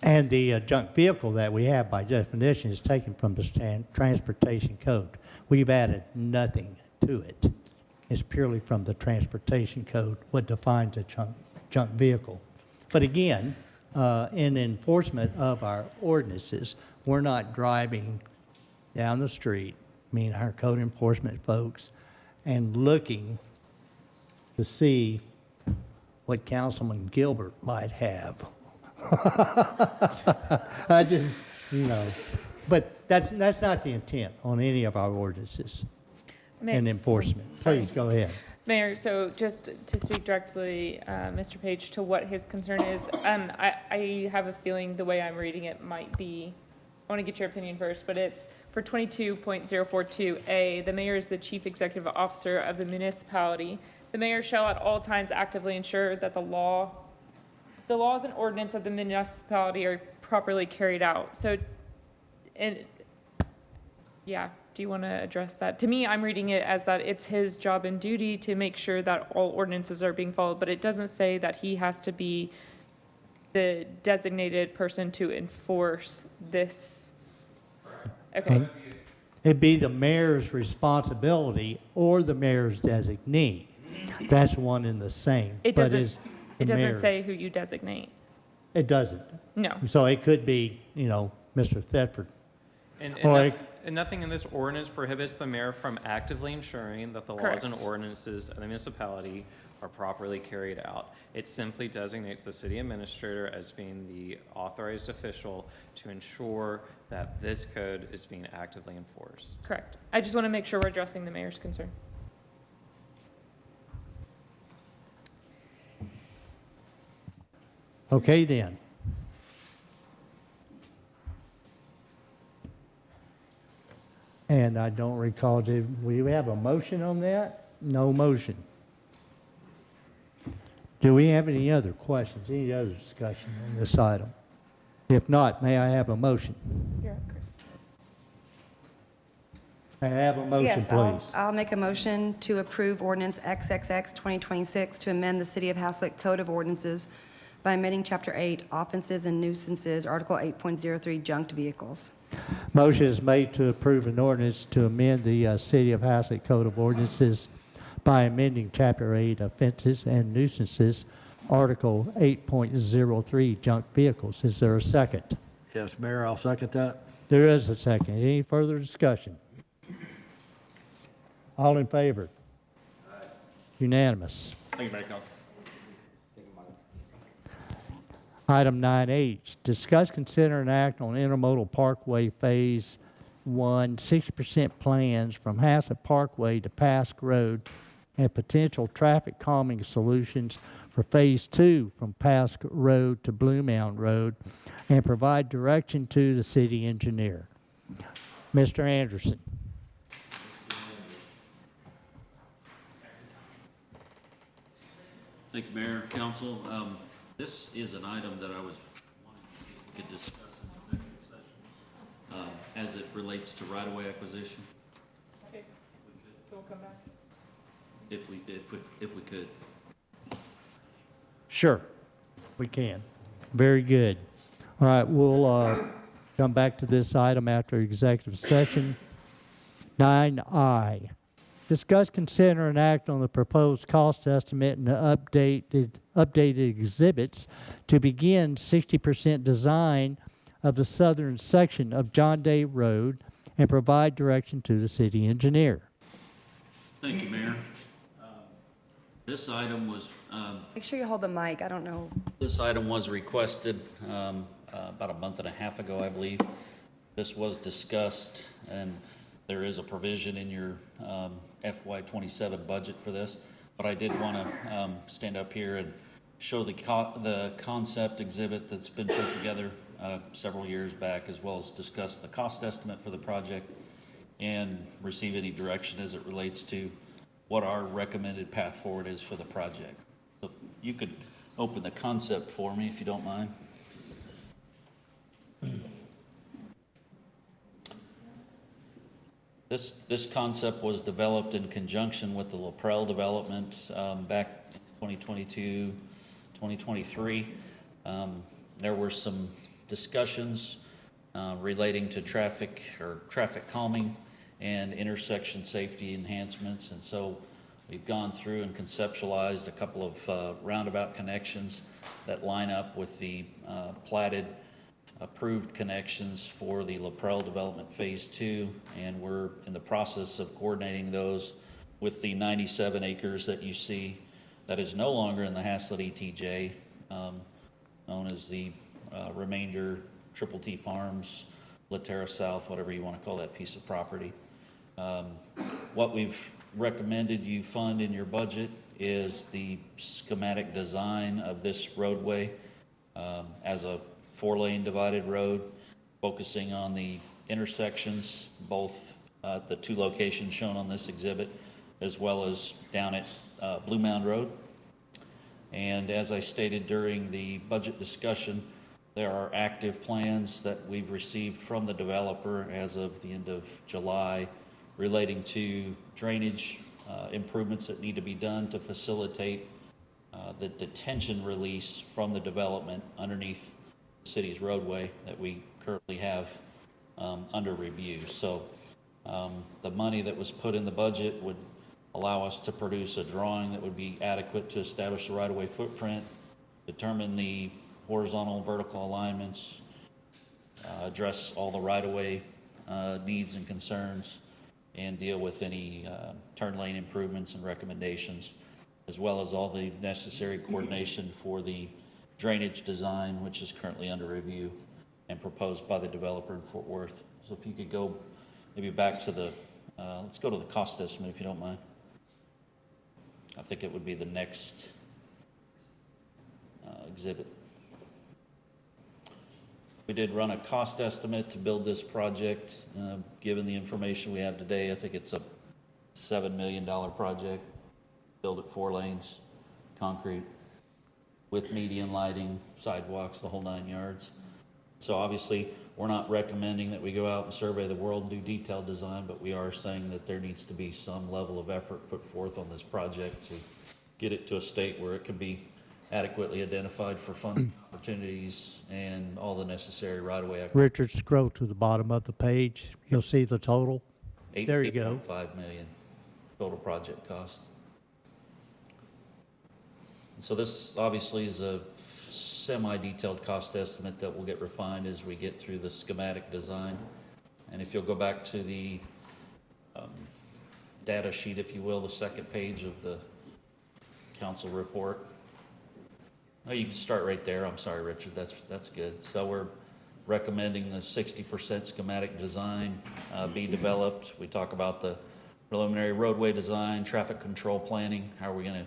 And the junk vehicle that we have by definition is taken from the transportation code. We've added nothing to it. It's purely from the transportation code, what defines a junk vehicle. But again, in enforcement of our ordinances, we're not driving down the street, our code enforcement folks, and looking to see what Councilman Gilbert might have. I just, but that's not the intent on any of our ordinances and enforcement. Please, go ahead. Mayor, so just to speak directly, Mr. Page, to what his concern is, I have a feeling the way I'm reading it might be, I want to get your opinion first, but it's for 22.042A, the mayor is the chief executive officer of the municipality. The mayor shall at all times actively ensure that the laws and ordinance of the municipality are properly carried out. So, yeah. Do you want to address that? To me, I'm reading it as that it's his job and duty to make sure that all ordinances are being followed, but it doesn't say that he has to be the designated person to enforce this. Okay. It'd be the mayor's responsibility or the mayor's designee. That's one and the same. It but doesn't, it's it the doesn't mayor. say who you designate. It doesn't. No. So it could be, Mr. Thetford. And nothing in this ordinance prohibits the mayor from actively ensuring that the laws and Correct. ordinances of the municipality are properly carried out. It simply designates the city administrator as being the authorized official to ensure that this code is being actively enforced. Correct. I just want to make sure we're addressing the mayor's concern. Okay, then. And I don't recall, did we have a motion on that? No motion. Do we have any other questions, any other discussion on this item? If not, may I have a motion? You're up, Chris. May I have a motion, Yes, please? I'll make a motion to approve ordinance XXX 2026 to amend the City of Haslett Code of Ordinances by amending Chapter 8, Offenses and Nuisances, Article 8.03, Junked Vehicles. Motion is made to approve an ordinance to amend the City of Haslett Code of Ordinances by amending Chapter 8, Offenses and Nuisances, Article 8.03, Junk Vehicles. Is there a second? Yes, Mayor, I'll second that. There is a second. Any further discussion? All in favor? Unanimous. Thank you, Mayor Council. Item 9H, discuss, consider, and act on Intermodal Parkway Phase 1 60% plans from Haslett Parkway to Pask Road and potential traffic calming solutions for Phase 2 from Pask Road to Blue Mound Road, and provide direction to the city engineer. Mr. Anderson. Thank you, Mayor, Council. This is an item that I was wanting to see if we could discuss in executive session as it relates to right-of-way acquisition. Okay, so we'll come back. If we could. Sure, we can. Very good. All right, we'll come back to this item after executive session. 9I, discuss, consider, and act on the proposed cost estimate and updated exhibits to begin 60% design of the southern section of John Day Road and provide direction to the city engineer. Thank you, Mayor. This item was Make sure you hold the mic. I don't know. This item was requested about a month and a half ago, I believe. This was discussed, and there is a provision in your FY27 budget for this. But I did want to stand up here and show the concept exhibit that's been put together several years back, as well as discuss the cost estimate for the project and receive any direction as it relates to what our recommended path forward is for the project. So if you could open the concept for me, if you don't mind. This concept was developed in conjunction with the LaPrelle development back in 2022, 2023. There were some discussions relating to traffic calming and intersection safety enhancements. And so we've gone through and conceptualized a couple of roundabout connections that line up with the platted approved connections for the LaPrelle development phase 2. And we're in the process of coordinating those with the 97 acres that you see that is no longer in the Haslett ETJ, known as the remainder Triple T Farms, Laterra South, whatever you want to call that piece of property. What we've recommended you fund in your budget is the schematic design of this roadway as a 4-lane divided road, focusing on the intersections, both at the 2 locations shown on this exhibit, as well as down at Blue Mound Road. And as I stated during the budget discussion, there are active plans that we've received from the developer as of the end of July relating to drainage improvements that need to be done to facilitate the detention release from the development underneath the city's roadway that we currently have under review. So the money that was put in the budget would allow us to produce a drawing that would be adequate to establish the right-of-way footprint, determine the horizontal and vertical alignments, address all the right-of-way needs and concerns, and deal with any turn lane improvements and recommendations, as well as all the necessary coordination for the drainage design, which is currently under review and proposed by the developer in Fort Worth. So if you could go maybe back to the, let's go to the cost estimate if you don't mind. I think it would be the next exhibit. We did run a cost estimate to build this project. Given the information we have today, I think it's a $7 million project. Build it 4 lanes, concrete, with median lighting, sidewalks, the whole 9 yards. So obviously, we're not recommending that we go out and survey the world and do detailed design, but we are saying that there needs to be some level of effort put forth on this project to get it to a state where it can be adequately identified for funding opportunities and all the necessary right-of-way. Richard, scroll to the bottom of the page. You'll see the total. There you go. 8.5 million total project cost. So this obviously is a semi-detailed cost estimate that will get refined as we get through the schematic design. And if you'll go back to the data sheet, if you will, the second page of the council report. Oh, you can start right there. I'm sorry, Richard, that's good. So we're recommending the 60% schematic design be developed. We talk about the preliminary roadway design, traffic control planning, how are we gonna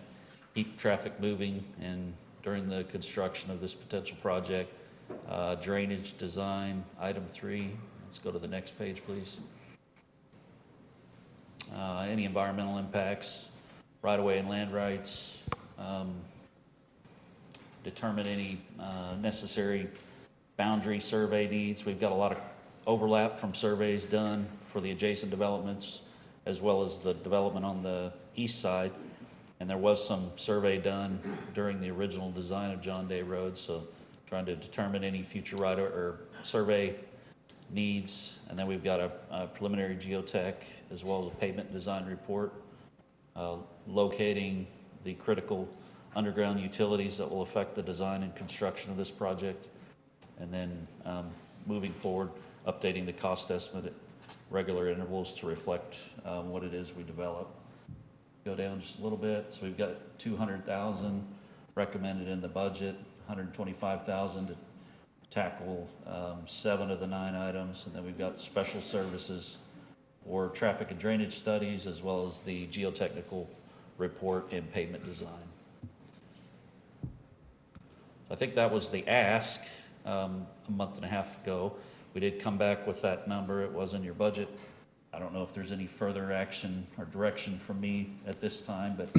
keep traffic moving and during the construction of this potential project. Drainage design, item 3. Let's go to the next page, please. Any environmental impacts, right-of-way and land rights, determine any necessary boundary survey needs. We've got a lot of overlap from surveys done for the adjacent developments as well as the development on the east side. And there was some survey done during the original design of John Day Road, so trying to determine any future right or survey needs. And then we've got a preliminary geotech as well as a pavement design report locating the critical underground utilities that will affect the design and construction of this project. And then moving forward, updating the cost estimate at regular intervals to reflect what it is we develop. Go down just a little bit. So we've got 200,000 recommended in the budget, 125,000 to tackle 7 of the 9 items. And then we've got special services or traffic and drainage studies, as well as the geotechnical report and pavement design. I think that was the ask a month and a half ago. We did come back with that number. It was in your budget. I don't know if there's any further action or direction from me at this time, but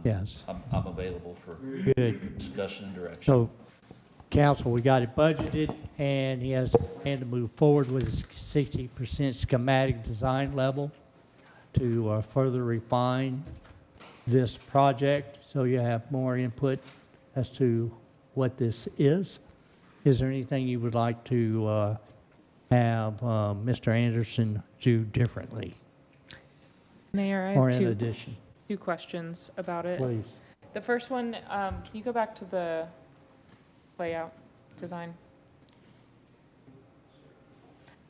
Yes. I'm available for Good. discussion and direction. So, council, we got it budgeted, and he has a plan to move forward with a 60% schematic design level to further refine this project, so you have more input as to what this is. Is there anything you would like to have Mr. Anderson do differently, Mayor, I or have in addition? two questions about it. Please. The first one, can you go back to the layout design?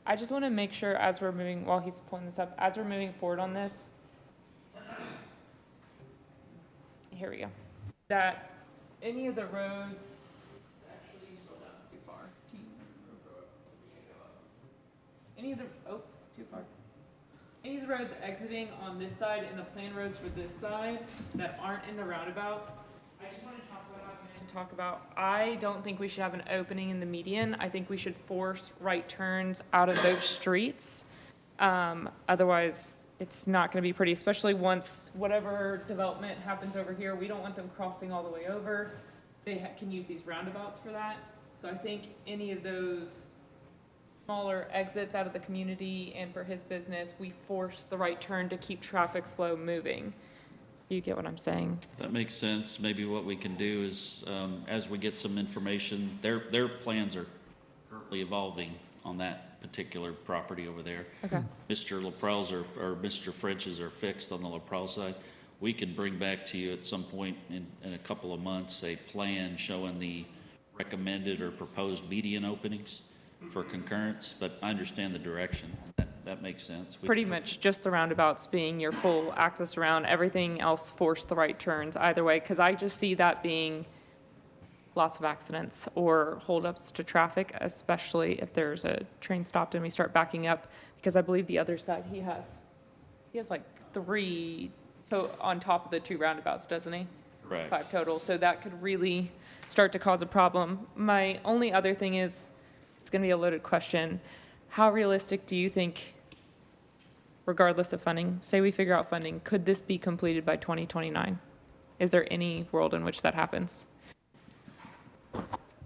I just want to make sure as we're moving, while he's pulling this up, as we're moving forward on this, here we go, that any of the roads, actually scroll down too far. Any of the, oh, too far. Any of the roads exiting on this side and the planned roads for this side that aren't in the roundabouts, I just wanted council to talk about, I don't think we should have an opening in the median. I think we should force right turns out of those streets. Otherwise, it's not going to be pretty, especially once whatever development happens over here. We don't want them crossing all the way over. They can use these roundabouts for that. So I think any of those smaller exits out of the community and for his business, we force the right turn to keep traffic flow moving. You get what I'm saying? That makes sense. Maybe what we can do is, as we get some information, their plans are currently evolving on that particular property over there. Okay. Mr. LaPrel's or Mr. French's are fixed on the LaPrel side. We can bring back to you at some point in a couple of months a plan showing the recommended or proposed median openings for concurrence, but I understand the direction. That makes sense. Pretty much just the roundabouts being your full access around, everything else force the right turns either way, because I just see that being lots of accidents or holdups to traffic, especially if there's a train stopped and we start backing up, because I believe the other side, he has like 3 on top of the 2 roundabouts, doesn't he? Correct. 5 total, so that could really start to cause a problem. My only other thing is, it's going to be a loaded question. How realistic do you think, regardless of funding, say we figure out funding, could this be completed by 2029? Is there any world in which that happens?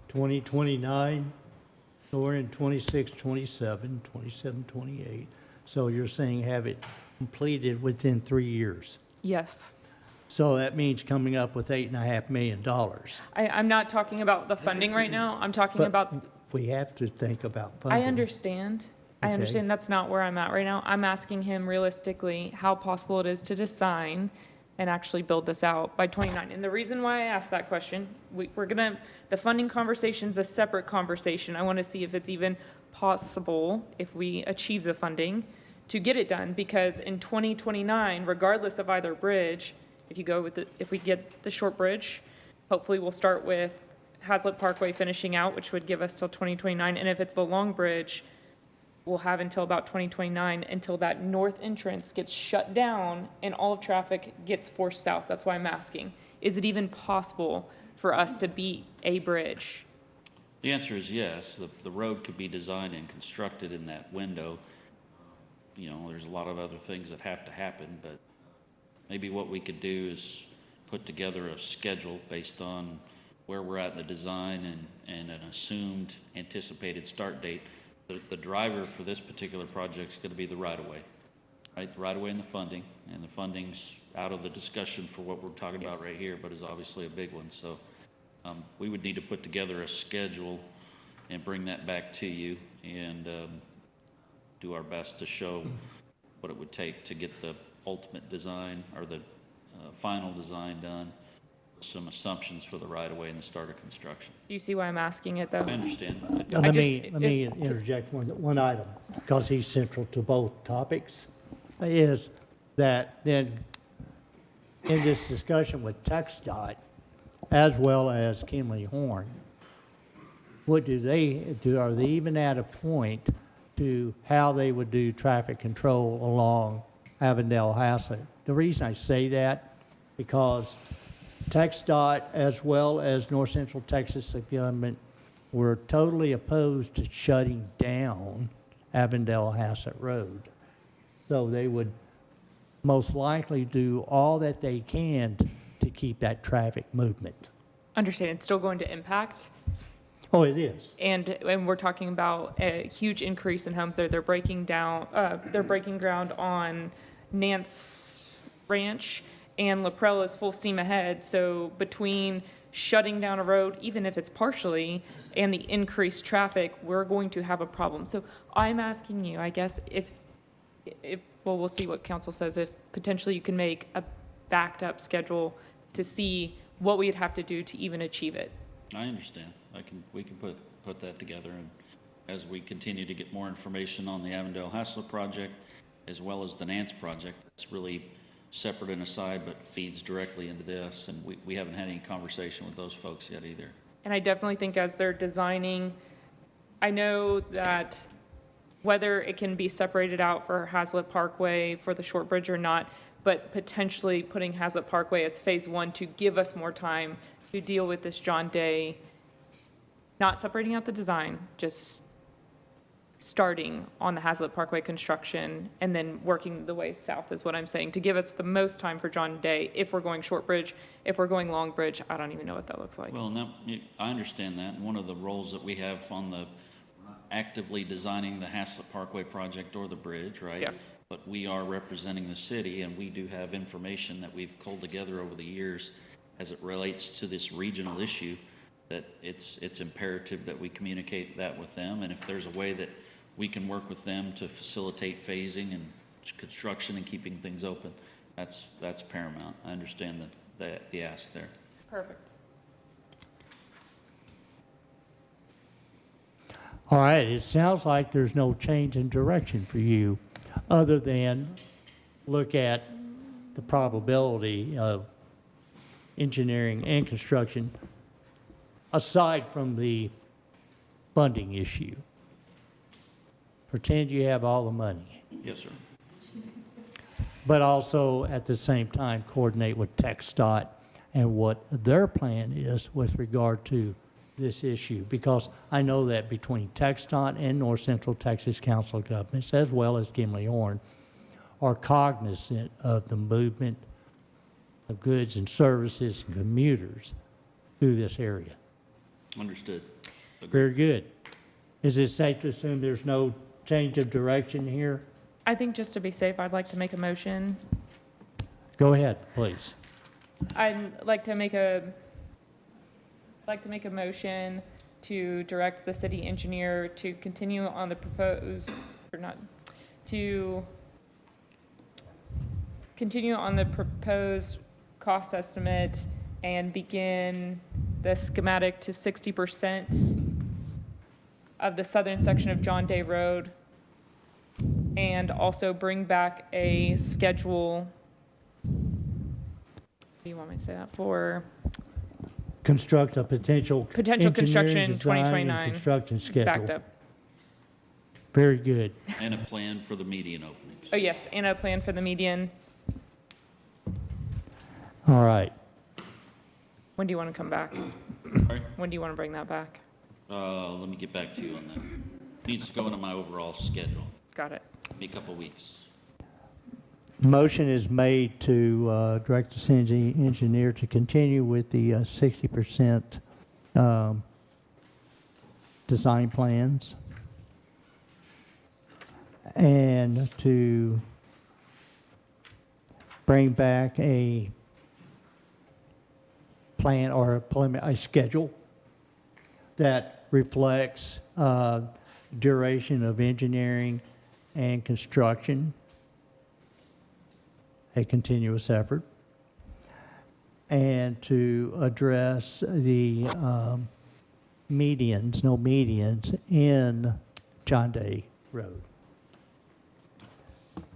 2029, so we're in 26, 27, 27, 28. So you're saying have it completed within 3 years. Yes. So that means coming up with $8.5 million. I'm not talking about the funding right now. I'm talking But about, we have to think about funding. I understand. I Okay. understand that's not where I'm at right now. I'm asking him realistically how possible it is to design and actually build this out by 29. And the reason why I asked that question, the funding conversation's a separate conversation. I want to see if it's even possible, if we achieve the funding, to get it done, because in 2029, regardless of either bridge, if we get the short bridge, hopefully we'll start with Hazlet Parkway finishing out, which would give us till 2029. And if it's the long bridge, we'll have until about 2029 until that north entrance gets shut down and all of traffic gets forced south. That's why I'm asking. Is it even possible for us to beat a bridge? The answer is yes. The road could be designed and constructed in that window. You know, there's a lot of other things that have to happen, but maybe what we could do is put together a schedule based on where we're at in the design and an assumed anticipated start date. The driver for this particular project is going to be the right-of-way, right? The right-of-way and the funding's out of the discussion for what we're talking about right here, but is obviously a big one. So we would need to put together a schedule and bring that back to you and do our best to show what it would take to get the ultimate design or the final design done. Some assumptions for the right-of-way and the start of construction. Do you see why I'm asking it, though? I understand. Let me interject one item, because he's central to both topics, is that then in this discussion with TxDOT, as well as Kimley Horn, what do they do? Are they even at a point to how they would do traffic control along Avondale Haslett? The reason I say that, because TxDOT, as well as North Central Texas government, were totally opposed to shutting down Avondale Hassett Road. So they would most likely do all that they can to keep that traffic movement. Understand, it's still going to impact. Oh, it is. And we're talking about a huge increase in homes there. They're breaking ground on Nance Ranch, and La Prella is full steam ahead. So between shutting down a road, even if it's partially, and the increased traffic, we're going to have a problem. So I'm asking you, I guess, well, we'll see what council says, if potentially you can make a backed up schedule to see what we'd have to do to even achieve it. I understand. We can put that together, and as we continue to get more information on the Avondale Hassler project, as well as the Nance project, it's really separate and aside, but feeds directly into this, and we haven't had any conversation with those folks yet either. And I definitely think as they're designing, I know that whether it can be separated out for Hazlet Parkway for the short bridge or not, but potentially putting Hazlet Parkway as phase one to give us more time to deal with this John Day, not separating out the design, just starting on the Hazlet Parkway construction and then working the way south is what I'm saying, to give us the most time for John Day if we're going short bridge. If we're going long bridge, I don't even know what that looks like. Well, I understand that, and one of the roles that we have on we're not actively designing the Haslett Parkway project or the bridge, right? Yeah. But we are representing the city, and we do have information that we've culled together over the years as it relates to this regional issue, that it's imperative that we communicate that with them, and if there's a way that we can work with them to facilitate phasing and construction and keeping things open, that's paramount. I understand the ask there. Perfect. All right, it sounds like there's no change in direction for you, other than look at the probability of engineering and construction, aside from the funding issue. Pretend you have all the money. Yes, sir. But also, at the same time, coordinate with TxDOT and what their plan is with regard to this issue. Because I know that between TxDOT and North Central Texas Council of Governments, as well as Kimley Horn, are cognizant of the movement of goods and services and commuters through this area. Understood. Very good. Is it safe to assume there's no change of direction here? I think just to be safe, I'd like to make a motion. Go ahead, please. I'd like to make a motion to direct the city engineer to continue on the proposed, or not, to continue on the proposed cost estimate and begin the schematic to 60% of the southern section of John Day Road, and also bring back a schedule. What do you want me to say that for? Construct a potential Potential construction engineering, design, and 2029. construction schedule. Backed up. Very good. And a plan for the median openings. Oh, yes, and a plan for the median. All right. When do you want to come back? Sorry? When do you want to bring that back? Let me get back to you on that. Needs to go into my overall schedule. Got it. Be a couple weeks. Motion is made to direct the city engineer to continue with the 60% design plans and to bring back a plan or a schedule that reflects duration of engineering and construction, a continuous effort, and to address the medians, no medians, in John Day Road.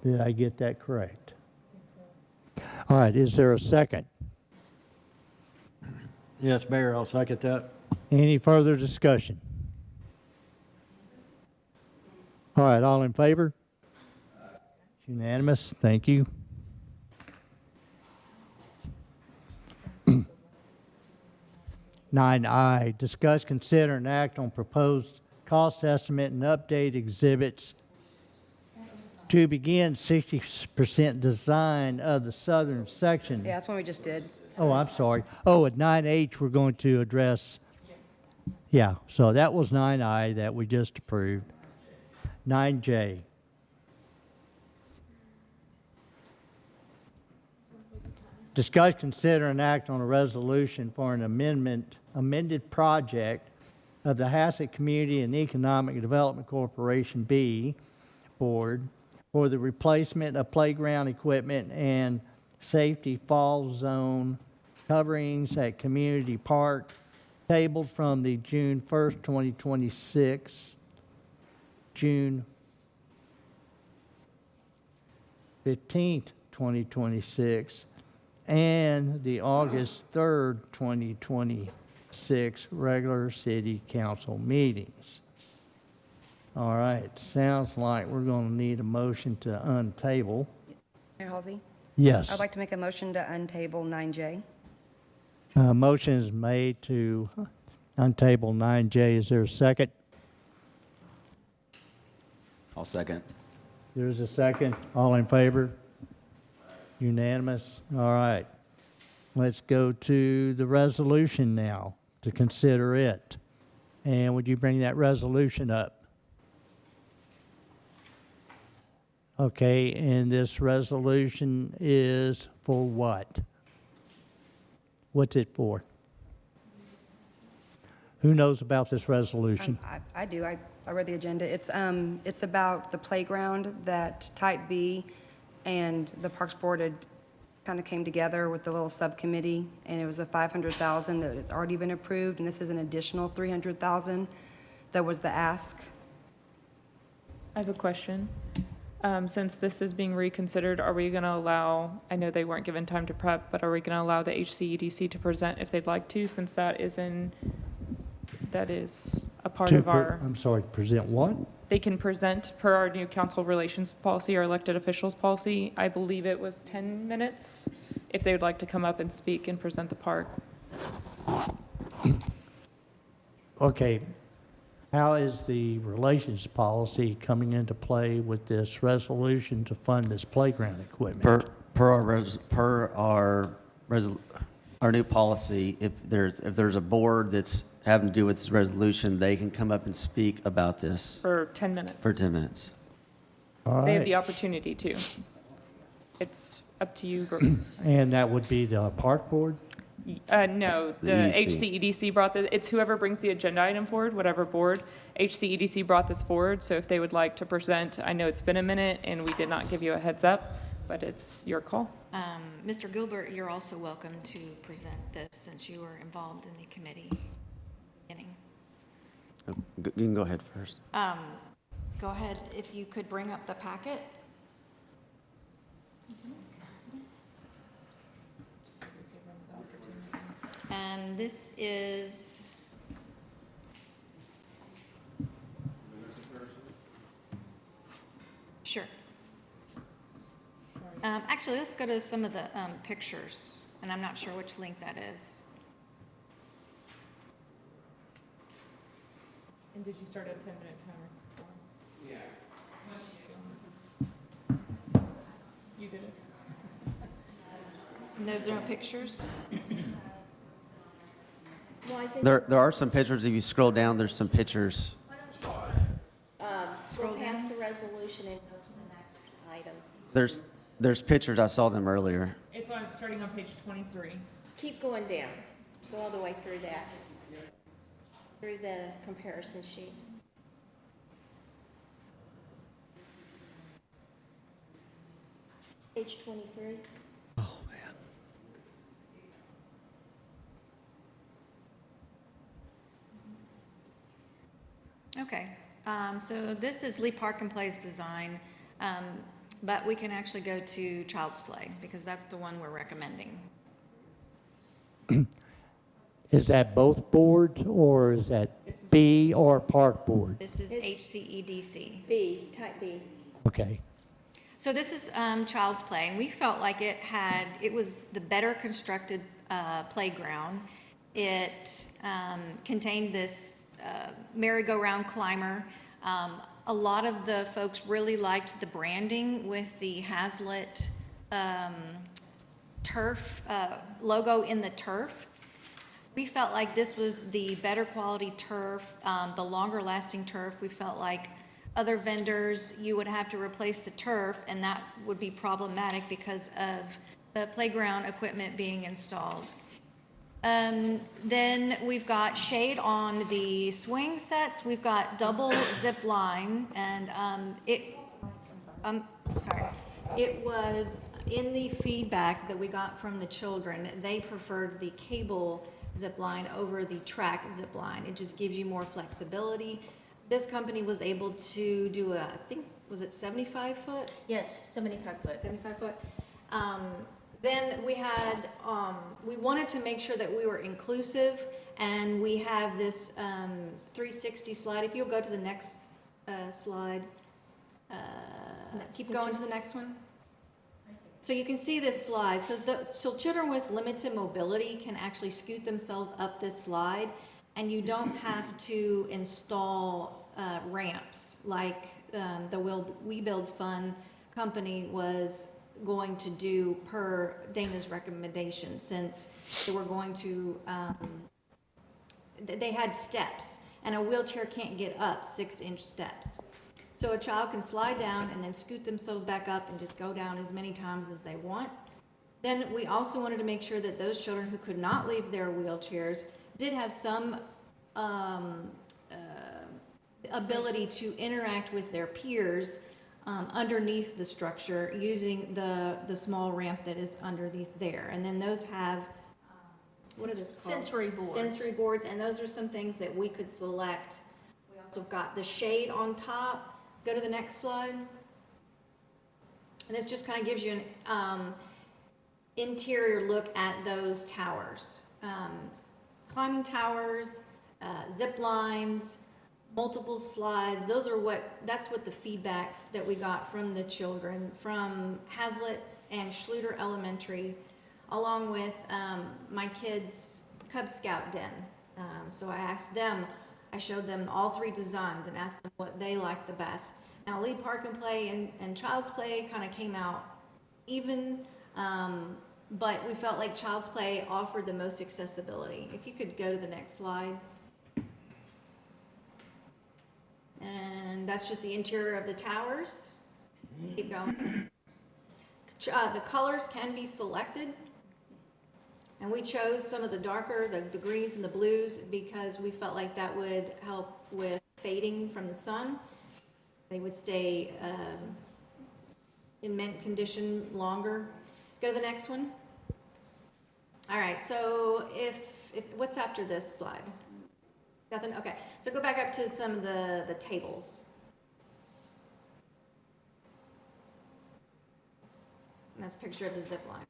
Did I get that correct? All right, is there a second? Yes, Mayor, I'll second that. Any further discussion? All right, all in favor? It's unanimous, thank you. 9I, discuss, consider, and act on proposed cost estimate and update exhibits to begin 60% design of the southern section. Yeah, that's one we just did. Oh, I'm sorry. Oh, at 9H, we're going to address, yeah, so that was 9I that we just approved. 9J. Discuss, consider, and act on a resolution for an amended project of the Hassett Community and Economic Development Corporation B Board for the replacement of playground equipment and safety fall zone coverings at Community Park, tabled from the June 1st, 2026, June 15th, 2026, and the August 3rd, 2026 regular city council meetings. All right, sounds like we're going to need a motion to untable. Mayor Halsey? Yes. I'd like to make a motion to untable 9J. Motion is made to untable 9J. Is there a second? I'll second. There's a second. All in favor? Unanimous. All right. Let's go to the resolution now to consider it. And would you bring that resolution up? Okay, and this resolution is for what? What's it for? Who knows about this resolution? I do. I read the agenda. It's about the playground that Type B and the Parks Board had kind of came together with the little subcommittee, and it was a $500,000 that has already been approved, and this is an additional $300,000 that was the ask. I have a question. Since this is being reconsidered, are we going to allow, I know they weren't given time to prep, but are we going to allow the HCEDC to present if they'd like to, since that is a part of our... I'm sorry, present what? They can present per our new council relations policy, our elected officials policy. I believe it was 10 minutes, if they would like to come up and speak and present the park. Okay. How is the relations policy coming into play with this resolution to fund this playground equipment? Per our new policy, if there's a board that's having to do with this resolution, they can come up and speak about this For 10 minutes. for 10 minutes. All They have right. the opportunity to. It's up to you. And that would be the park board? No, the EDC. HCEDC brought it's whoever brings the agenda item forward, whatever board. HCEDC brought this forward, so if they would like to present, I know it's been a minute and we did not give you a heads up, but it's your call. Mr. Gilbert, you're also welcome to present this since you were involved in the committee beginning. You can go ahead first. Go ahead, if you could bring up the packet. And this is sure. Actually, let's go to some of the pictures, and I'm not sure which link that is. And did you start a 10-minute timer? Yeah. You did it. And there's no pictures? Well, I think, There are some pictures. If you scroll down, there's some pictures. scroll past the resolution and go to the next item. There's pictures. I saw them earlier. It's on, starting on page 23. Keep going down. Go all the way through that. Through the comparison sheet. Page 23. Oh, man. Okay, so this is Lee Park and Play's design, but we can actually go to Child's Play because that's the one we're recommending. Is that both boards, or is that B or park board? This is HCEDC. B, type B. Okay. So this is Child's Play, and we felt like it was the better constructed playground. It contained this merry-go-round climber. A lot of the folks really liked the branding with the Hazlitt turf logo in the turf. We felt like this was the better quality turf, the longer lasting turf. We felt like other vendors, you would have to replace the turf, and that would be problematic because of the playground equipment being installed. Then we've got shade on the swing sets. We've got double zip line, and it was in the feedback that we got from the children. They preferred the cable zip line over the track zip line. It just gives you more flexibility. This company was able to do I think, was it 75 foot? Yes, 75 foot. 75 foot. Then we had, we wanted to make sure that we were inclusive, and we have this 360 slide. If you'll go to the next slide, keep going to the next one. So you can see this slide. So children with limited mobility can actually scoot themselves up this slide, and you don't have to install ramps like the We Build Fun company was going to do per Dana's recommendation, since they were going to, they had steps, and a wheelchair can't get up 6-inch steps. So a child can slide down and then scoot themselves back up and just go down as many times as they want. Then we also wanted to make sure that those children who could not leave their wheelchairs did have some ability to interact with their peers underneath the structure using the small ramp that is underneath there. And then those have, what are those called? Sensory boards. Sensory boards, and those are some things that we could select. We also got the shade on top. Go to the next slide. And this just kind of gives you an interior look at those towers. Climbing towers, zip lines, multiple slides. That's what the feedback that we got from the children from Hazlitt and Schluter Elementary, along with my kids' Cub Scout den. So I showed them all 3 designs and asked them what they liked the best. Now, Lee Park and Play and Child's Play kind of came out even, but we felt like Child's Play offered the most accessibility. If you could go to the next slide. And that's just the interior of the towers. Keep going. The colors can be selected. And we chose some of the darker, the greens and the blues, because we felt like that would help with fading from the sun. They would stay in mint condition longer. Go to the next one. All right, so if what's after this slide? Nothing? Okay, so go back up to some of the tables. And that's a picture of the zip line.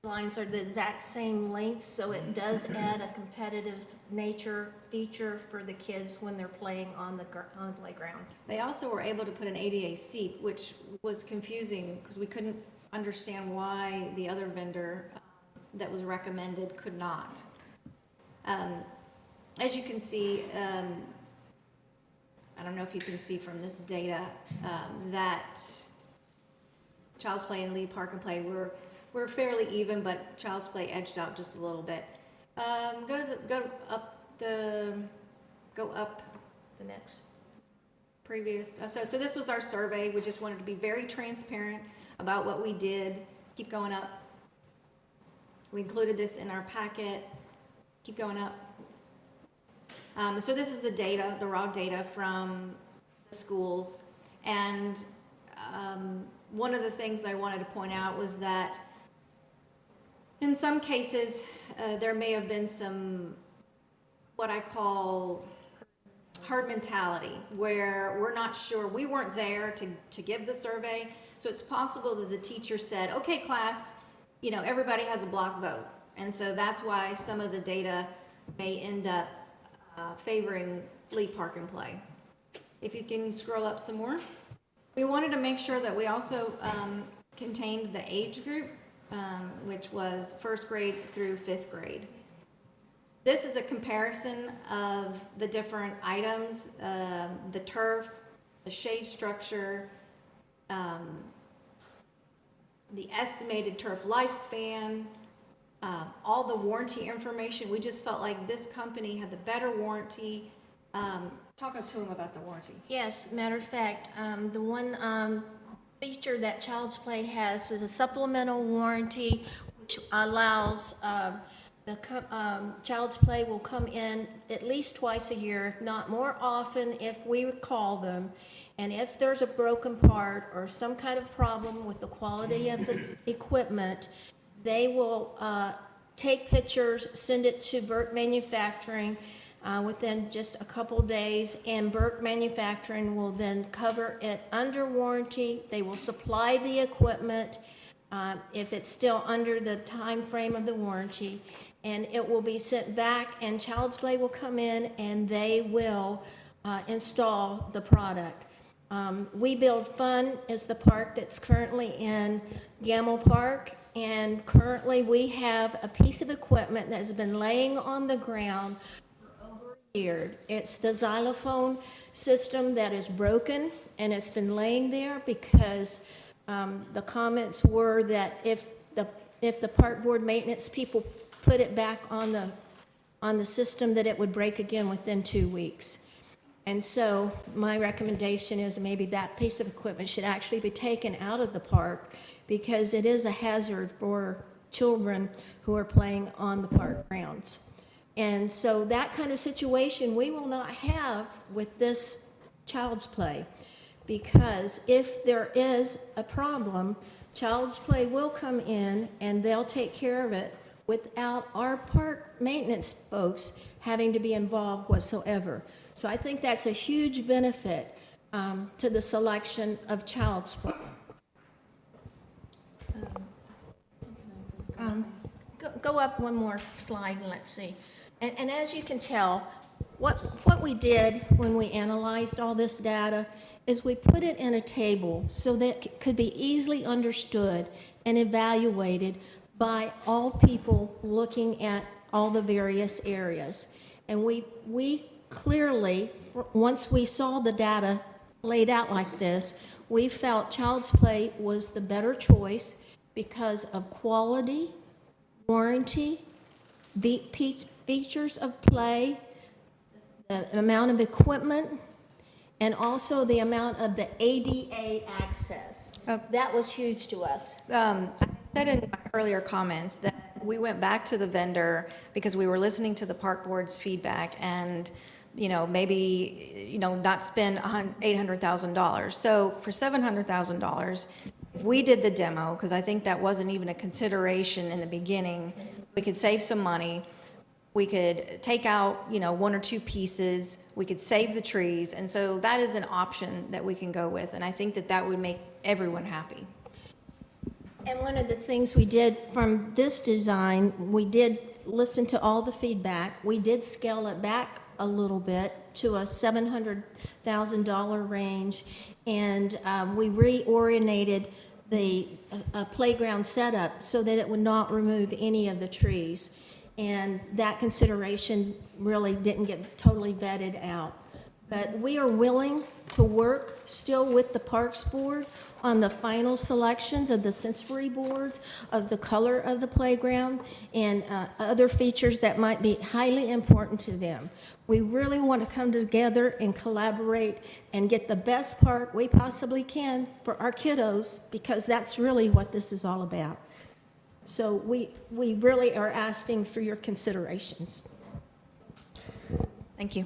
Lines are the exact same length, so it does add a competitive nature feature for the kids when they're playing on the playground. They also were able to put an ADA seat, which was confusing because we couldn't understand why the other vendor that was recommended could not. As you can see, I don't know if you can see from this data that Child's Play and Lee Park and Play were fairly even, but Child's Play edged out just a little bit. Go up the next. Previous. So this was our survey. We just wanted to be very transparent about what we did. Keep going up. We included this in our packet. Keep going up. So this is the data, the raw data from the schools. And one of the things I wanted to point out was that in some cases, there may have been some, what I call herd mentality, where we're not sure, we weren't there to give the survey. So it's possible that the teacher said, okay, class, everybody has a block vote. And so that's why some of the data may end up favoring Lee Park and Play. If you can scroll up some more. We wanted to make sure that we also contained the age group, which was 1st grade through 5th grade. This is a comparison of the different items, the turf, the shade structure, the estimated turf lifespan, all the warranty information. We just felt like this company had the better warranty. Talk to them about the warranty. Yes, matter of fact, the one feature that Child's Play has is a supplemental warranty, which allows Child's Play will come in at least twice a year, if not more often, if we call them. And if there's a broken part or some kind of problem with the quality of the equipment, they will take pictures, send it to Burke Manufacturing within just a couple days, and Burke Manufacturing will then cover it under warranty. They will supply the equipment if it's still under the time frame of the warranty, and it will be sent back, and Child's Play will come in and they will install the product. We Build Fun is the park that's currently in Gamble Park, and currently we have a piece of equipment that has been laying on the ground for over a year. It's the xylophone system that is broken, and it's been laying there because the comments were that if the park board maintenance people put it back on the system, that it would break again within 2 weeks. And so my recommendation is maybe that piece of equipment should actually be taken out of the park, because it is a hazard for children who are playing on the park grounds. And so that kind of situation we will not have with this Child's Play, because if there is a problem, Child's Play will come in and they'll take care of it without our park maintenance folks having to be involved whatsoever. So I think that's a huge benefit to the selection of Child's Play. Go up one more slide and let's see. And as you can tell, what we did when we analyzed all this data is we put it in a table so that it could be easily understood and evaluated by all people looking at all the various areas. And we clearly, once we saw the data laid out like this, we felt Child's Play was the better choice because of quality, warranty, features of play, the amount of equipment, and also the amount of the ADA access. That was huge to us. I said in my earlier comments that we went back to the vendor because we were listening to the park board's feedback and, maybe, not spend $800,000. So for $700,000, if we did the demo, because I think that wasn't even a consideration in the beginning, we could save some money. We could take out, one or two pieces. We could save the trees. And so that is an option that we can go with. And I think that that would make everyone happy. And one of the things we did from this design, we did listen to all the feedback. We did scale it back a little bit to a $700,000 range. And we reoriented the playground setup so that it would not remove any of the trees. And that consideration really didn't get totally vetted out. But we are willing to work still with the Parks Board on the final selections of the sensory boards, of the color of the playground, and other features that might be highly important to them. We really want to come together and collaborate and get the best park we possibly can for our kiddos, because that's really what this is all about. So we really are asking for your considerations. Thank you.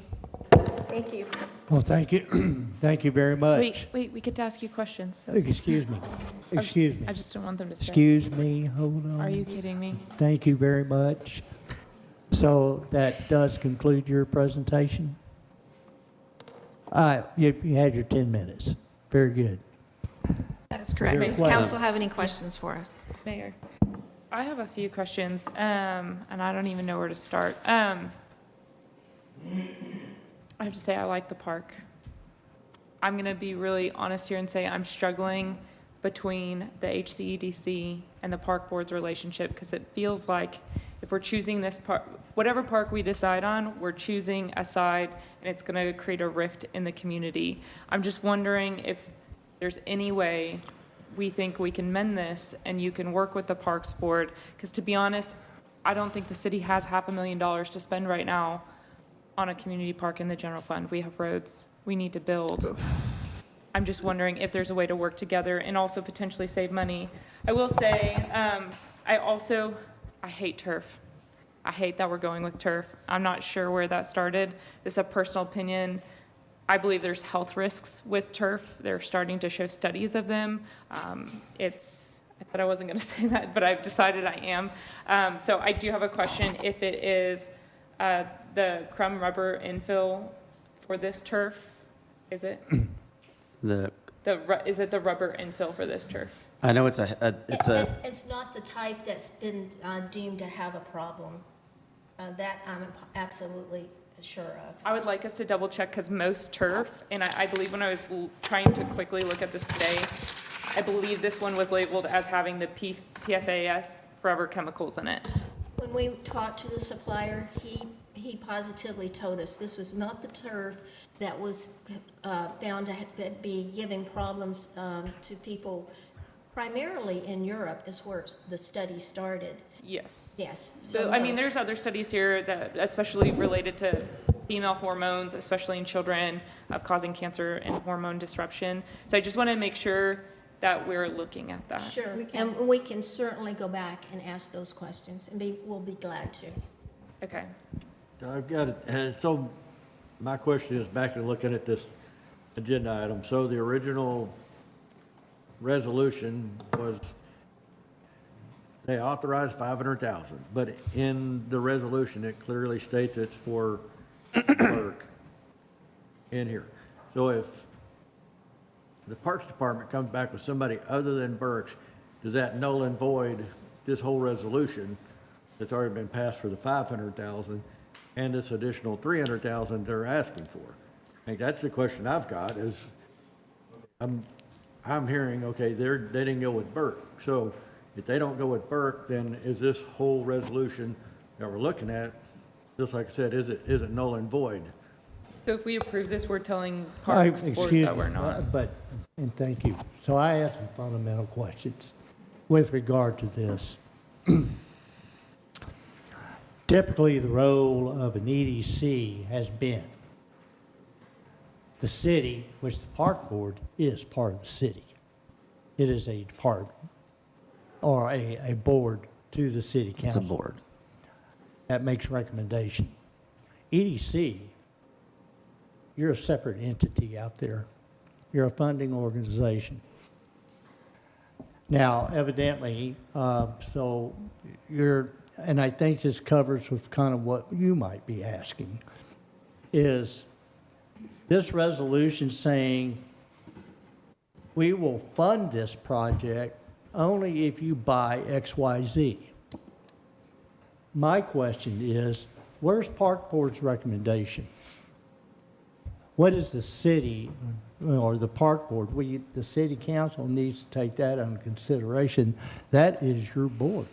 Thank you. Well, thank you. Thank you very much. Wait, we get to ask you questions. Excuse me. Excuse me. I just don't want them to say. Excuse me, hold on. Are you kidding me? Thank you very much. So that does conclude your presentation? You had your 10 minutes. Very good. That is correct. Does council have any questions for us? Mayor, I have a few questions, and I don't even know where to start. I have to say I like the park. I'm going to be really honest here and say I'm struggling between the HCEDC and the park board's relationship, because it feels like if we're choosing this park, whatever park we decide on, we're choosing a side, and it's going to create a rift in the community. I'm just wondering if there's any way we think we can mend this and you can work with the parks board, because to be honest, I don't think the city has $500,000 to spend right now on a community park in the general fund. We have roads we need to build. I'm just wondering if there's a way to work together and also potentially save money. I will say, I hate turf. I hate that we're going with turf. I'm not sure where that started. This is a personal opinion. I believe there's health risks with turf. They're starting to show studies of them. I thought I wasn't going to say that, but I've decided I am. So I do have a question. If it is the crumb rubber infill for this turf, is it? Is it the rubber infill for this turf? I know it's not the type that's been deemed to have a problem. That I'm absolutely sure of. I would like us to double check, because most turf, and I believe when I was trying to quickly look at this today, I believe this one was labeled as having the PFAS forever chemicals in it. When we talked to the supplier, he positively told us this was not the turf that was found to be giving problems to people. Primarily in Europe is where the study started. Yes. Yes. So, I mean, there's other studies here that especially related to female hormones, especially in children, of causing cancer and hormone disruption. So I just want to make sure that we're looking at that. Sure, and we can certainly go back and ask those questions, and we'll be glad to. Okay. I've got it. And so my question is back to looking at this agenda item. So the original resolution was they authorized 500,000, but in the resolution, it clearly states it's for work in here. So if the Parks Department comes back with somebody other than Burks, does that null and void this whole resolution that's already been passed for the 500,000 and this additional 300,000 they're asking for? I think that's the question I've got is, I'm hearing, okay, they didn't go with Burke. So if they don't go with Burke, then is this whole resolution that we're looking at, just like I said, is it null and void? So if we approve this, we're telling Parks Board that we're not. And thank you. So I have some fundamental questions with regard to this. Typically, the role of an EDC has been the city, which the park board is part of the city. It is a department or a board to the city It's a council. board. That makes recommendation. EDC, you're a separate entity out there. You're a funding organization. Now, evidently, so you're, and I think this covers with kind of what you might be asking, is this resolution saying we will fund this project only if you buy XYZ. My question is, where's Park Board's recommendation? What is the city or the Park Board? The city council needs to take that under consideration. That is your board.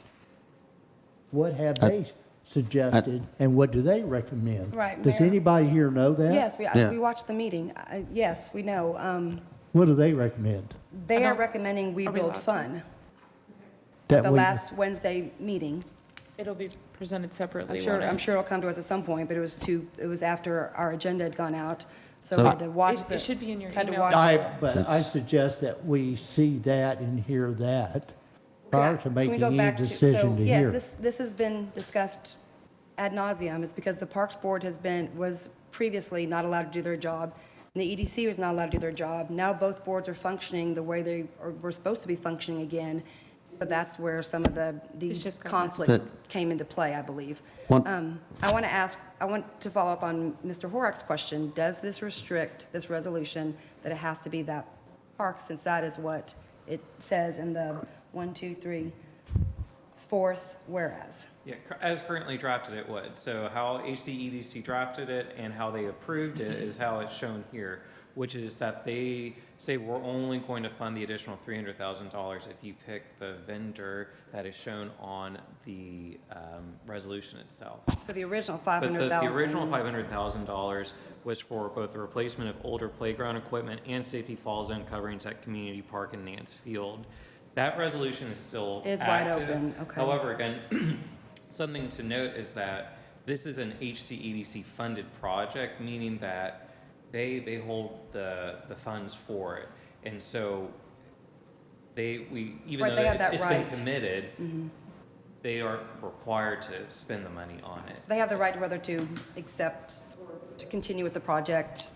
What have they suggested and what do they recommend? Right, Does Mayor. anybody here know that? Yes, Yeah. we watched the meeting. Yes, we know. What do they recommend? They are recommending we Are we build allowed to? fun. That The we- last Wednesday meeting. It'll be presented separately. I'm sure, won't it? I'm sure it'll come to us at some point, but it was after our agenda had gone out. So So- we had to watch It the. should be in your had to email. watch But I That's- suggest that we see that and hear that prior to Can we making go any back to- decision to hear. Yes, this has been discussed ad nauseum. It's because the Parks Board was previously not allowed to do their job, and the EDC was not allowed to do their job. Now both boards are functioning the way were supposed to be functioning again, but that's where some of the It's just conflict came into play, I believe. I want to follow up on Mr. Horak's question. Does this restrict, this resolution, that it has to be that park, since that is what it says in the 1, 2, 3, 4th whereas? Yeah, as currently drafted, it would. So how HCEDC drafted it and how they approved it is how it's shown here, which is that they say we're only going to fund the additional $300,000 if you pick the vendor that is shown on the resolution itself. So the original But 500,000. the original $500,000 was for both the replacement of older playground equipment and safety fall zone coverings at Community Park and Nance Field. That resolution is still Is wide active. open, okay. However, again, something to note is that this is an HCEDC funded project, meaning that they hold the funds for it. And so even Right, though they have that it's right. been committed, they are required to spend the money on it. They have the right whether to accept or to continue with the project.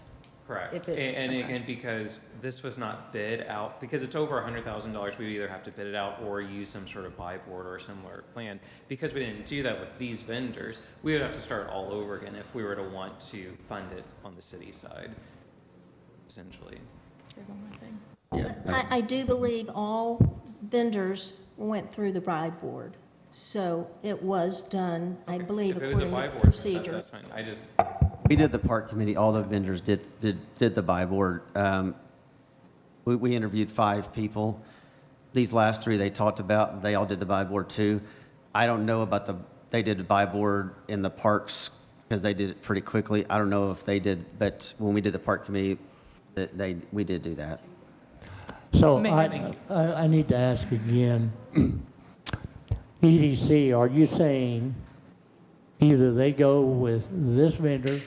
Correct. If it's- And okay. again, because this was not bid out, because it's over $100,000, we would either have to bid it out or use some sort of buy board or similar plan. Because we didn't do that with these vendors, we would have to start all over again if we were to want to fund it on the city side, essentially. I do believe all vendors went through the bride board. So it was done, I believe, If it was a according buy to board, procedure. that's fine. We did the park committee, all the vendors did the buy board. We interviewed 5 people. These last 3 they talked about, they all did the buy board too. I don't know about they did the buy board in the parks because they did it pretty quickly. I don't know if they did, but when we did the park committee, we did do that. So Mayor. I need to ask again, EDC, are you saying either they go with this vendor,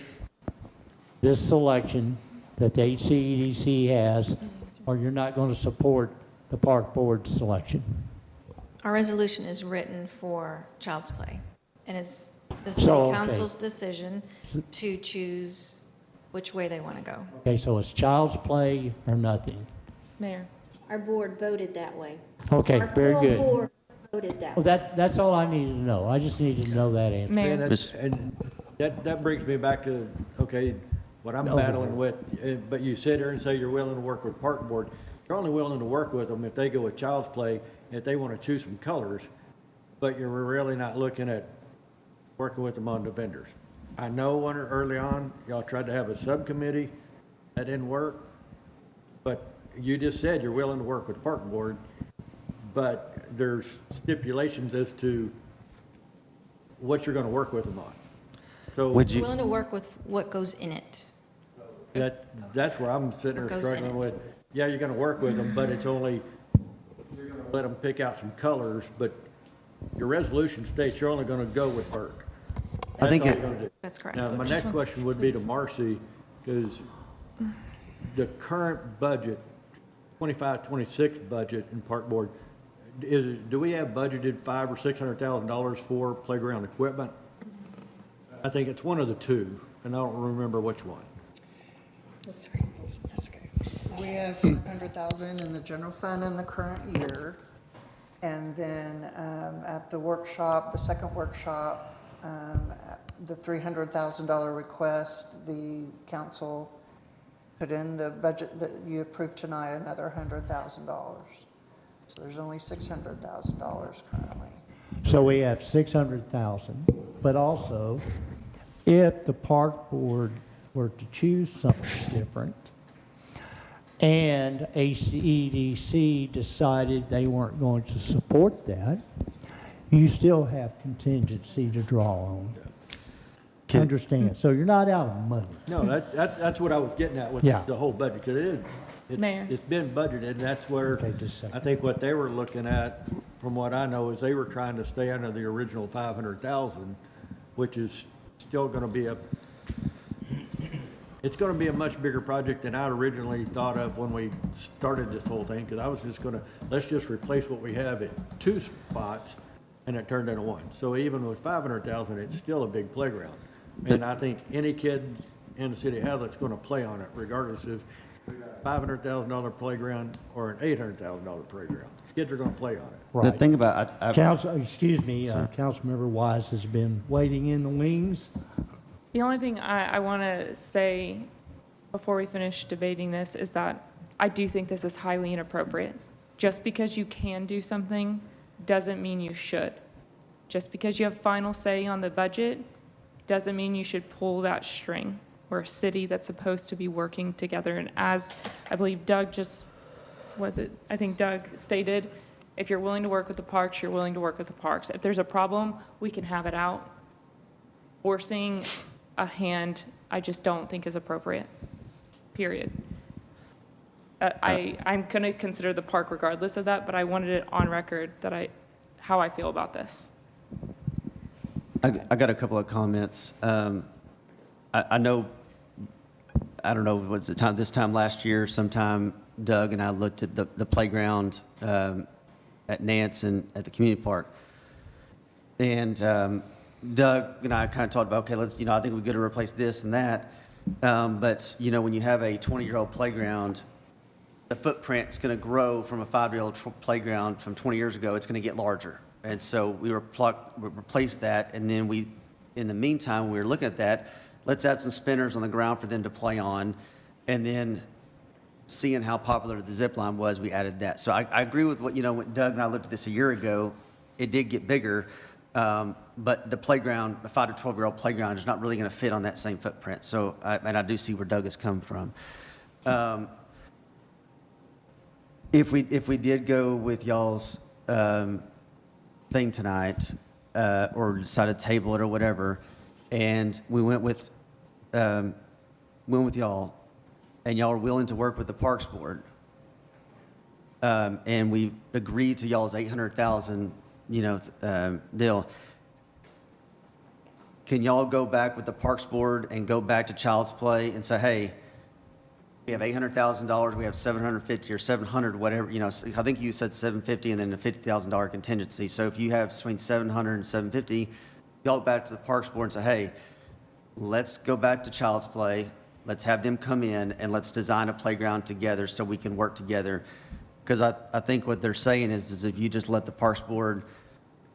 this selection that the HCEDC has, or you're not going to support the park board selection? Our resolution is written for Child's Play, and it's the So, city okay. council's decision to choose which way they want to go. Okay, so it's child's play or nothing. Mayor. Our board voted that way. Okay, very Our good. full board voted that Well, way. that's all I needed to know. I just needed to know that answer. Mayor. And that brings me back to, okay, what I'm Over battling with, but you sit there and say you're willing to work with Park Board. You're only willing to work with them if they go with Child's Play, if they want to choose some colors, but you're really not looking at working with them on the vendors. I know early on, y'all tried to have a subcommittee, that didn't work, but you just said you're willing to work with Park Board, but there's stipulations as to what you're going to work with them on. So Would you? Willing to work with what goes in it. that's where I'm sitting What there goes in struggling it. with. Yeah, you're going to work with them, but it's only, you're going to let them pick out some colors, but your resolution states you're only going to go with Burke. I think That's all it- you're gonna do. That's correct. Now, my next question would be to Marcy, because the current budget 25, 26 budget in Park Board, do we have budgeted $500,000 or $600,000 for playground equipment? I think it's one of the two, and I don't remember which one. We have 500,000 in the general fund in the current year. And then at the workshop, the second workshop, the $300,000 request, the council put in the budget that you approved tonight, another $100,000. So there's only $600,000 currently. So we have 600,000, but also if the park board were to choose something different and ACEDC decided they weren't going to support that, you still have contingency to draw on. Understand? So you're not out of money. No, that's what I was getting at with Yeah. the whole budget, because Mayor. it's been budgeted, and that's where, Okay, just a second. I think what they were looking at, from what I know, is they were trying to stay under the original 500,000, which is still gonna be it's gonna be a much bigger project than I originally thought of when we started this whole thing, because I was just gonna, let's just replace what we have at 2 spots, and it turned into 1. So even with 500,000, it's still a big playground. And I think any kid in the city of Hazlett's gonna play on it, regardless of $500,000 playground or an $800,000 playground. Kids are gonna play on it. The Right. thing about, Councilmember Wise has been waiting in the wings. The only thing I want to say before we finish debating this is that I do think this is highly inappropriate. Just because you can do something doesn't mean you should. Just because you have final say on the budget doesn't mean you should pull that string. We're a city that's supposed to be working together. And as I believe Doug I think Doug stated, if you're willing to work with the parks, you're willing to work with the parks. If there's a problem, we can have it out. Forcing a hand, I just don't think is appropriate, period. I'm going to consider the park regardless of that, but I wanted it on record that how I feel about this. I got a couple of comments. I know, I don't know, was it this time last year, sometime Doug and I looked at the playground at Nance and at the community park. And Doug and I kind of talked about, okay, let's, I think we're going to replace this and that. But, when you have a 20-year-old playground, the footprint's going to grow from a 5-year-old playground from 20 years ago. It's going to get larger. And so we replaced that. And then in the meantime, when we were looking at that, let's add some spinners on the ground for them to play on. And then seeing how popular the zip line was, we added that. So I agree with what, when Doug and I looked at this a year ago, it did get bigger. But the playground, a 5 to 12-year-old playground is not really going to fit on that same footprint. So, and I do see where Doug has come from. If we did go with y'all's thing tonight, or decided to table it or whatever, and we went with y'all, and y'all are willing to work with the Parks Board, and we agreed to y'all's 800,000, deal. Can y'all go back with the Parks Board and go back to Child's Play and say, hey, we have $800,000, we have 750 or 700, whatever, I think you said 750 and then a $50,000 contingency. So if you have between 700 and 750, y'all back to the Parks Board and say, hey, let's go back to Child's Play, let's have them come in and let's design a playground together so we can work together. Because I think what they're saying is if you just let the Parks Board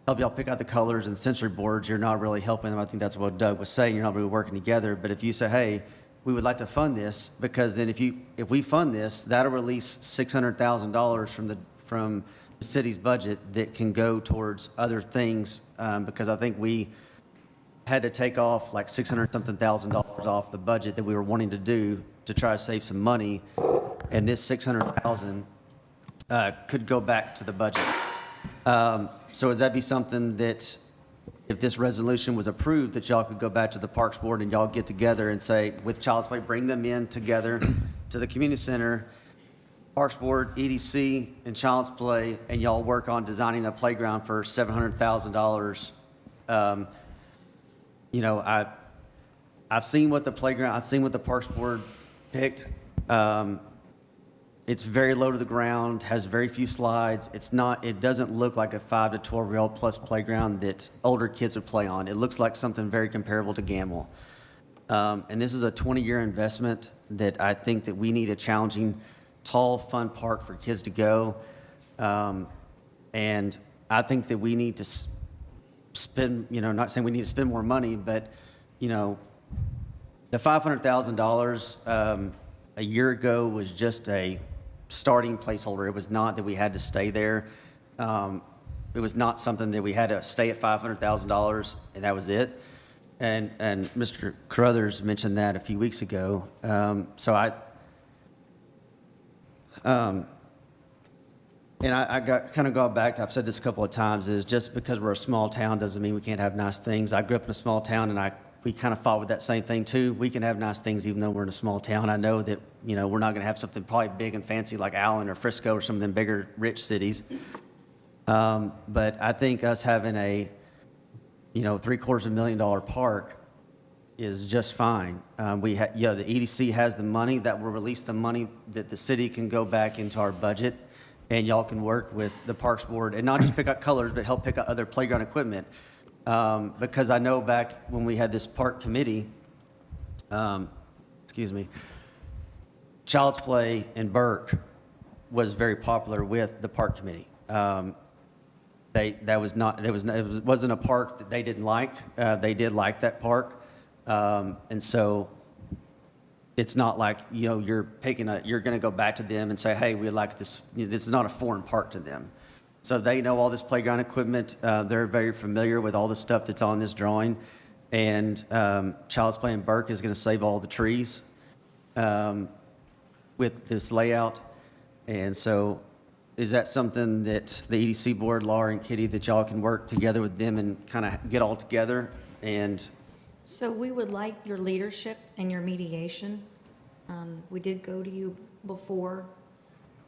help y'all pick out the colors and sensory boards, you're not really helping them. I think that's what Doug was saying, you're not really working together. But if you say, hey, we would like to fund this, because then if we fund this, that'll release $600,000 from the city's budget that can go towards other things, because I think we had to take off like $600,000 off the budget that we were wanting to do to try to save some money, and this $600,000 could go back to the budget. So would that be something that, if this resolution was approved, that y'all could go back to the Parks Board and y'all get together and say, with Child's Play, bring them in together to the community center, Parks Board, EDC, and Child's Play, and y'all work on designing a playground for $700,000. I've seen what the Parks Board picked. it's very low to the ground, has very few slides. It doesn't look like a 5 to 12-year-old plus playground that older kids would play on. It looks like something very comparable to Gamble. And this is a 20-year investment that I think that we need a challenging, tall, fun park for kids to go. And I think that we need to spend, not saying we need to spend more money, but, the $500,000 a year ago was just a starting placeholder. It was not that we had to stay there. It was not something that we had to stay at $500,000 and that was it. And Mr. Carruthers mentioned that a few weeks ago. And I kind of got back to, I've said this a couple of times, is just because we're a small town doesn't mean we can't have nice things. I grew up in a small town and we kind of fought with that same thing too. We can have nice things even though we're in a small town. I know that, we're not going to have something probably big and fancy like Allen or Frisco or some of them bigger, rich cities. But I think us having a, $750,000 park is just fine. The EDC has the money that will release the money that the city can go back into our budget, and y'all can work with the Parks Board and not just pick out colors, but help pick out other playground equipment. Because I know back when we had this park committee, Child's Play in Burke was very popular with the park committee. It wasn't a park that they didn't like. They did like that park. And so it's not like, you're going to go back to them and say, hey, we like this. This is not a foreign park to them. So they know all this playground equipment. They're very familiar with all the stuff that's on this drawing. And Child's Play in Burke is going to save all the trees with this layout. And so is that something that the EDC board, Laura and Kitty, that y'all can work together with them and kind of get all together? And So we would like your leadership and your mediation. We did go to you before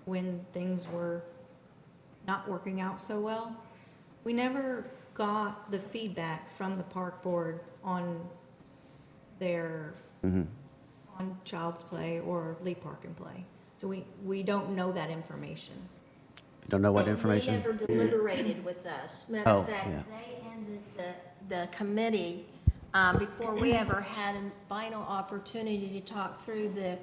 when things were not working out so well. We never got the feedback from the park board on their, on Child's Play or Lee Park and Play. So we don't know that information. you don't know what information? They never deliberated with us. Matter of fact, they ended the committee before we ever had a final opportunity to talk through the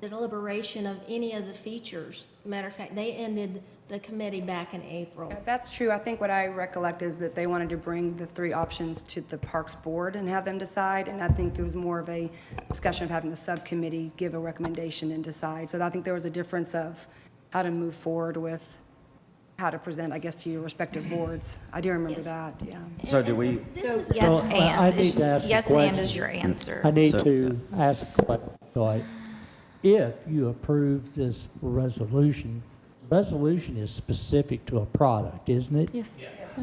deliberation of any of the features. Matter of fact, they ended the committee back in April. Yeah, that's true. I think what I recollect is that they wanted to bring the 3 options to the Parks Board and have them decide, and I think it was more of a discussion of having the subcommittee give a recommendation and decide. So I think there was a difference of how to move forward with how to present, I guess, to your respective boards. I do remember that, yeah. So do we? So yes, and is your answer. I need to ask a question. So if you approve this resolution is specific to a product, isn't it? Yes.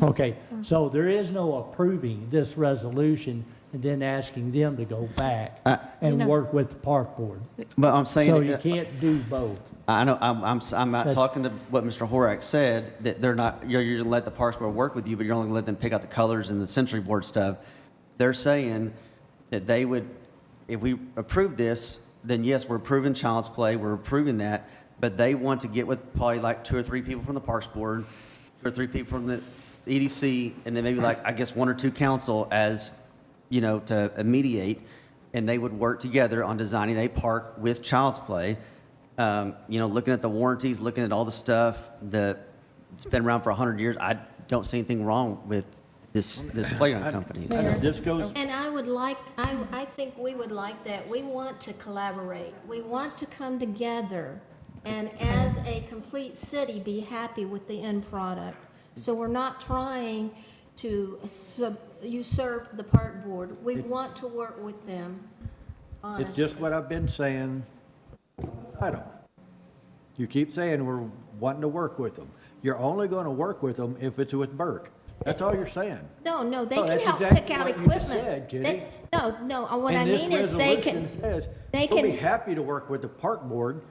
Okay, so there is no approving this resolution and then asking them to go back and work with the park board. But I'm saying. So you can't do both. I know, I'm not talking to what Mr. Horak said, that they're not, you're going to let the Parks Board work with you, but you're only going to let them pick out the colors and the Century Board stuff. They're saying that they would, if we approve this, then yes, we're approving Child's Play, we're approving that, but they want to get with probably like 2 or 3 people from the Parks Board, 2 or 3 people from the EDC, and then maybe like, I guess, 1 or 2 council as, to mediate, and they would work together on designing a park with Child's Play. Looking at the warranties, looking at all the stuff that's been around for 100 years, I don't see anything wrong with this playground company. This goes. And I think we would like that. We want to collaborate. We want to come together and as a complete city be happy with the end product. So we're not trying to usurp the park board. We want to work with them, honestly. It's just what I've been saying. I don't. You keep saying we're wanting to work with them. You're only going to work with them if it's with Burke. That's all you're saying. No, they No, can that's help exactly pick out what you equipment. just said, Kitty. No, what I mean is they can. We'll be happy to work with the park board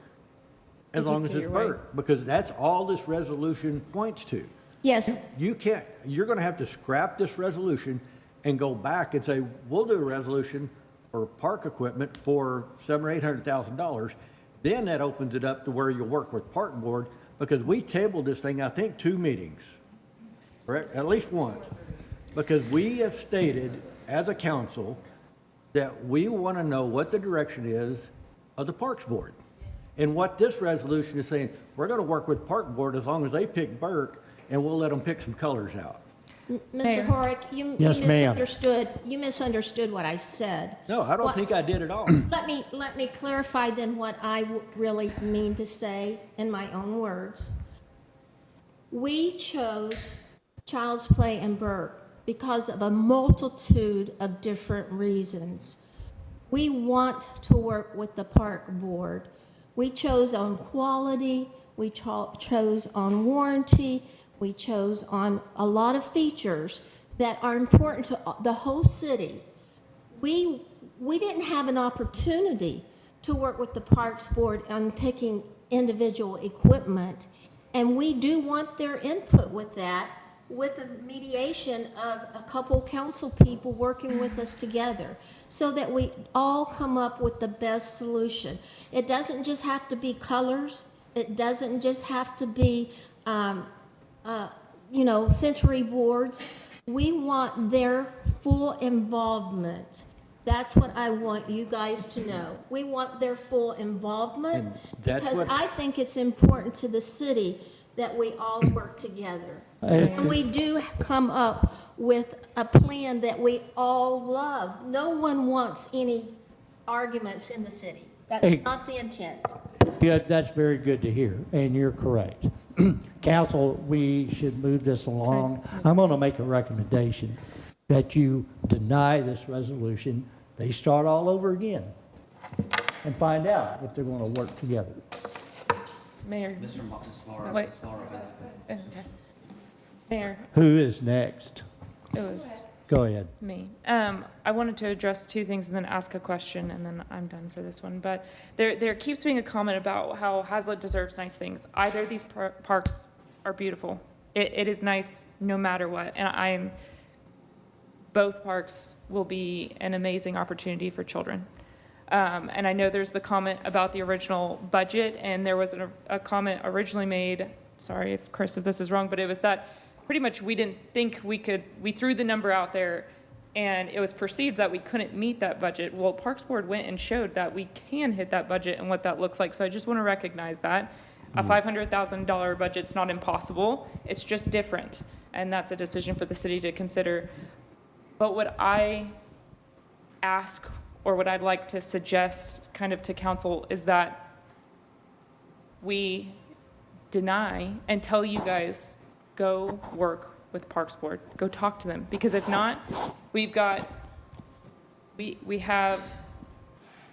as long as it's Burke, because that's all this resolution points to. Yes. You can't, you're going to have to scrap this resolution and go back and say, we'll do a resolution for park equipment for $700,000 or $800,000, Then that opens it up to where you work with Park Board, because we tabled this thing, I think, 2 meetings, correct? At least once. Because we have stated as a council that we want to know what the direction is of the Parks Board. And what this resolution is saying, we're going to work with Park Board as long as they pick Burke, and we'll let them pick some colors out. Mr. Horick, you Yes, ma'am. misunderstood what I said. No, I don't What- think I did at all. Let me clarify then what I really mean to say in my own words. We chose Child's Play and Burke because of a multitude of different reasons. We want to work with the Park Board. We chose on quality, we chose on warranty, we chose on a lot of features that are important to the whole city. We didn't have an opportunity to work with the Parks Board on picking individual equipment, and we do want their input with that, with the mediation of a couple council people working with us together, so that we all come up with the best solution. It doesn't just have to be colors. It doesn't just have to be, sensory boards. We want their full involvement. That's what I want you guys to know. We want their full involvement, And that's because what- I think it's important to the city that we all work together. And we do come up with a plan that we all love. No one wants any arguments in the city. That's Hey. not the intent. Yeah, that's very good to hear, and you're correct. Council, we should move this along. I'm going to make a recommendation that you deny this resolution. They start all over again and find out if they're going to work together. Mayor. Ms. Morrow, Wait. Ms. Morrow has a Okay. Mayor, Who is next? it was Go ahead. me. I wanted to address 2 things and then ask a question, and then I'm done for this one. But there keeps being a comment about how Hazlet deserves nice things. Either of these parks are beautiful. It is nice no matter what, and both parks will be an amazing opportunity for children. And I know there's the comment about the original budget, and there was a comment originally made, sorry if Chris, if this is wrong, but it was that pretty much we didn't think we threw the number out there, and it was perceived that we couldn't meet that budget. Well, Parks Board went and showed that we can hit that budget and what that looks like. So I just want to recognize that. A $500,000 budget's not impossible, it's just different. And that's a decision for the city to consider. But what I ask, or what I'd like to suggest kind of to council, is that we deny and tell you guys, go work with Parks Board, go talk to them. Because if not, we have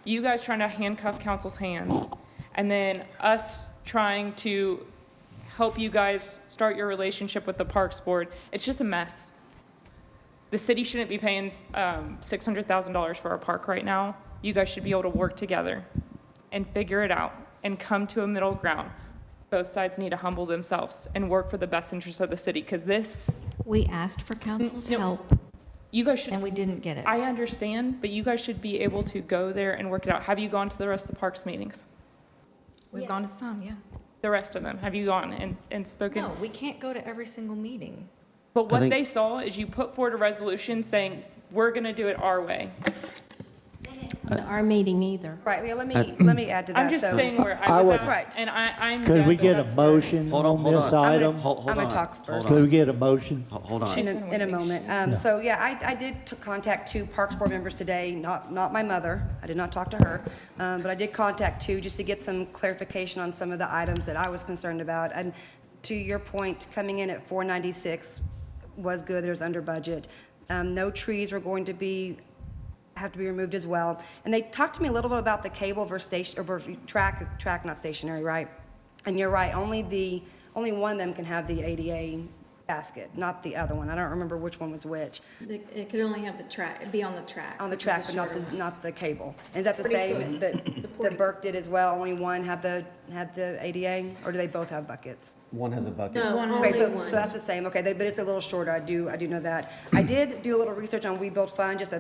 you guys trying to handcuff council's hands, and then us trying to help you guys start your relationship with the Parks Board. It's just a mess. The city shouldn't be paying $600,000 for our park right now. You guys should be able to work together and figure it out and come to a middle ground. Both sides need to humble themselves and work for the best interest of the city, because this, We asked for council's No. help, you guys should, and we didn't get it. I understand, but you guys should be able to go there and work it out. Have you gone to the rest of the parks meetings? We've gone to some, yeah. The rest of them, have you gone and spoken? No, we can't go to every single meeting. But what think- they saw is you put forward a resolution saying, we're gonna do it our way. Our meeting either. Right, yeah, let me add to that. I'm just So- saying where I I was would- at, Right. and I'm. Could done, we but get a that's where- motion Hold on, on hold this on. item? Hold I'm gonna on, talk hold first. on. Could we get a motion? Hold on. In a moment. So, yeah, I did contact 2 Parks Board members today, not my mother. I did not talk to her. But I did contact 2 just to get some clarification on some of the items that I was concerned about. And to your point, coming in at 496 was good, it was under budget. No trees were going to have to be removed as well. And they talked to me a little bit about the cable versus station, or versus track, not stationary, right? And you're right, only one of them can have the ADA basket, not the other one. I don't remember which one was which. It could only have the track, be on the track. On the which is track, a but not shorter the, not the cable. And is that the Pretty same that Burke did as well? Only one had the ADA, or do they both have buckets? One has a bucket. No, One only Okay, so one. that's the same, okay, but it's a little shorter, I do know that. I did do a little research on We Build Fund, just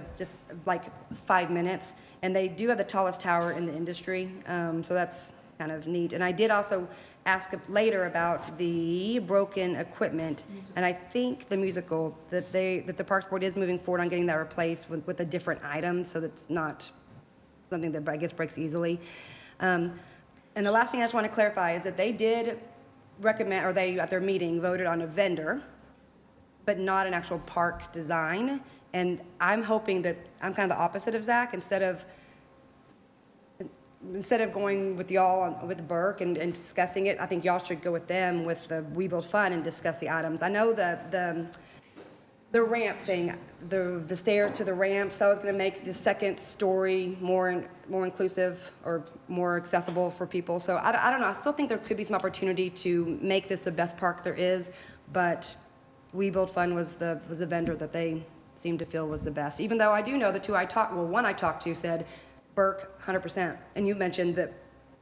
like 5 minutes, and they do have the tallest tower in the industry, so that's kind of neat. And I did also ask later about the broken equipment, and I think the musical, that the Parks Board is moving forward on getting that replaced with a different item, so that's not something that I guess breaks easily. And the last thing I just want to clarify is that they did recommend, or they, at their meeting, voted on a vendor, but not an actual park design. And I'm hoping that, I'm kind of the opposite of Zach, instead of going with y'all, with Burke and discussing it, I think y'all should go with them with the We Build Fund and discuss the items. I know the ramp thing, the stairs to the ramps, that was gonna make the second story more inclusive or more accessible for people. So I don't know, I still think there could be some opportunity to make this the best park there is, but We Build Fund was the vendor that they seemed to feel was the best. Even though I do know one I talked to said, Burke, 100%. And you mentioned that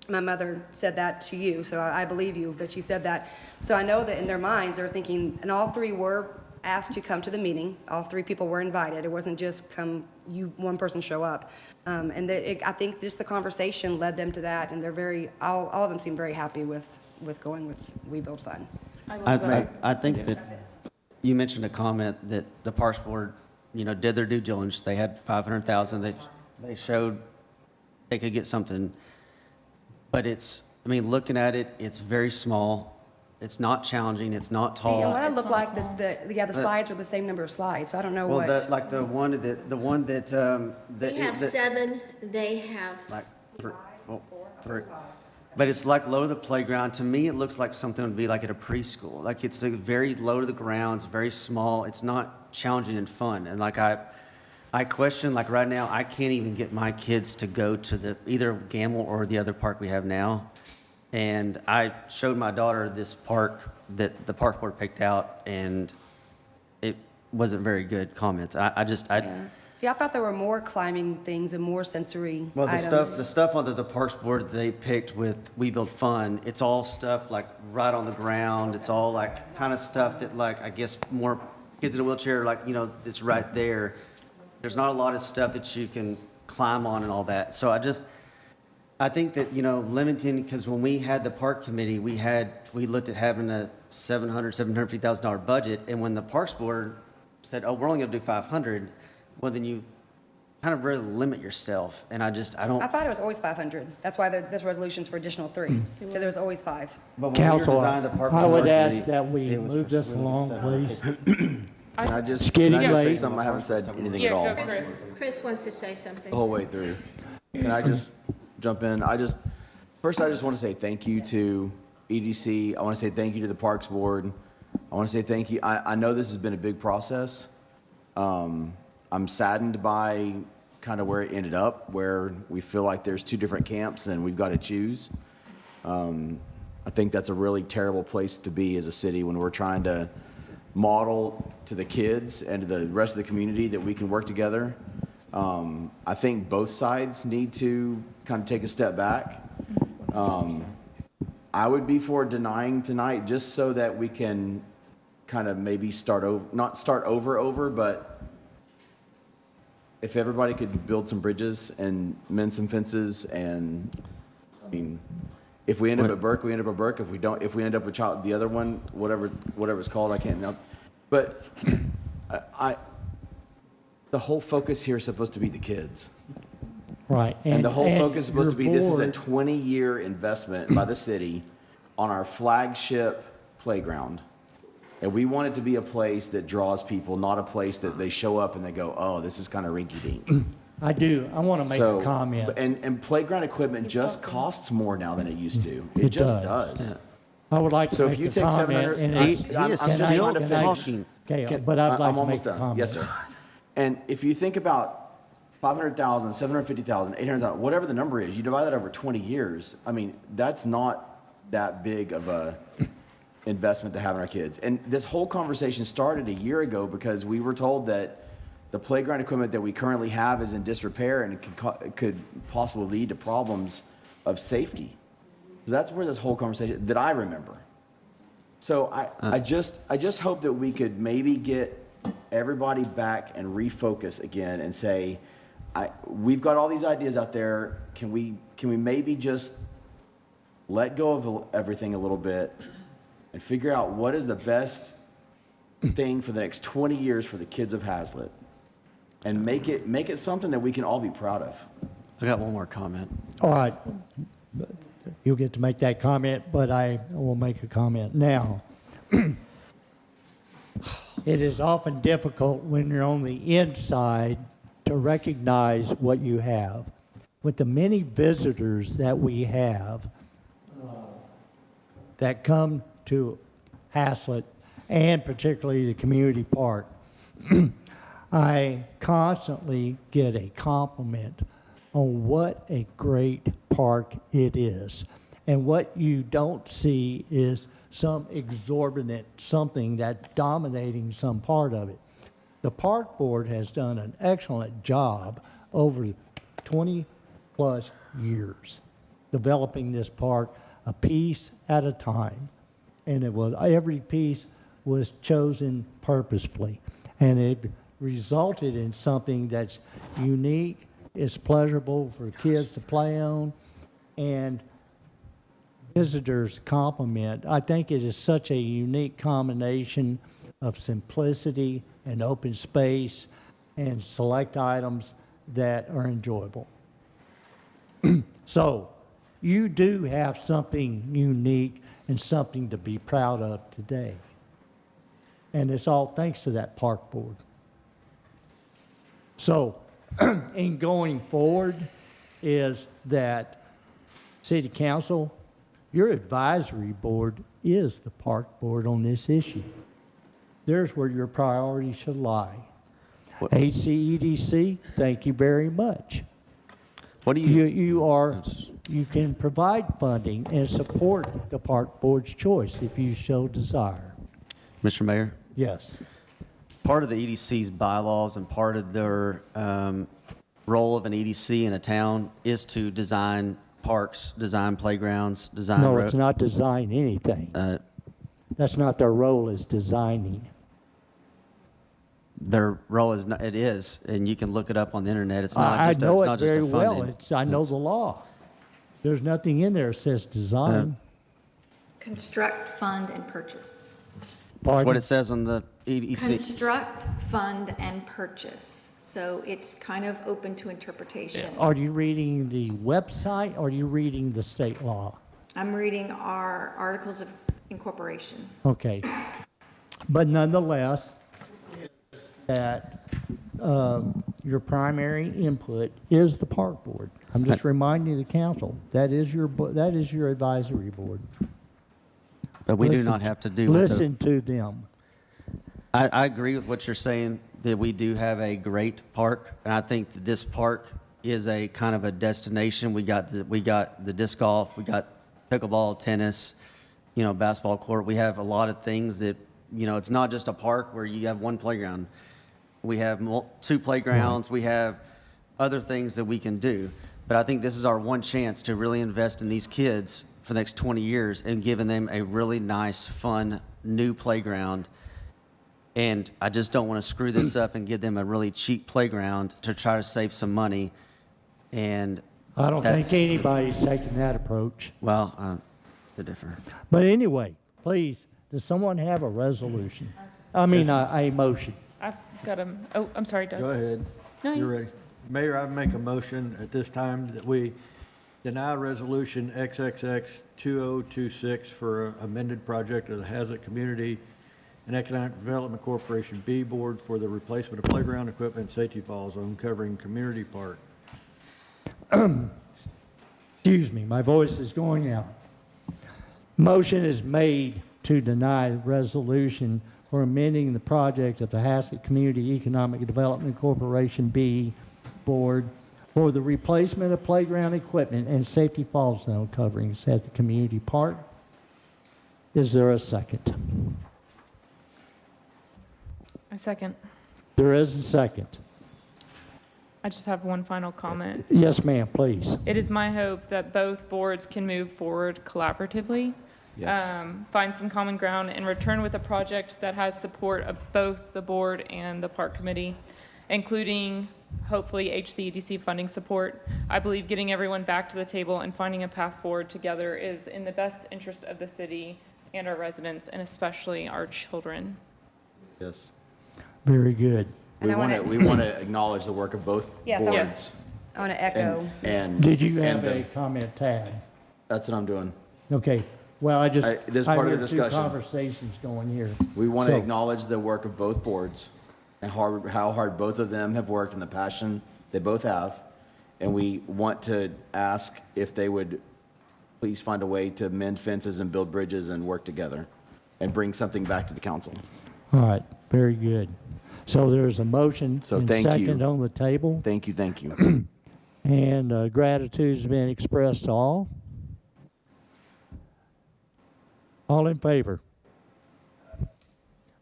my mother said that to you, so I believe you that she said that. So I know that in their minds, they're thinking, and all three were asked to come to the meeting. All three people were invited. It wasn't just one person show up. And I think just the conversation led them to that, and they're all of them seem very happy with going with We Build Fund. I think that you mentioned a comment that the Parks Board, did their due diligence. They had 500,000. They showed they could get something, but looking at it, it's very small. It's not challenging. It's not tall. And what it looked like, the slides were the same number of slides, so I don't know what. Like the one that. We have 7, they have Like three. But it's like low to the playground. To me, it looks like something would be like at a preschool. Like it's a very low to the ground. It's very small. It's not challenging and fun. And like I question, like right now, I can't even get my kids to go to either Gamble or the other park we have now. And I showed my daughter this park that the Park Board picked out, and it wasn't very good comments. See, I thought there were more climbing things and more sensory items. The stuff under the Parks Board they picked with We Build Fun, it's all stuff like right on the ground. It's all like kind of stuff that like, I guess more kids in a wheelchair, like, it's right there. There's not a lot of stuff that you can climb on and all that. So I think that, limiting, because when we had the park committee, we looked at having a $750,000 budget. And when the Parks Board said, oh, we're only going to do 500, well, then you kind of really limit yourself. And I don't. I thought it was always 500. That's why there's resolutions for additional 3, because there was always 5. But when we were Council, designing the Parks I would Board ask committee, that we it was move for this along, please. Can I just getting say late. something? I haven't said anything at all Yeah, go, Chris. Chris wants to say something. the whole way through. Can I just jump in? First, I just want to say thank you to EDC. I want to say thank you to the Parks Board. I want to say thank you. I know this has been a big process. I'm saddened by kind of where it ended up, where we feel like there's 2 different camps and we've got to choose. I think that's a really terrible place to be as a city when we're trying to model to the kids and to the rest of the community that we can work together. I think both sides need to kind of take a step back. I would be for denying tonight just so that we can kind of maybe not start over, but if everybody could build some bridges and mend some fences, and if we end up at Burke, we end up at Burke. If we end up with the other one, whatever it's called, I can't know. But the whole focus here is supposed to be the kids. Right. And the whole focus is supposed to be, your this is a board- 20-year investment by the city on our flagship playground. And we want it to be a place that draws people, not a place that they show up and they go, oh, this is kind of rinky-dink. I do. I want to make a comment. And playground equipment just costs more now than it used to. It just does. I would like to So make if you a take comment. 700, and I'm He just is trying still to finish. talking. Okay, but I'd like I'm to almost make a done. comment. Yes, sir. And if you think about 500,000, 750,000, 800,000, whatever the number is, you divide that over 20 years. I mean, that's not that big of a investment to have in our kids. And this whole conversation started a year ago because we were told that the playground equipment that we currently have is in disrepair and it could possibly lead to problems of safety. So that's where this whole conversation that I remember. So I just hope that we could maybe get everybody back and refocus again and say, we've got all these ideas out there. Can we maybe just let go of everything a little bit and figure out what is the best thing for the next 20 years for the kids of Hazlet, and make it something that we can all be proud of. I got one more comment. All right. You'll get to make that comment, but I will make a comment now. It is often difficult when you're on the inside to recognize what you have. With the many visitors that we have that come to Hazlet, and particularly the community park, I constantly get a compliment on what a great park it is. And what you don't see is some exorbitant something that's dominating some part of it. The park board has done an excellent job over 20 plus years developing this park a piece at a time. And every piece was chosen purposefully. And it resulted in something that's unique, is pleasurable for kids to play on, and visitors compliment. I think it is such a unique combination of simplicity and open space and select items that are enjoyable. So you do have something unique and something to be proud of today. And it's all thanks to that park board. So in going forward is that City Council, your advisory board is the park board on this issue. There's where your priorities should lie. HCEDC, thank you very much. What do you? You can provide funding and support the park board's choice if you so desire. Mr. Mayor? Yes. Part of the EDC's bylaws and part of their role of an EDC in a town is to design parks, design playgrounds, design. No, it's not design anything. That's not their role, is designing. Their role is not, it is, and you can look it up on the internet. It's not I just know not it just very a funding. well. I know the law. There's nothing in there that says design. Construct, fund, and purchase. That's what Pardon? it says on the EDC. Construct, fund, and purchase. So it's kind of open to interpretation. Are you reading the website or are you reading the state law? I'm reading our articles of incorporation. Okay. But nonetheless, that your primary input is the park board. I'm just reminding the council, that is your advisory board. But we do Listen- not have to do with the- Listen to them. I agree with what you're saying, that we do have a great park, and I think that this park is a kind of a destination. We got the disc golf, we got pickleball, tennis, basketball court. We have a lot of things that, it's not just a park where you have one playground. We have two playgrounds, we have other things that we can do. But I think this is our one chance to really invest in these kids for the next 20 years and giving them a really nice, fun, new playground. And I just don't want to screw this up and give them a really cheap playground to try to save some money. And I don't that's- think anybody's taking that approach. Well, they're different. But anyway, please, does someone have a resolution? I mean, a motion. I've got I'm sorry, Doug. Go ahead. No, You're ready. Mayor, I make a motion at this time that we deny resolution XXX 2026 for amended project of the Hazlet Community and Economic Development Corporation B Board for the replacement of playground equipment and safety fall zone covering community park. Excuse me, my voice is going out. Motion is made to deny resolution for amending the project of the Hazlet Community Economic Development Corporation B Board for the replacement of playground equipment and safety fall zone coverings at the community park. Is there a second? A second. There is a second. I just have one final comment. Yes, ma'am, please. It is my hope that both boards can move forward collaboratively, Yes. find some common ground, and return with a project that has support of both the board and the park committee, including hopefully HCEDC funding support. I believe getting everyone back to the table and finding a path forward together is in the best interest of the city and our residents, and especially our children. Yes. Very good. And I wanna- We want to acknowledge the work of both Yes, boards. I want to echo. And. Did you have and a comment, Tad? That's what I'm doing. Okay, well, I just, This is part of the heard two discussion. conversations going here. We want to So- acknowledge the work of both boards and how hard both of them have worked and the passion they both have. And we want to ask if they would please find a way to mend fences and build bridges and work together and bring something back to the council. All right, very good. So there's a motion So and thank you. second on the table, Thank you. and gratitude's been expressed to all. All in favor?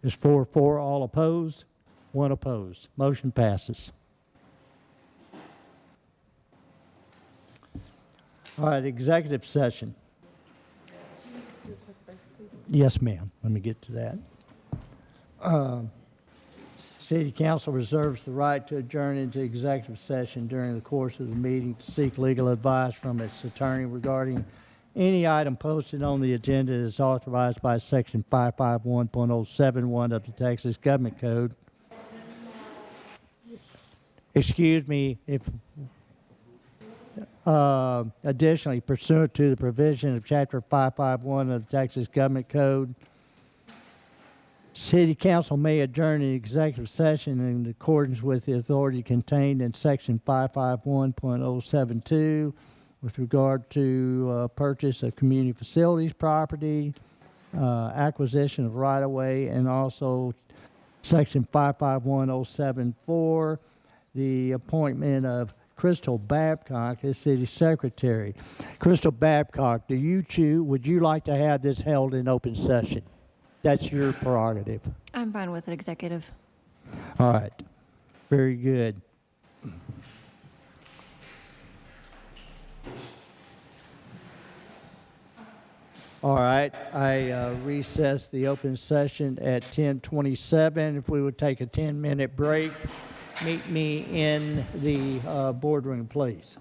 Is 4-4, all opposed? 1 opposed. Motion passes. All right, executive session. Yes, ma'am. Let me get to that. City Council reserves the right to adjourn into executive session during the course of the meeting to seek legal advice from its attorney regarding any item posted on the agenda as authorized by Section 551.071 of the Texas Government Code. Excuse me, if additionally, pursuant to the provision of Chapter 551 of the Texas Government Code, City Council may adjourn an executive session in accordance with the authority contained in Section 551.072 with regard to purchase of community facilities property, acquisition of right-of-way, and also Section 551.074, the appointment of Crystal Babcock as City Secretary. Crystal Babcock, would you like to have this held in open session? That's your prerogative. I'm fine with it, executive. All right. Very good. All right. I recess the open session at 10:27. If we would take a 10-minute break, meet me in the boardroom, please.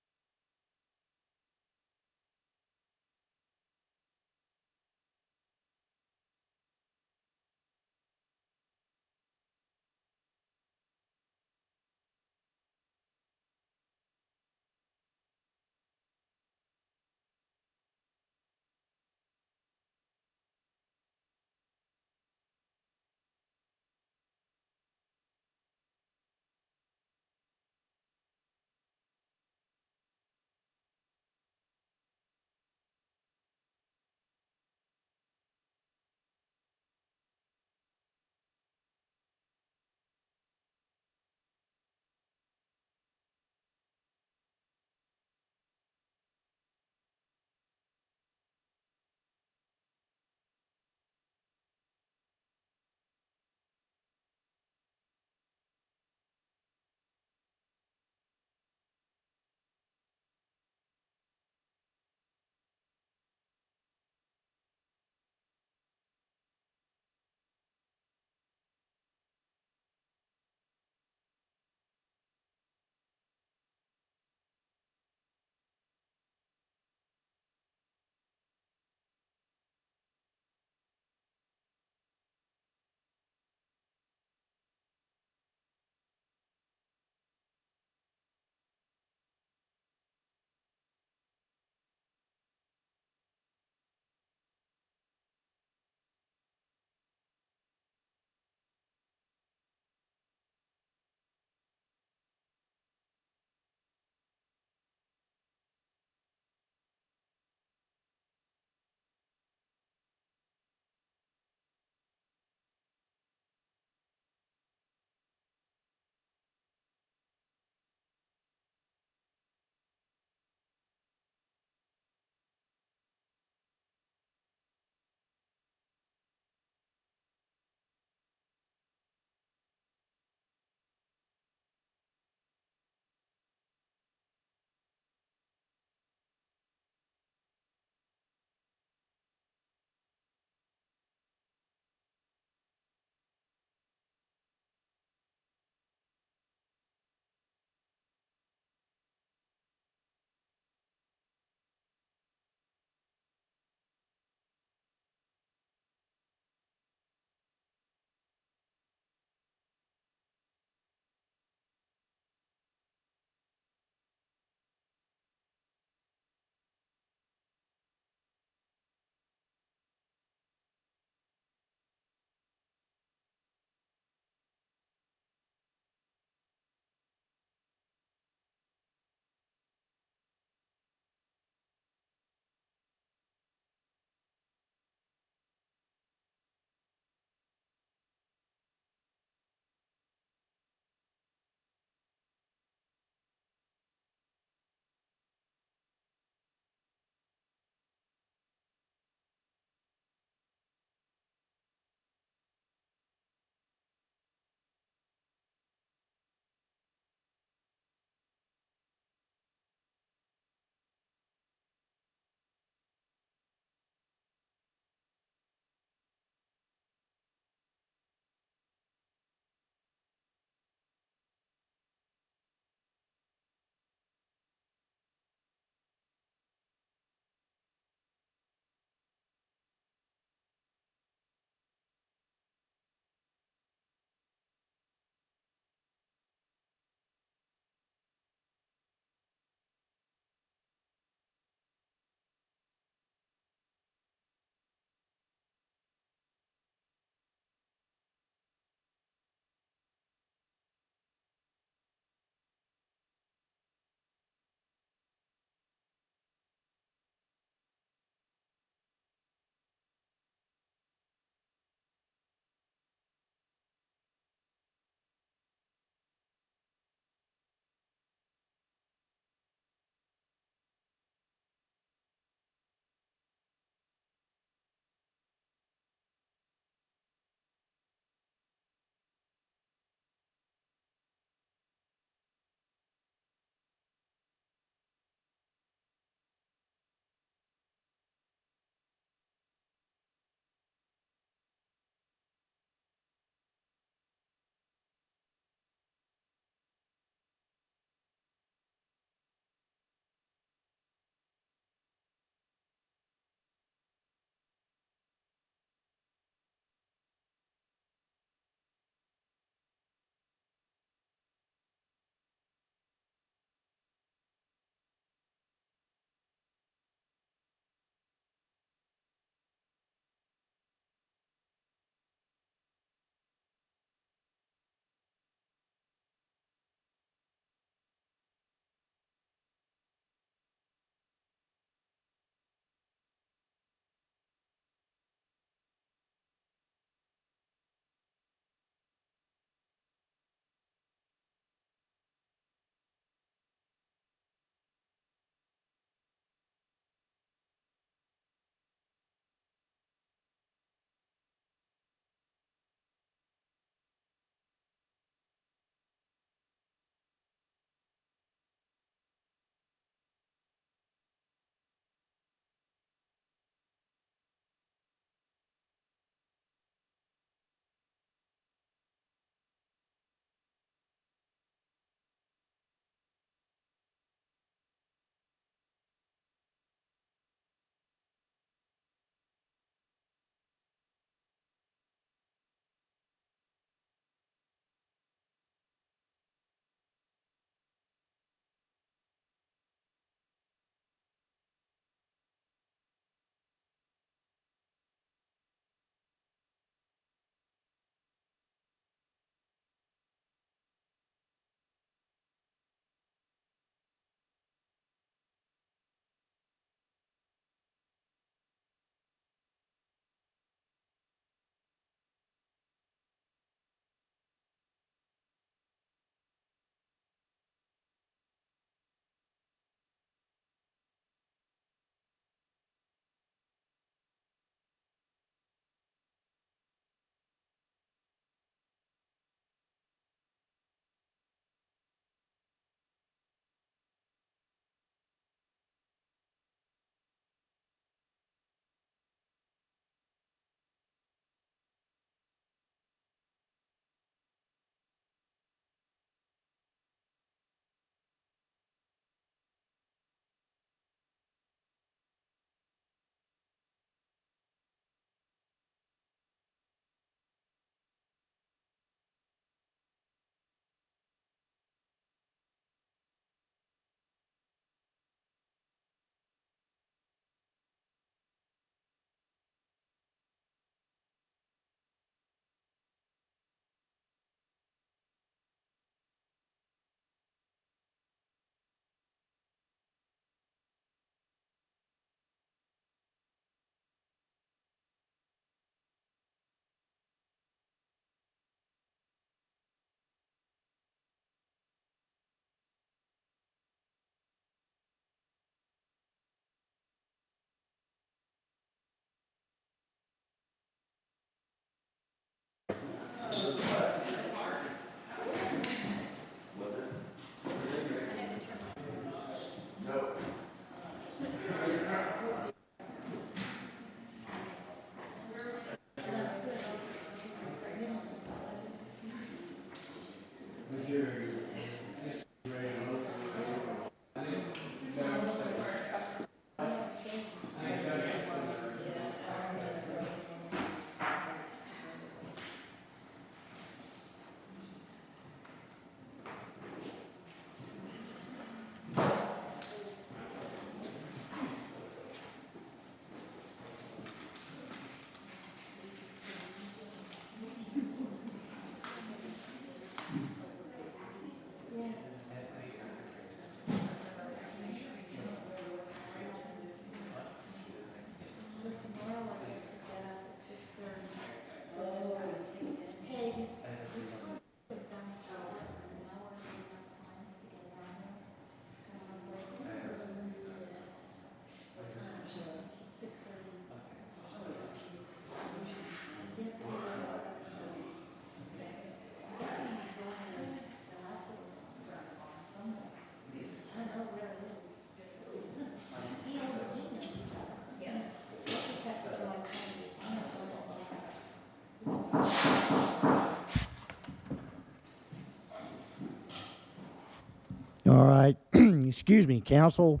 All right, excuse me, council.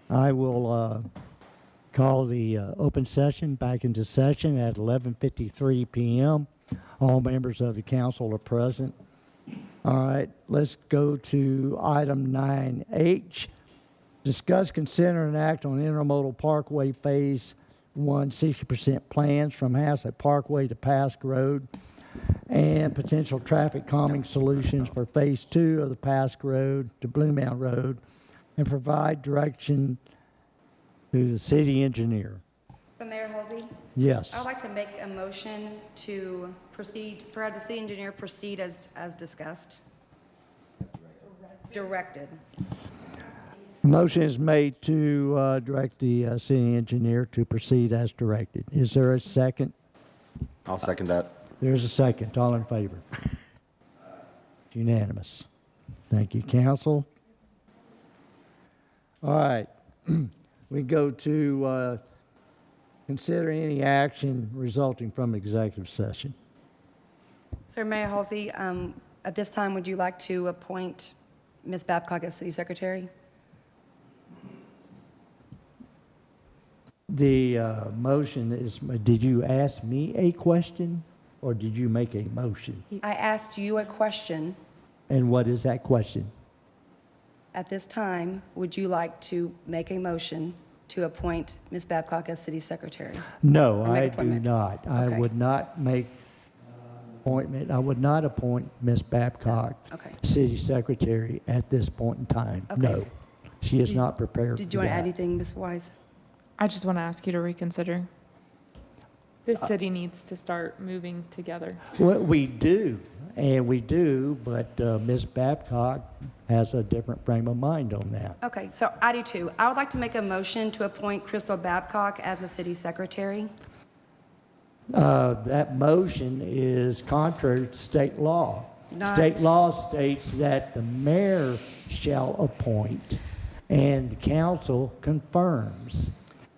I will call the open session back into session at 11:53 p.m. All members of the council are present. All right, let's go to item 9H. Discuss, consider, and act on Intermodal Parkway Phase 1 60% plans from Haslett Parkway to Pask Road and potential traffic calming solutions for Phase 2 of the Pask Road to Blue Mound Road, and provide direction to the city engineer. So Mayor Halsey? Yes. I'd like to make a motion to proceed, for the city engineer proceed as discussed. Directed. Motion is made to direct the city engineer to proceed as directed. Is there a second? I'll second that. There's a second. All in favor? Unanimous. Thank you, council. All right. We go to consider any action resulting from executive session. Sir, Mayor Halsey, at this time, would you like to appoint Ms. Babcock as city secretary? The motion is, did you ask me a question or did you make a motion? I asked you a question. And what is that question? At this time, would you like to make a motion to appoint Ms. Babcock as city secretary? No, Or make I do appointment? not. I Okay. would not make appointment. I would not appoint Ms. Babcock Okay. city secretary at this point in time. Okay. No, she is not prepared Did for you want to add that. anything, Ms. Wise? I just want to ask you to reconsider. This city needs to start moving together. Well, we do, but Ms. Babcock has a different frame of mind on that. Okay, so I do too. I would like to make a motion to appoint Crystal Babcock as a city secretary. That motion is contrary to state law. Not- State law states that the mayor shall appoint and the council confirms.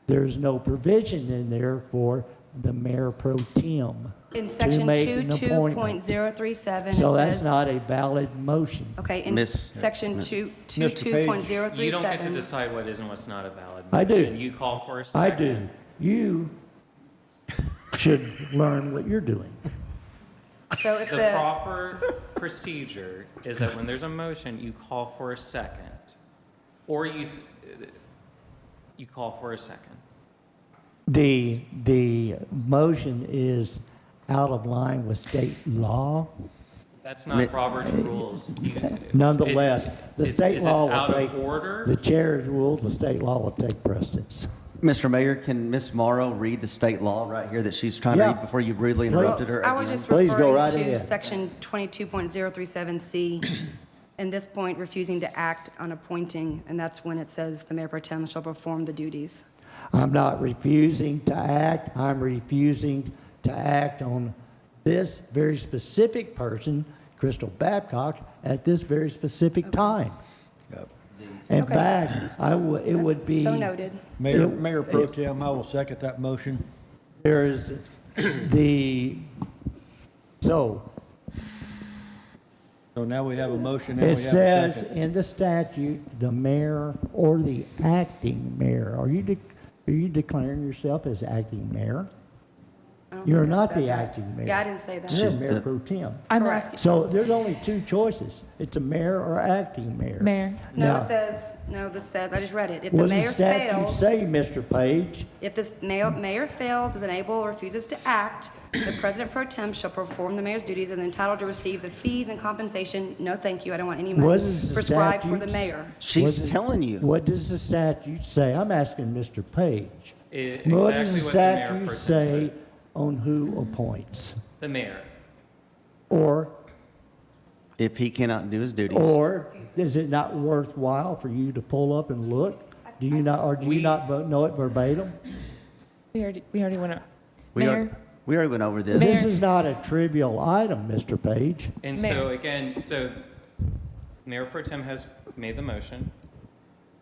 There's no provision in there for the mayor pro tem In to section make an appointment. 22.037, it So that's says, not a valid motion. okay, in Miss- section Miss- 22.037. You don't get to decide what is and what's not a valid I do. motion. You call for a I second. do. You should learn what you're doing. So if The the, proper procedure is that when there's a motion, you call for a second. Or you call for a second. The motion is out of line with state law. That's not Robert's rules. Nonetheless, the state law will Is it take, out of order? the chair's rule, the state law will take precedence. Mr. Mayor, can Ms. Morrow read the state law right here that she's trying to Yeah. read before you rudely interrupted her I was again? just Please go referring right to ahead. section 22.037C, and this point, refusing to act on appointing, and that's when it says the mayor pro tem shall perform the duties. I'm not refusing to act. I'm refusing to act on this very specific person, Crystal Babcock, at this very specific time. In Okay. fact, it would be. So noted. Mayor Pro Tem, I will second that motion. There's so now we have a motion and we it have a says second. in the statute, the mayor or the acting mayor. Are you declaring yourself as acting mayor? I don't You're think I not said the that. acting mayor. Yeah, I didn't say that. You're She's mayor the- pro tem. I'm Correct. asking, So there's only two choices. It's a mayor or acting mayor. Mayor, No, Now, it says, no, this says, I just read it. If what the does the mayor statute fails, say, Mr. Page? if this mayor fails, is unable, or refuses to act, the president pro tem shall perform the mayor's duties and is entitled to receive the fees and compensation. No, thank you, I don't want any What money does the prescribed for the statute- mayor. She's What- telling you. What does the statute say? I'm asking Mr. Page. Exactly What does the what the mayor statute pro tem say said. on who appoints? The mayor. Or If he cannot do his duties. Or is it not worthwhile for you to pull up and look? Do you not, or do you not know it verbatim? we already went, We Mayor, we already went over this. This is not a trivial item, Mr. Page. And Mayor. so again, Mayor Pro Tem has made the motion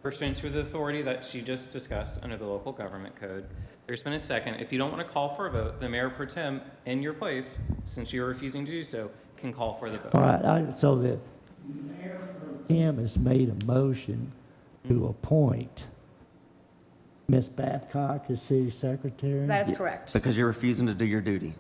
pursuant to the authority that she just discussed under the local government code. There's been a second. If you don't want to call for a vote, the Mayor Pro Tem in your place, since you're refusing to do so, can call for the vote. All right, so the mayor pro Kim has made a motion to appoint Ms. Babcock as city secretary. That is correct. Because you're refusing to do your duty.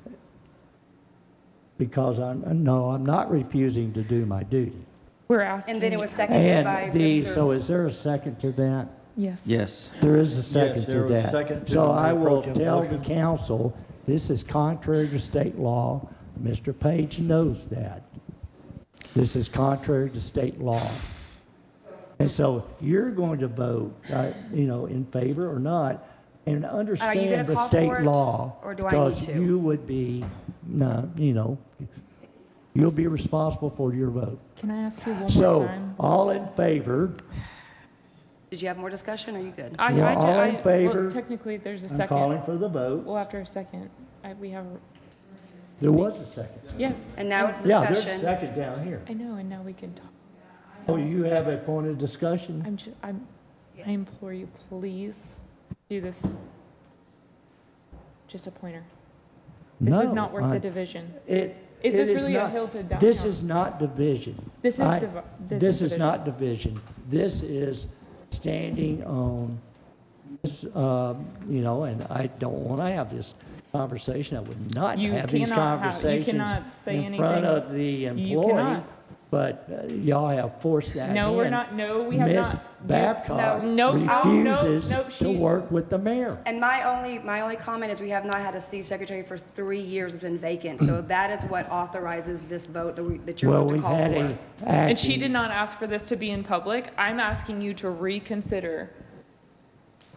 Because I'm not refusing to do my duty. We're asking. And then it was seconded by And Mr. so is there a second to that? Yes. Yes. There is a second Yes, to there was a that. second to So the I Mayor will Pro Tem tell the motion. council, this is contrary to state law. Mr. Page knows that. This is contrary to state law. And so you're going to vote, in favor or not, and understand the call state for it, law. or do I need Because to? you would be, you'll be responsible for your vote. Can I ask you one more So, time? all in favor? Did you have more discussion, or are you good? Well, all in favor? Well, technically, there's a I'm second. calling for the vote. Well, after a second, we have. There was a second. Yes. And now it's Yeah, there's a discussion. second down here. I know, and now we can talk. Oh, you have a point of discussion? I implore you, please do this. Just a pointer. This is No, not worth the division. Is this really a hill to die This on? is not division. This is This is division. not division. This is standing on this, and I don't want to have this conversation. I would not You have these cannot have- you conversations cannot say in front anything. of the You employee, cannot. but y'all have forced that No, we're in. not. No, we have Miss not. Babcock No, refuses no, to she- work with the mayor. And my only comment is we have not had a city secretary for 3 years. It's been vacant. So that is what authorizes this vote that you're Well, about to we've call had for. a And she acting- did not ask for this to be in public. I'm asking you to reconsider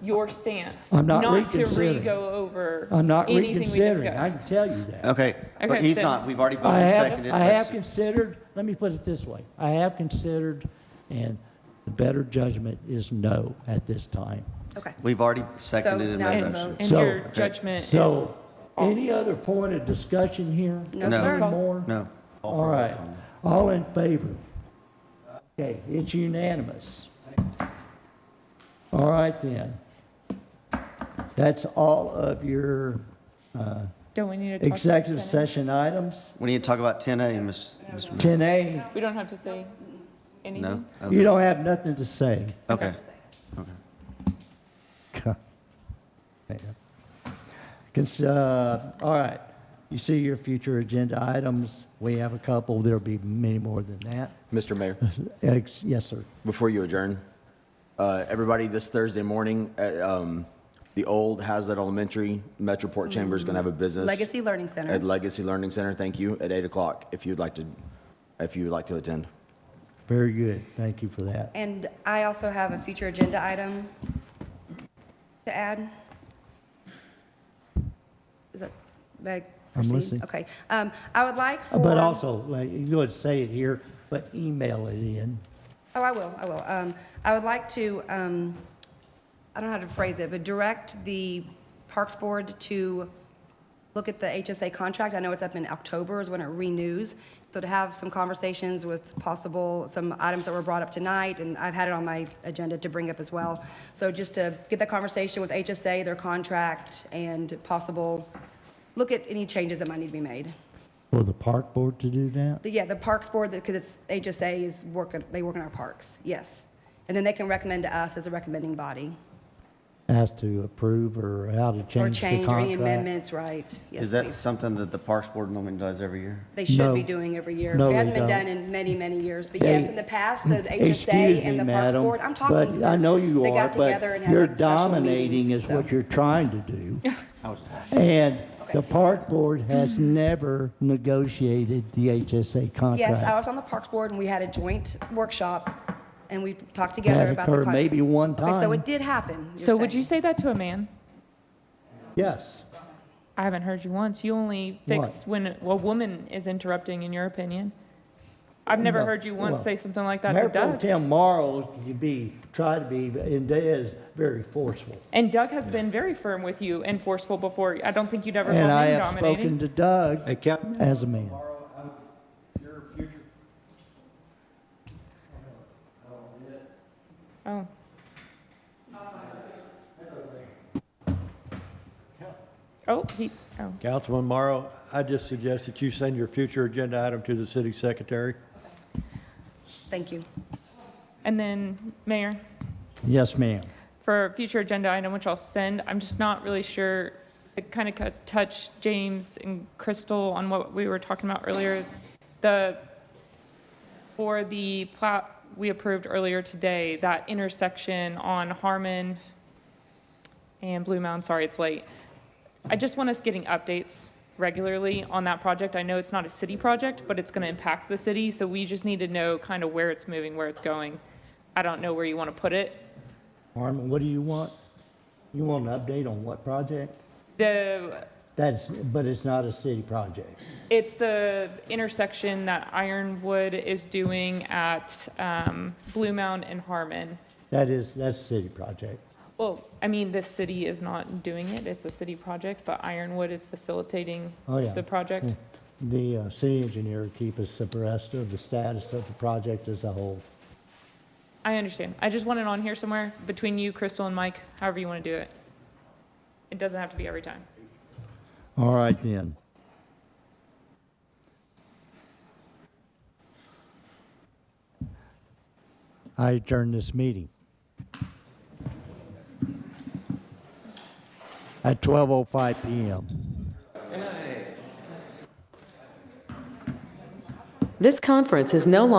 your stance. I'm not to reconsidering. re-go over I'm not anything we reconsidering. I discussed. can tell you that. Okay, but Okay, he's then- not. We've already I voted and have, seconded. I have Let's- considered, let me put it this way, I have considered, and the better judgment is no at this time. Okay. We've already seconded and now made the a vote. motion. And So- your judgment So, is. any other point of discussion here? No, No. sir. Any more? No. All right, all in favor? Okay, it's unanimous. All right then. That's all of your Don't we need to talk? executive about session items. We need to talk about 10A, Mr. Mayor. 10A, We don't have to say anything? No? you don't have nothing to say. Okay. All right, you see your future agenda items. We have a couple. There'll be many more than that. Mr. Mayor, Yes, sir. before you adjourn, everybody, this Thursday morning at the old Hazlet Elementary, Metroport Chamber is going to have a business. Legacy Learning Center. At Legacy Learning Center, thank you, at 8 o'clock, if you'd like to attend. Very good. Thank you for that. And I also have a future agenda item to add. Is that, may I I'm proceed? listening. Okay. I would like for. But also, you would say it here, but email it in. Oh, I will. I would like to, I don't know how to phrase it, but direct the Parks Board to look at the HSA contract. I know it's up in October is when it renews. So to have some conversations with some items that were brought up tonight, and I've had it on my agenda to bring up as well. So just to get that conversation with HSA, their contract, and look at any changes that might need to be made. For the park board to do that? The Parks Board, because it's HSA they work in our parks, yes. And then they can recommend to us as a recommending body. As to approve or how to Or change the change, or any contract? amendments, right. Yes, Is that please. something that the Parks Board normally does every year? They should No. be doing every year. No, It hasn't they been don't. done in many, many years. But They- yes, in the past, the HSA Excuse and me, the Parks madam, Board, I'm talking. but I know you they are, got together but and had you're like special dominating meetings, is so. what you're trying to do. I was just- And the park board has never negotiated the HSA contract. Yes, I was on the Parks Board and we had a joint workshop and we talked together That about the. occurred maybe one Okay, so time. it did happen. you're So would saying. you say that to a man? Yes. I haven't heard you once. You only fix when a woman is interrupting, in your opinion. I've never No, heard you once well, say something like that Mayor to Pro Doug. Tem Morrow try to be, and is very forceful. And Doug has been very firm with you and forceful before. I don't think you'd ever And call I him have dominating. spoken to Doug Hey, Captain. as a man. Your future. Oh, oh. Councilman Morrow, I just suggest that you send your future agenda item to the city secretary. Thank you. And then, Mayor, Yes, ma'am. for future agenda item, which I'll send, I'm just not really sure, it kind of touched James and Crystal on what we were talking about earlier. For the plat we approved earlier today, that intersection on Harmon and Blue Mound, sorry, it's late. I just want us getting updates regularly on that project. I know it's not a city project, but it's going to impact the city, so we just need to know kind of where it's moving, where it's going. I don't know where you want to put it. Harmon, what do you want? You want an update on what project? But it's not a city project. It's the intersection that Ironwood is doing at Blue Mound and Harmon. That's a city project. Well, I mean, the city is not doing it. It's a city project, but Ironwood is facilitating Oh, yeah. the project. The city engineer will keep us abreast of the status of the project as a whole. I understand. I just want it on here somewhere between you, Crystal, and Mike, however you want to do it. It doesn't have to be every time. All right, then. I adjourn this meeting at 12:05 p.m. This conference is no longer